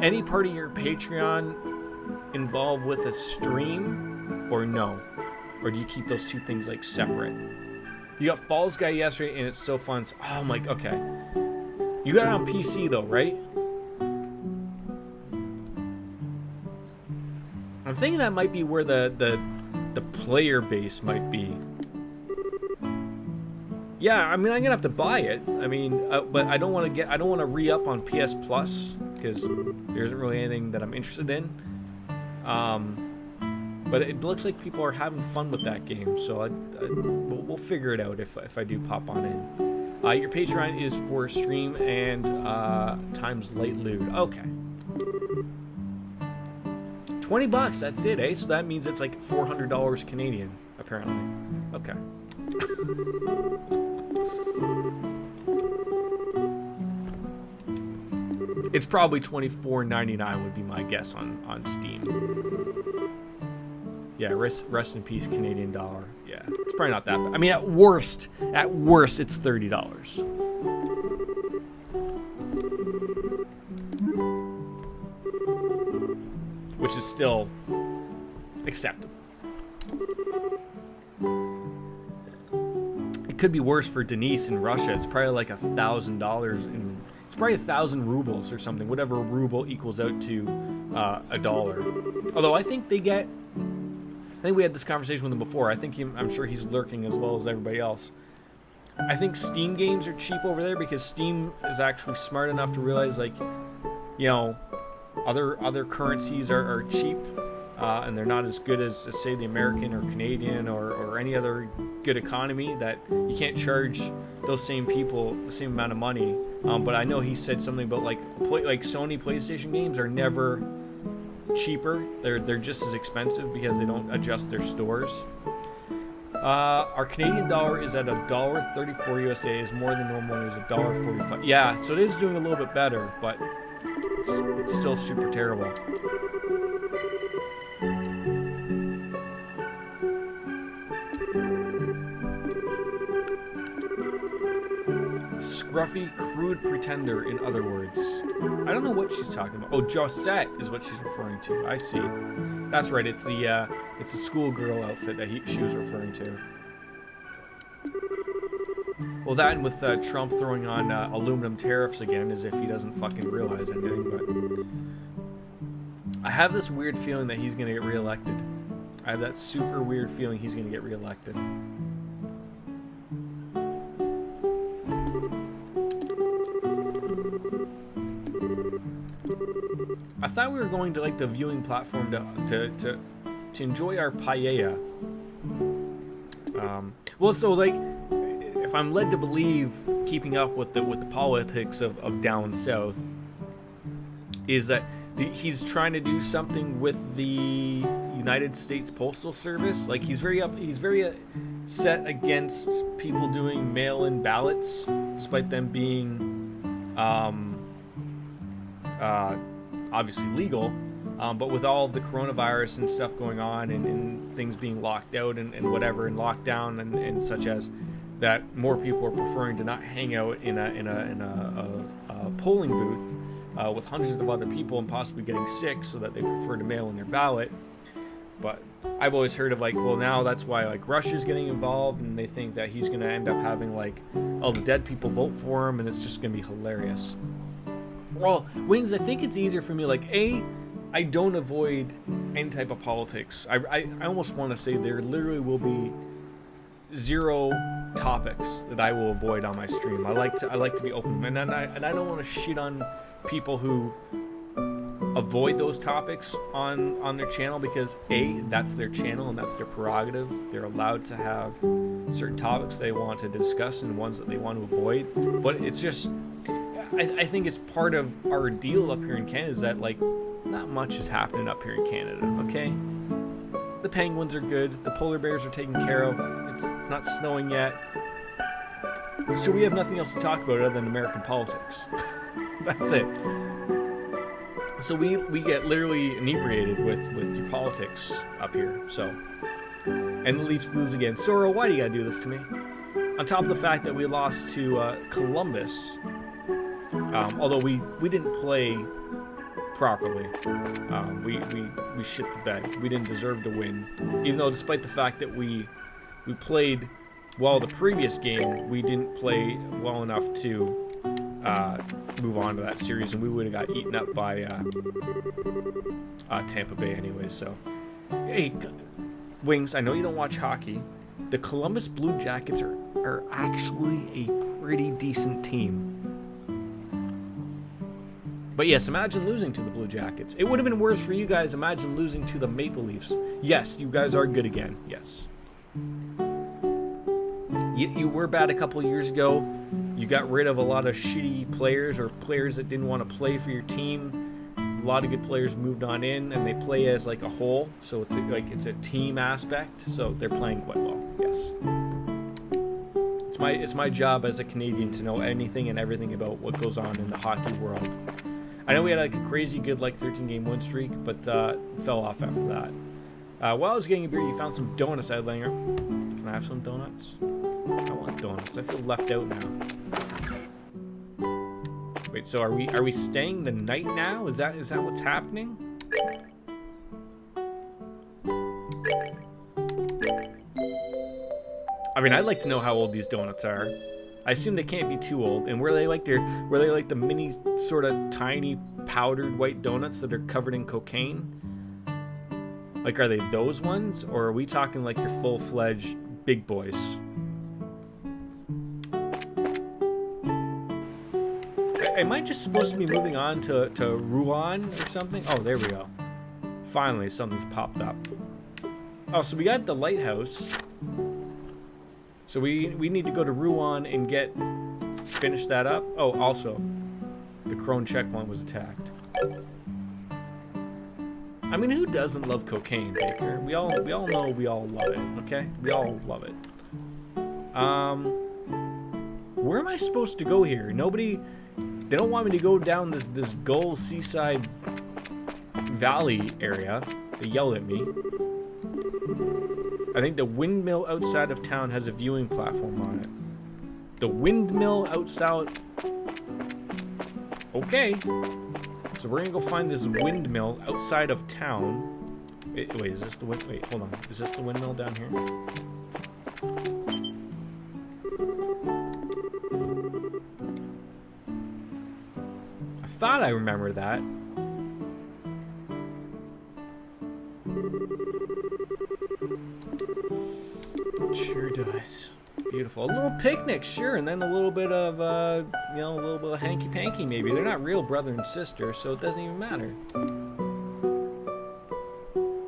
any part of your Patreon involved with a stream, or no? Or do you keep those two things like separate? You got Falls Guy yesterday, and it's so fun. So, oh my, okay. You got it on PC though, right? I'm thinking that might be where the player base might be. Yeah, I mean, I'm gonna have to buy it. I mean, but I don't want to re-up on PS Plus because there isn't really anything that I'm interested in. But it looks like people are having fun with that game, so we'll figure it out if I do pop on in. Your Patreon is for stream and times light loot. Okay. $20, that's it, eh? So that means it's like $400 Canadian, apparently. Okay. It's probably $24.99 would be my guess on Steam. Yeah, rest in peace, Canadian dollar. Yeah, it's probably not that bad. I mean, at worst, it's $30. Which is still acceptable. It could be worse for Denise in Russia. It's probably like $1,000 in. It's probably 1,000 rubles or something. Whatever a ruble equals out to $1. Although I think they get. I think we had this conversation with him before. I'm sure he's lurking as well as everybody else. I think Steam games are cheap over there because Steam is actually smart enough to realize, like, you know, other currencies are cheap, and they're not as good as say the American or Canadian or any other good economy, that you can't charge those same people the same amount of money. But I know he said something about like Sony PlayStation games are never cheaper. They're just as expensive because they don't adjust their stores. Our Canadian dollar is at $1.34 USD, is more than normal. It was $1.45. Yeah, so it is doing a little bit better, but it's still super terrible. Scruffy, crude pretender, in other words. I don't know what she's talking about. Oh, Josette is what she's referring to. I see. That's right. It's the schoolgirl outfit that she was referring to. Well, that and with Trump throwing on aluminum tariffs again, as if he doesn't fucking realize anything. But I have this weird feeling that he's gonna get reelected. I have that super weird feeling he's gonna get reelected. I thought we were going to like the viewing platform to enjoy our paella. Well, so like, if I'm led to believe, keeping up with the politics of down south, is that he's trying to do something with the United States Postal Service. Like he's very set against people doing mail-in ballots, despite them being obviously legal, but with all of the coronavirus and stuff going on and things being locked out and whatever, and lockdown and such as that, more people are preferring to not hang out in a polling booth with hundreds of other people and possibly getting sick, so that they prefer to mail in their ballot. But I've always heard of like, well, now that's why like Russia's getting involved, and they think that he's going to end up having like all the dead people vote for him, and it's just going to be hilarious. Well, Wings, I think it's easier for me. Like, I don't avoid any type of politics. I almost want to say there literally will be zero topics that I will avoid on my stream. I like to be open, and I don't want to shit on people who avoid those topics on their channel, because that's their channel and that's their prerogative. They're allowed to have certain topics they want to discuss and ones that they want to avoid. But it's just, I think it's part of our deal up here in Canada is that, like, not much is happening up here in Canada, okay? The penguins are good. The polar bears are taken care of. It's not snowing yet. So we have nothing else to talk about other than American politics. That's it. So we get literally inebriated with your politics up here. So, and the Leafs lose again. Sora, why do you gotta do this to me? On top of the fact that we lost to Columbus, although we didn't play properly, we shit the bed. We didn't deserve to win, even though despite the fact that we played well the previous game, we didn't play well enough to move on to that series, and we would have got eaten up by Tampa Bay anyway. So, hey, Wings, I know you don't watch hockey. The Columbus Blue Jackets are actually a pretty decent team. But yes, imagine losing to the Blue Jackets. It would have been worse for you guys. Imagine losing to the Maple Leafs. Yes, you guys are good again. Yes. You were bad a couple years ago. You got rid of a lot of shitty players or players that didn't want to play for your team. A lot of good players moved on in, and they play as like a whole. So it's a team aspect. So they're playing quite well. Yes. It's my job as a Canadian to know anything and everything about what goes on in the hockey world. I know we had like a crazy good 13-game win streak, but fell off after that. While I was getting a beer, you found some donuts out there. Can I have some donuts? I want donuts. I feel left out now. Wait, so are we staying the night now? Is that what's happening? I mean, I'd like to know how old these donuts are. I assume they can't be too old. And were they like the mini sort of tiny powdered white donuts that are covered in cocaine? Like, are they those ones, or are we talking like your full-fledged big boys? Am I just supposed to be moving on to Rouen or something? Oh, there we go. Finally, something's popped up. Oh, so we got the lighthouse. So we need to go to Rouen and finish that up. Oh, also, the Crone checkpoint was attacked. I mean, who doesn't love cocaine, Baker? We all know we all love it, okay? We all love it. Where am I supposed to go here? They don't want me to go down this Gull Seaside Valley area. They yelled at me. I think the windmill outside of town has a viewing platform on it. The windmill outside. Okay. So we're gonna go find this windmill outside of town. Wait, is this the wind? Wait, hold on. Is this the windmill down here? I thought I remember that. It sure does. Beautiful. A little picnic, sure, and then a little bit of, a little bit of hanky-panky maybe. They're not real brother and sister, so it doesn't even matter.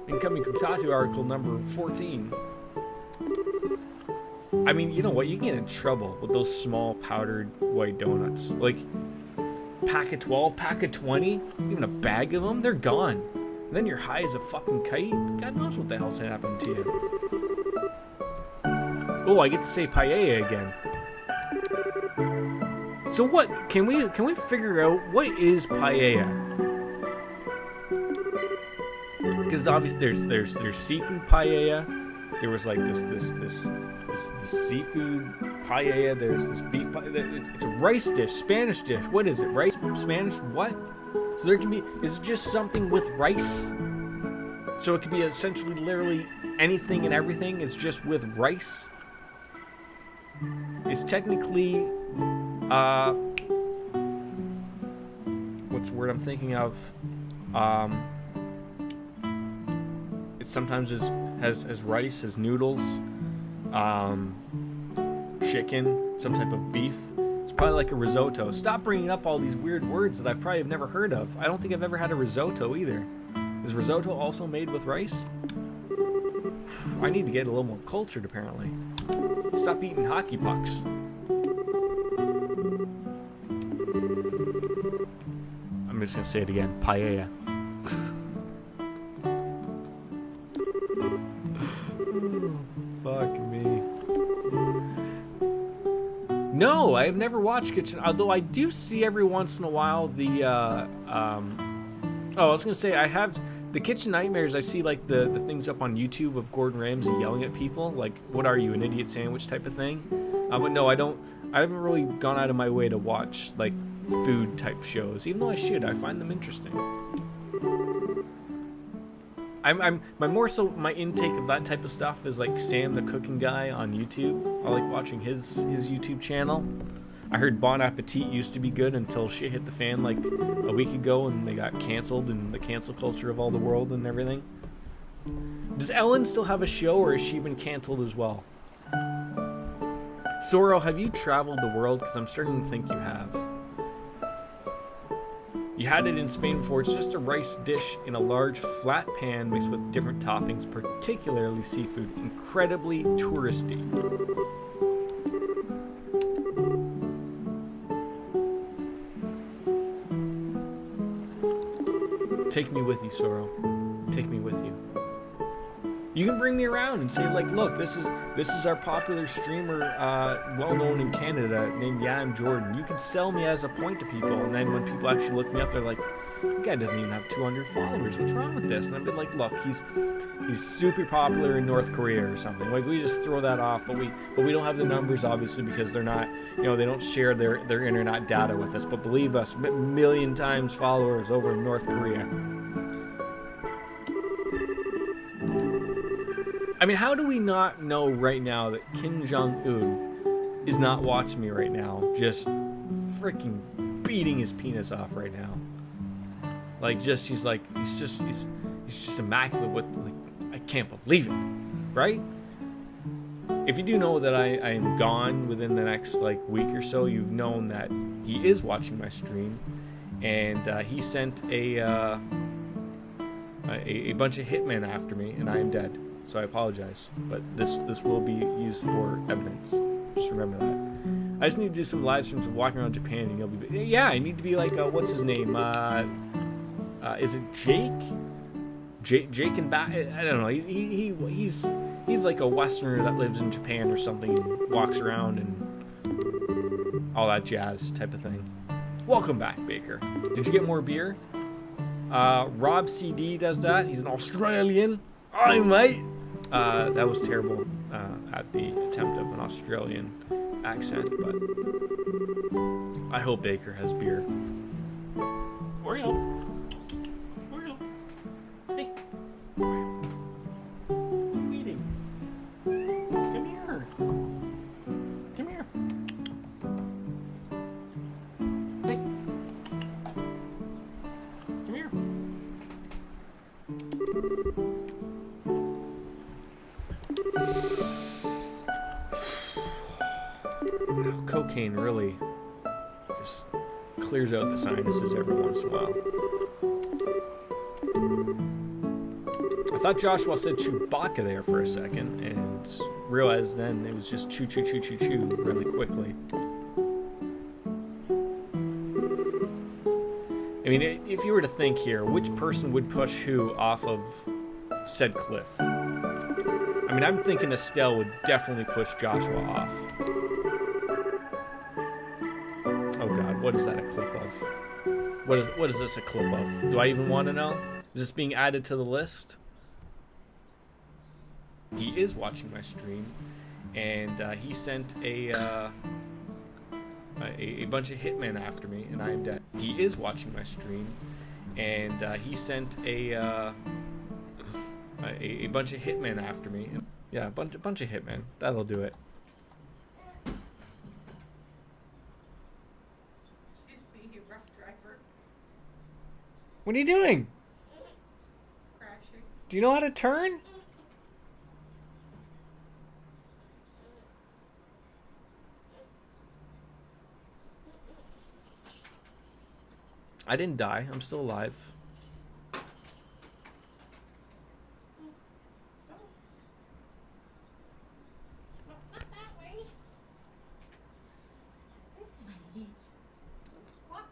Incoming Kotaku article number 14. I mean, you know what? You can get in trouble with those small powdered white donuts. Like, pack of 12, pack of 20, even a bag of them, they're gone. And then you're high as a fucking kite. God knows what the hell's happened to you. Oh, I get to say paella again. So what? Can we figure out what is paella? Because obviously there's seafood paella. There was like this seafood paella. There's this beef paella. It's a rice dish, Spanish dish. What is it? Rice, Spanish, what? So there can be. Is it just something with rice? So it could be essentially, literally anything and everything. It's just with rice. It's technically, what's the word I'm thinking of? It sometimes has rice, has noodles, chicken, some type of beef. It's probably like a risotto. Stop bringing up all these weird words that I probably have never heard of. I don't think I've ever had a risotto either. Is risotto also made with rice? I need to get a little more cultured, apparently. Stop eating hockey pucks. I'm just gonna say it again. Paella. Fuck me. No, I've never watched Kitchen. Although I do see every once in a while the. Oh, I was gonna say I have. The Kitchen Nightmares, I see like the things up on YouTube of Gordon Ramsay yelling at people, like, what are you, an idiot sandwich type of thing? But no, I haven't really gone out of my way to watch like food type shows, even though I should. I find them interesting. My intake of that type of stuff is like Sam the Cooking Guy on YouTube. I like watching his YouTube channel. I heard Bon Appetit used to be good until shit hit the fan like a week ago and they got canceled and the cancel culture of all the world and everything. Does Ellen still have a show or has she been canceled as well? Soro, have you traveled the world? Because I'm starting to think you have. You had it in Spain before. It's just a rice dish in a large flat pan mixed with different toppings, particularly seafood. Incredibly touristy. Take me with you, Soro. Take me with you. You can bring me around and say, like, look, this is our popular streamer, well known in Canada, named Yam Jordan. You can sell me as a point to people, and then when people actually look me up, they're like, that guy doesn't even have 200 followers. What's wrong with this? And I've been like, look, he's super popular in North Korea or something. Like, we just throw that off, but we don't have the numbers obviously because they're not, they don't share their internet data with us. But believe us, million times followers over in North Korea. I mean, how do we not know right now that Kim Jong-un is not watching me right now, just freaking beating his penis off right now? Like, he's just immaculate with, like, I can't believe it, right? If you do know that I am gone within the next, like, week or so, you've known that he is watching my stream, and he sent a bunch of hitmen after me, and I am dead. So I apologize, but this will be used for evidence. Just remember that. I just need to do some live streams of walking around Japan, and you'll be. Yeah, I need to be like, what's his name? Is it Jake? Jake and I don't know. He's like a Westerner that lives in Japan or something, and walks around and all that jazz type of thing. Welcome back, Baker. Did you get more beer? Rob CD does that. He's an Australian. Hi, mate. That was terrible at the attempt of an Australian accent, but I hope Baker has beer. Oreo. Hey. What are you eating? Come here. Come here. Hey. Come here. Cocaine really just clears out the sinuses every once in a while. I thought Joshua said Chewbacca there for a second and realized then it was just chew really quickly. I mean, if you were to think here, which person would push who off of said cliff? I mean, I'm thinking Estelle would definitely push Joshua off. Oh God, what is that a clip of? What is this a clip of? Do I even want to know? Is this being added to the list? He is watching my stream, and he sent a bunch of hitmen after me, and I am dead. He is watching my stream, and he sent a bunch of hitmen after me. Yeah, a bunch of hitmen. That'll do it. Excuse me, rough driver. What are you doing? Crashing. Do you know how to turn? I didn't die. I'm still alive. Not that way. This way. Walk.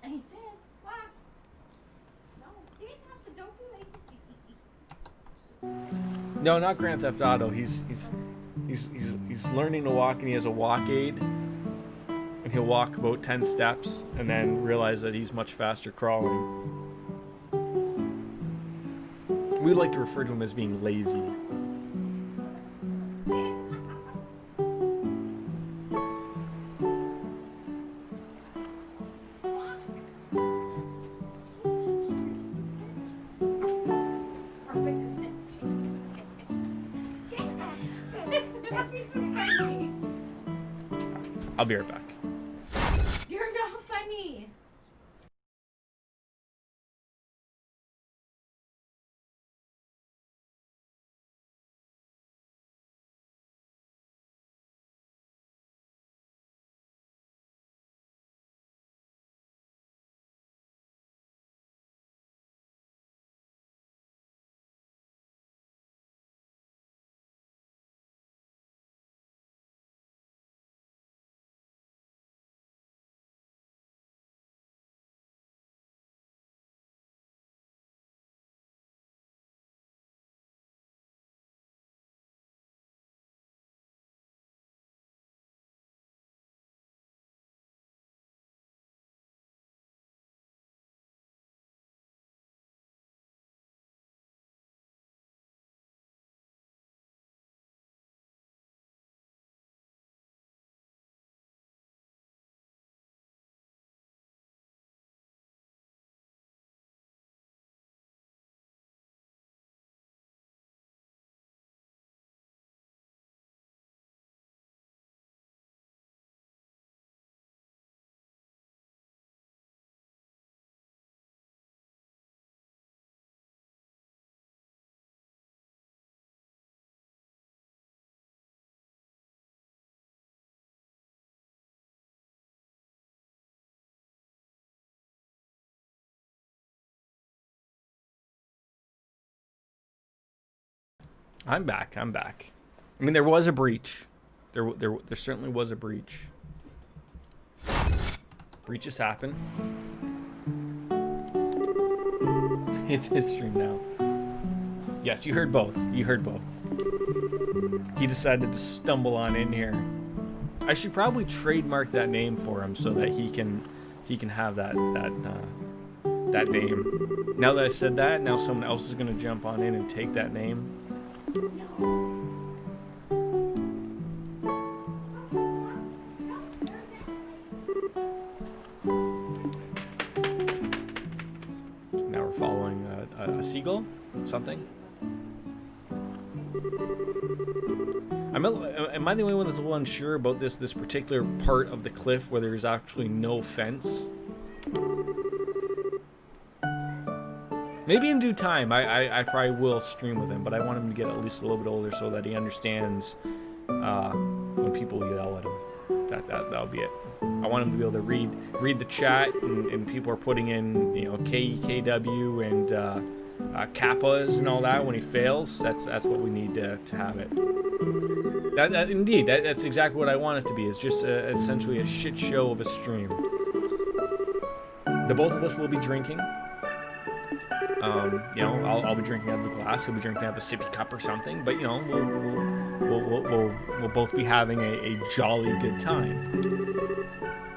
I said, walk. No, stand up and don't be lazy. No, not Grand Theft Auto. He's learning to walk, and he has a walk aid. And he'll walk about 10 steps and then realize that he's much faster crawling. We like to refer to him as being lazy. I'll be right back. You're not funny. I'm back. I'm back. I mean, there was a breach. There certainly was a breach. Breaches happen. It's his stream now. Yes, you heard both. You heard both. He decided to stumble on in here. I should probably trademark that name for him so that he can have that name. Now that I said that, now someone else is gonna jump on in and take that name. Now we're following a seagull, something. Am I the only one that's a little unsure about this particular part of the cliff where there's actually no fence? Maybe in due time, I probably will stream with him, but I want him to get at least a little bit older so that he understands when people yell at him. That'll be it. I want him to be able to read the chat, and people are putting in, you know, KW and kappas and all that when he fails. That's what we need to have it. That's exactly what I want it to be. Is just essentially a shit show of a stream. The both of us will be drinking. You know, I'll be drinking out of a glass. He'll be drinking out of a sippy cup or something. But you know, we'll both be having a jolly good time.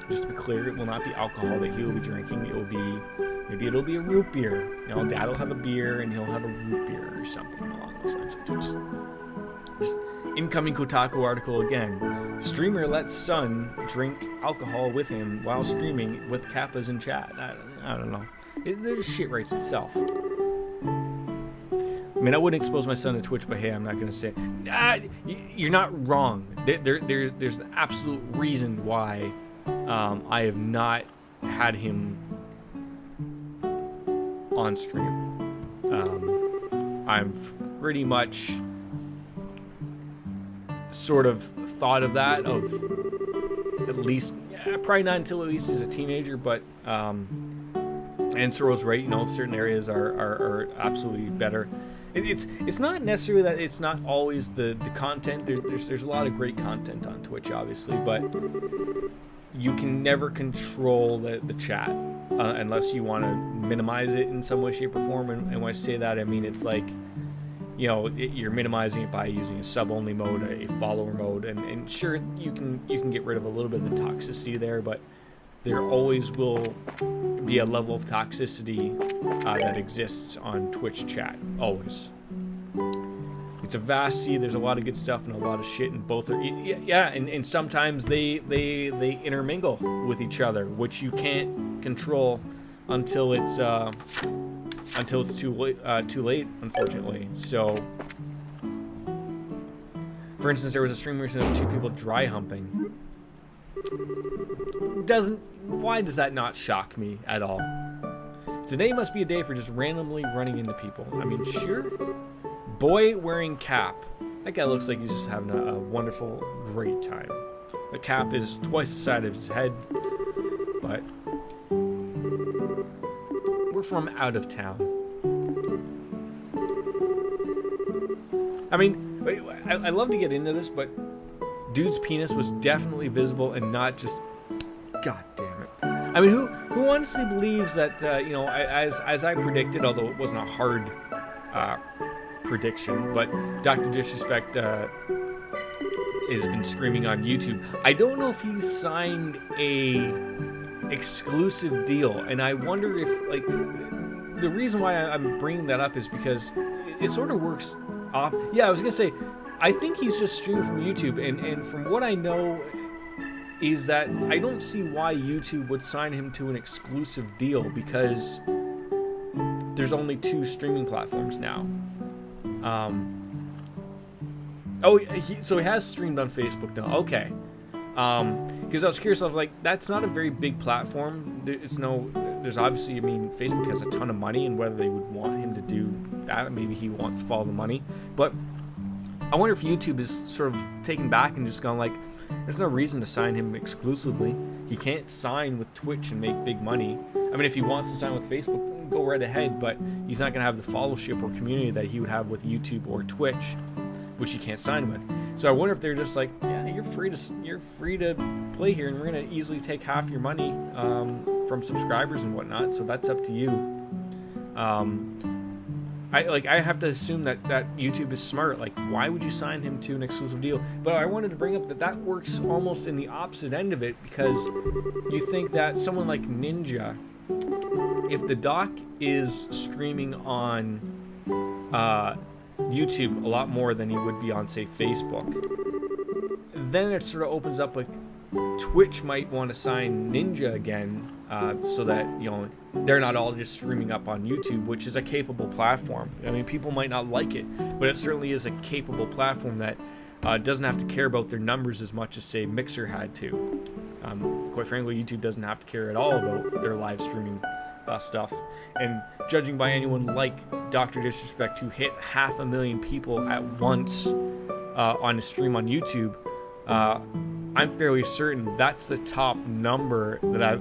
Just to be clear, it will not be alcohol that he will be drinking. It will be, maybe it'll be a root beer. You know, Dad will have a beer and he'll have a root beer or something along those lines. Just incoming Kotaku article again. Streamer lets son drink alcohol with him while streaming with kappas in chat. I don't know. There's shit writes itself. I mean, I wouldn't expose my son to Twitch, but hey, I'm not gonna say. You're not wrong. There's an absolute reason why I have not had him on stream. I'm pretty much sort of thought of that, of at least, probably not until at least he's a teenager, but and Sorrow's right, you know, certain areas are absolutely better. It's not necessarily that it's not always the content. There's a lot of great content on Twitch, obviously, but you can never control the chat unless you want to minimize it in some way, shape, or form. And when I say that, I mean it's like, you know, you're minimizing it by using a sub-only mode, a follower mode, and sure, you can get rid of a little bit of the toxicity there, but there always will be a level of toxicity that exists on Twitch chat, always. It's a vast sea. There's a lot of good stuff and a lot of shit, and both are, yeah, and sometimes they intermingle with each other, which you can't control until it's too late, unfortunately. So, for instance, there was a stream recently of two people dry humping. Why does that not shock me at all? Today must be a day for just randomly running into people. I mean, sure. Boy wearing cap. That guy looks like he's just having a wonderful, great time. The cap is twice the size of his head, but we're from out of town. I mean, I love to get into this, but dude's penis was definitely visible and not just... God damn it. I mean, who honestly believes that, you know, as I predicted, although it wasn't a hard prediction, but Dr. Disrespect has been streaming on YouTube. I don't know if he's signed a exclusive deal, and I wonder if, like, the reason why I'm bringing that up is because it sort of works off. Yeah, I was gonna say, I think he's just streaming from YouTube, and from what I know is that I don't see why YouTube would sign him to an exclusive deal, because there's only 2 streaming platforms now. So he has streamed on Facebook now. Okay. Because I was curious, I was like, that's not a very big platform. There's obviously, I mean, Facebook has a ton of money, and whether they would want him to do that, maybe he wants to follow the money. But I wonder if YouTube is sort of taken back and just gone like, there's no reason to sign him exclusively. He can't sign with Twitch and make big money. I mean, if he wants to sign with Facebook, go right ahead, but he's not going to have the followership or community that he would have with YouTube or Twitch, which he can't sign with. So I wonder if they're just like, yeah, you're free to play here, and we're going to easily take half your money from subscribers and whatnot. So that's up to you. I have to assume that YouTube is smart. Like, why would you sign him to an exclusive deal? But I wanted to bring up that works almost in the opposite end of it, because you think that someone like Ninja, if the doc is streaming on YouTube a lot more than he would be on, say, Facebook, then it sort of opens up, like, Twitch might want to sign Ninja again, so that, you know, they're not all just streaming up on YouTube, which is a capable platform. I mean, people might not like it, but it certainly is a capable platform that doesn't have to care about their numbers as much as, say, Mixer had to. Quite frankly, YouTube doesn't have to care at all about their live streaming stuff. And judging by anyone like Dr. Disrespect, who hit 500,000 people at once on a stream on YouTube, I'm fairly certain that's the top number that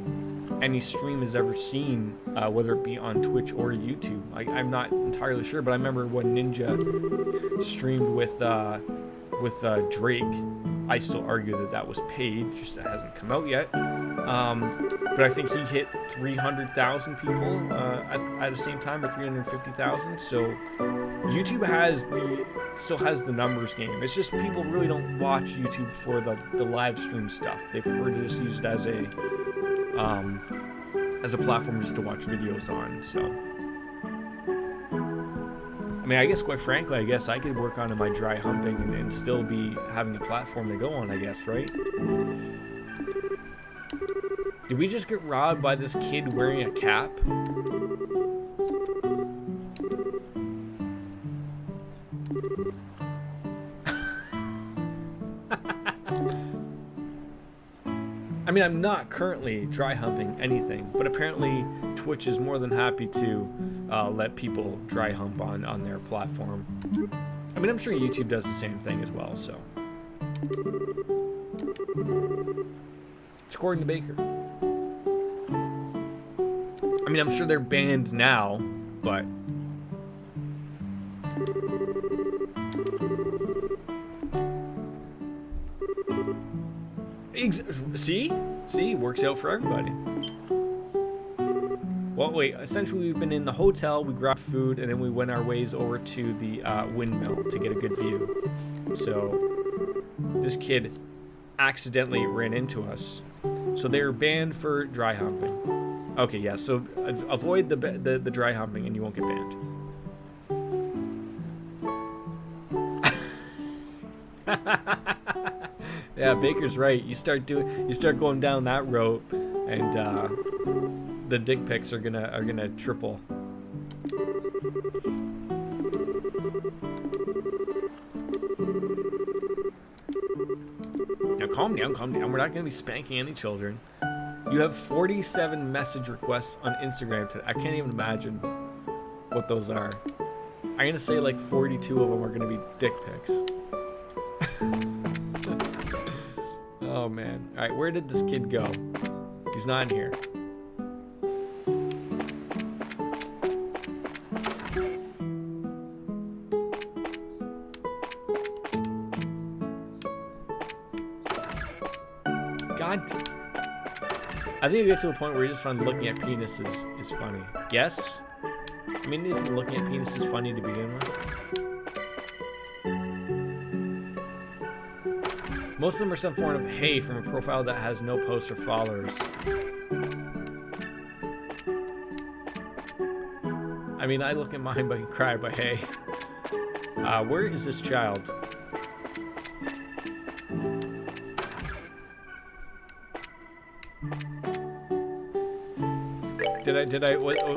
any stream has ever seen, whether it be on Twitch or YouTube. I'm not entirely sure, but I remember when Ninja streamed with Drake. I still argue that was paid, just that hasn't come out yet. But I think he hit 300,000 people at the same time, or 350,000. So YouTube still has the numbers game. It's just people really don't watch YouTube for the live stream stuff. They prefer to just use it as a platform just to watch videos on. So, I mean, I guess, quite frankly, I guess I could work on my dry humping and still be having a platform to go on, I guess, right? Did we just get robbed by this kid wearing a cap? I mean, I'm not currently dry humping anything, but apparently Twitch is more than happy to let people dry hump on their platform. I mean, I'm sure YouTube does the same thing as well, so. It's according to Baker. I mean, I'm sure they're banned now, but... See? Works out for everybody. Well, wait, essentially we've been in the hotel, we grabbed food, and then we went our ways over to the windmill to get a good view. So, this kid accidentally ran into us. So they were banned for dry humping. Okay, yeah, so avoid the dry humping and you won't get banned. Yeah, Baker's right. You start going down that road, and the dick pics are gonna triple. Now, calm down, calm down. We're not going to be spanking any children. You have 47 message requests on Instagram today. I can't even imagine what those are. I'm going to say like 42 of them are going to be dick pics. Oh, man. All right, where did this kid go? He's not in here. God. I think you get to a point where you just find looking at penises is funny. Yes? I mean, isn't looking at penises funny to begin with? Most of them are some form of hey from a profile that has no posts or followers. I mean, I look at mine but cry, but hey. Where is this child?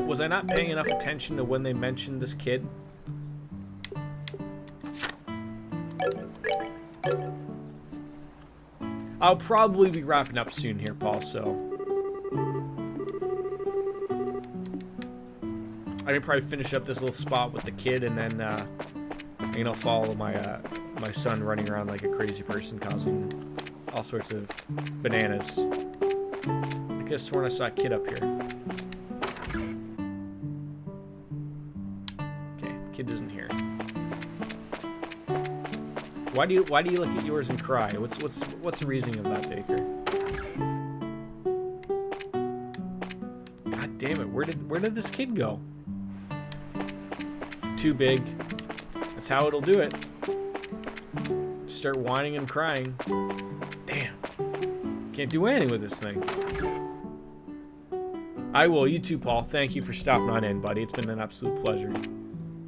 Was I not paying enough attention to when they mentioned this kid? I'll probably be wrapping up soon here, Paul, so I can probably finish up this little spot with the kid, and then I'll follow my my son running around like a crazy person, causing all sorts of bananas. I could have sworn I saw a kid up here. Okay, the kid isn't here. Why do you look at yours and cry? What's the reasoning of that, Baker? God damn it! Where did this kid go? Too big. That's how it'll do it. Start whining and crying. Damn. Can't do anything with this thing. I will. You too, Paul. Thank you for stopping on in, buddy. It's been an absolute pleasure.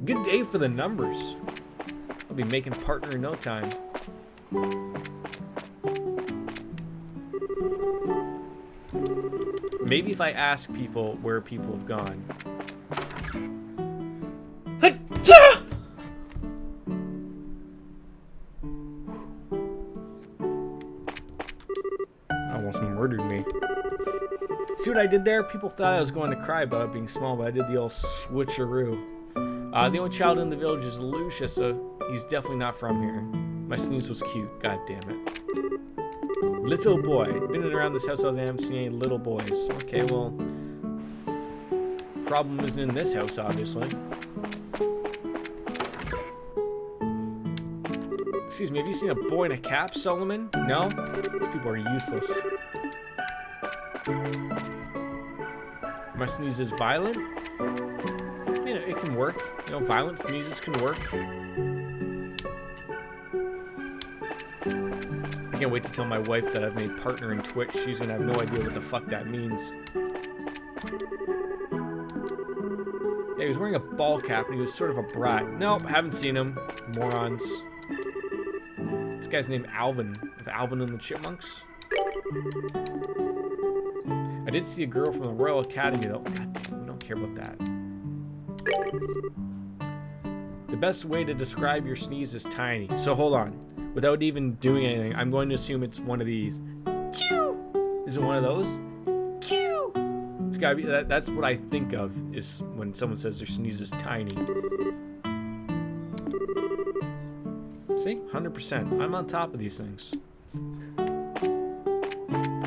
Good day for the numbers. I'll be making partner in no time. Maybe if I ask people where people have gone. Almost murdered me. See what I did there? People thought I was going to cry about it being small, but I did the old switcheroo. The only child in the village is Lucius, so he's definitely not from here. My sneeze was cute. God damn it. Little boy. Been around this house all day. I haven't seen any little boys. Okay, well, problem isn't in this house, obviously. Excuse me, have you seen a boy in a cap, Solomon? No? These people are useless. My sneeze is violent? You know, it can work. You know, violent sneezes can work. I can't wait to tell my wife that I've made partner in Twitch. She's gonna have no idea what the fuck that means. Yeah, he was wearing a ball cap and he was sort of a brat. Nope, haven't seen him. Morons. This guy's named Alvin, of Alvin and the Chipmunks. I did see a girl from the Royal Academy though. God damn, we don't care about that. The best way to describe your sneeze is tiny. So hold on. Without even doing anything, I'm going to assume it's one of these. Chew! Is it one of those? Chew! It's gotta be, that's what I think of is when someone says their sneeze is tiny. See? 100%. I'm on top of these things.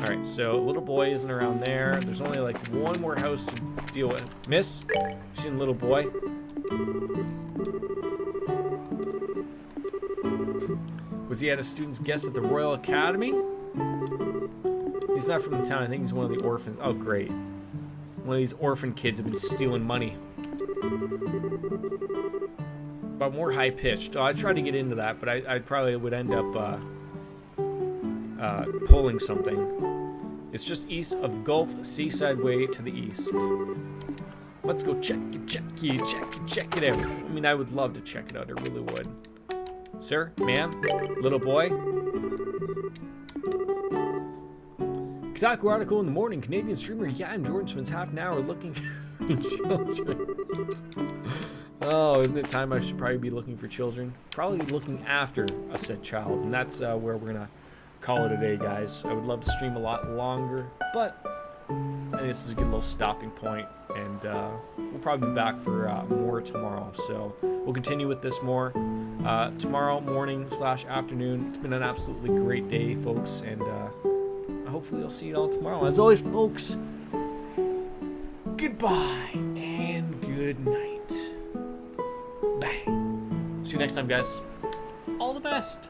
Alright, so little boy isn't around there. There's only like one more house to deal with. Miss? You seen little boy? Was he at a student's guest at the Royal Academy? He's not from the town. I think he's one of the orphans. Oh, great. One of these orphan kids have been stealing money. But more high-pitched. Oh, I tried to get into that, but I probably would end up pulling something. It's just east of Gulf Seaside Way to the east. Let's go check it out. I mean, I would love to check it out. I really would. Sir, ma'am, little boy. Kotaku article in the morning. Canadian streamer Jan Jordan spends half an hour looking for children. Oh, isn't it time I should probably be looking for children? Probably looking after a said child, and that's where we're gonna call it a day, guys. I would love to stream a lot longer, but I think this is a good little stopping point, and we'll probably be back for more tomorrow. So we'll continue with this more tomorrow morning / afternoon. It's been an absolutely great day, folks, and hopefully I'll see you all tomorrow. As always, folks, goodbye and good night. Bang. See you next time, guys. All the best.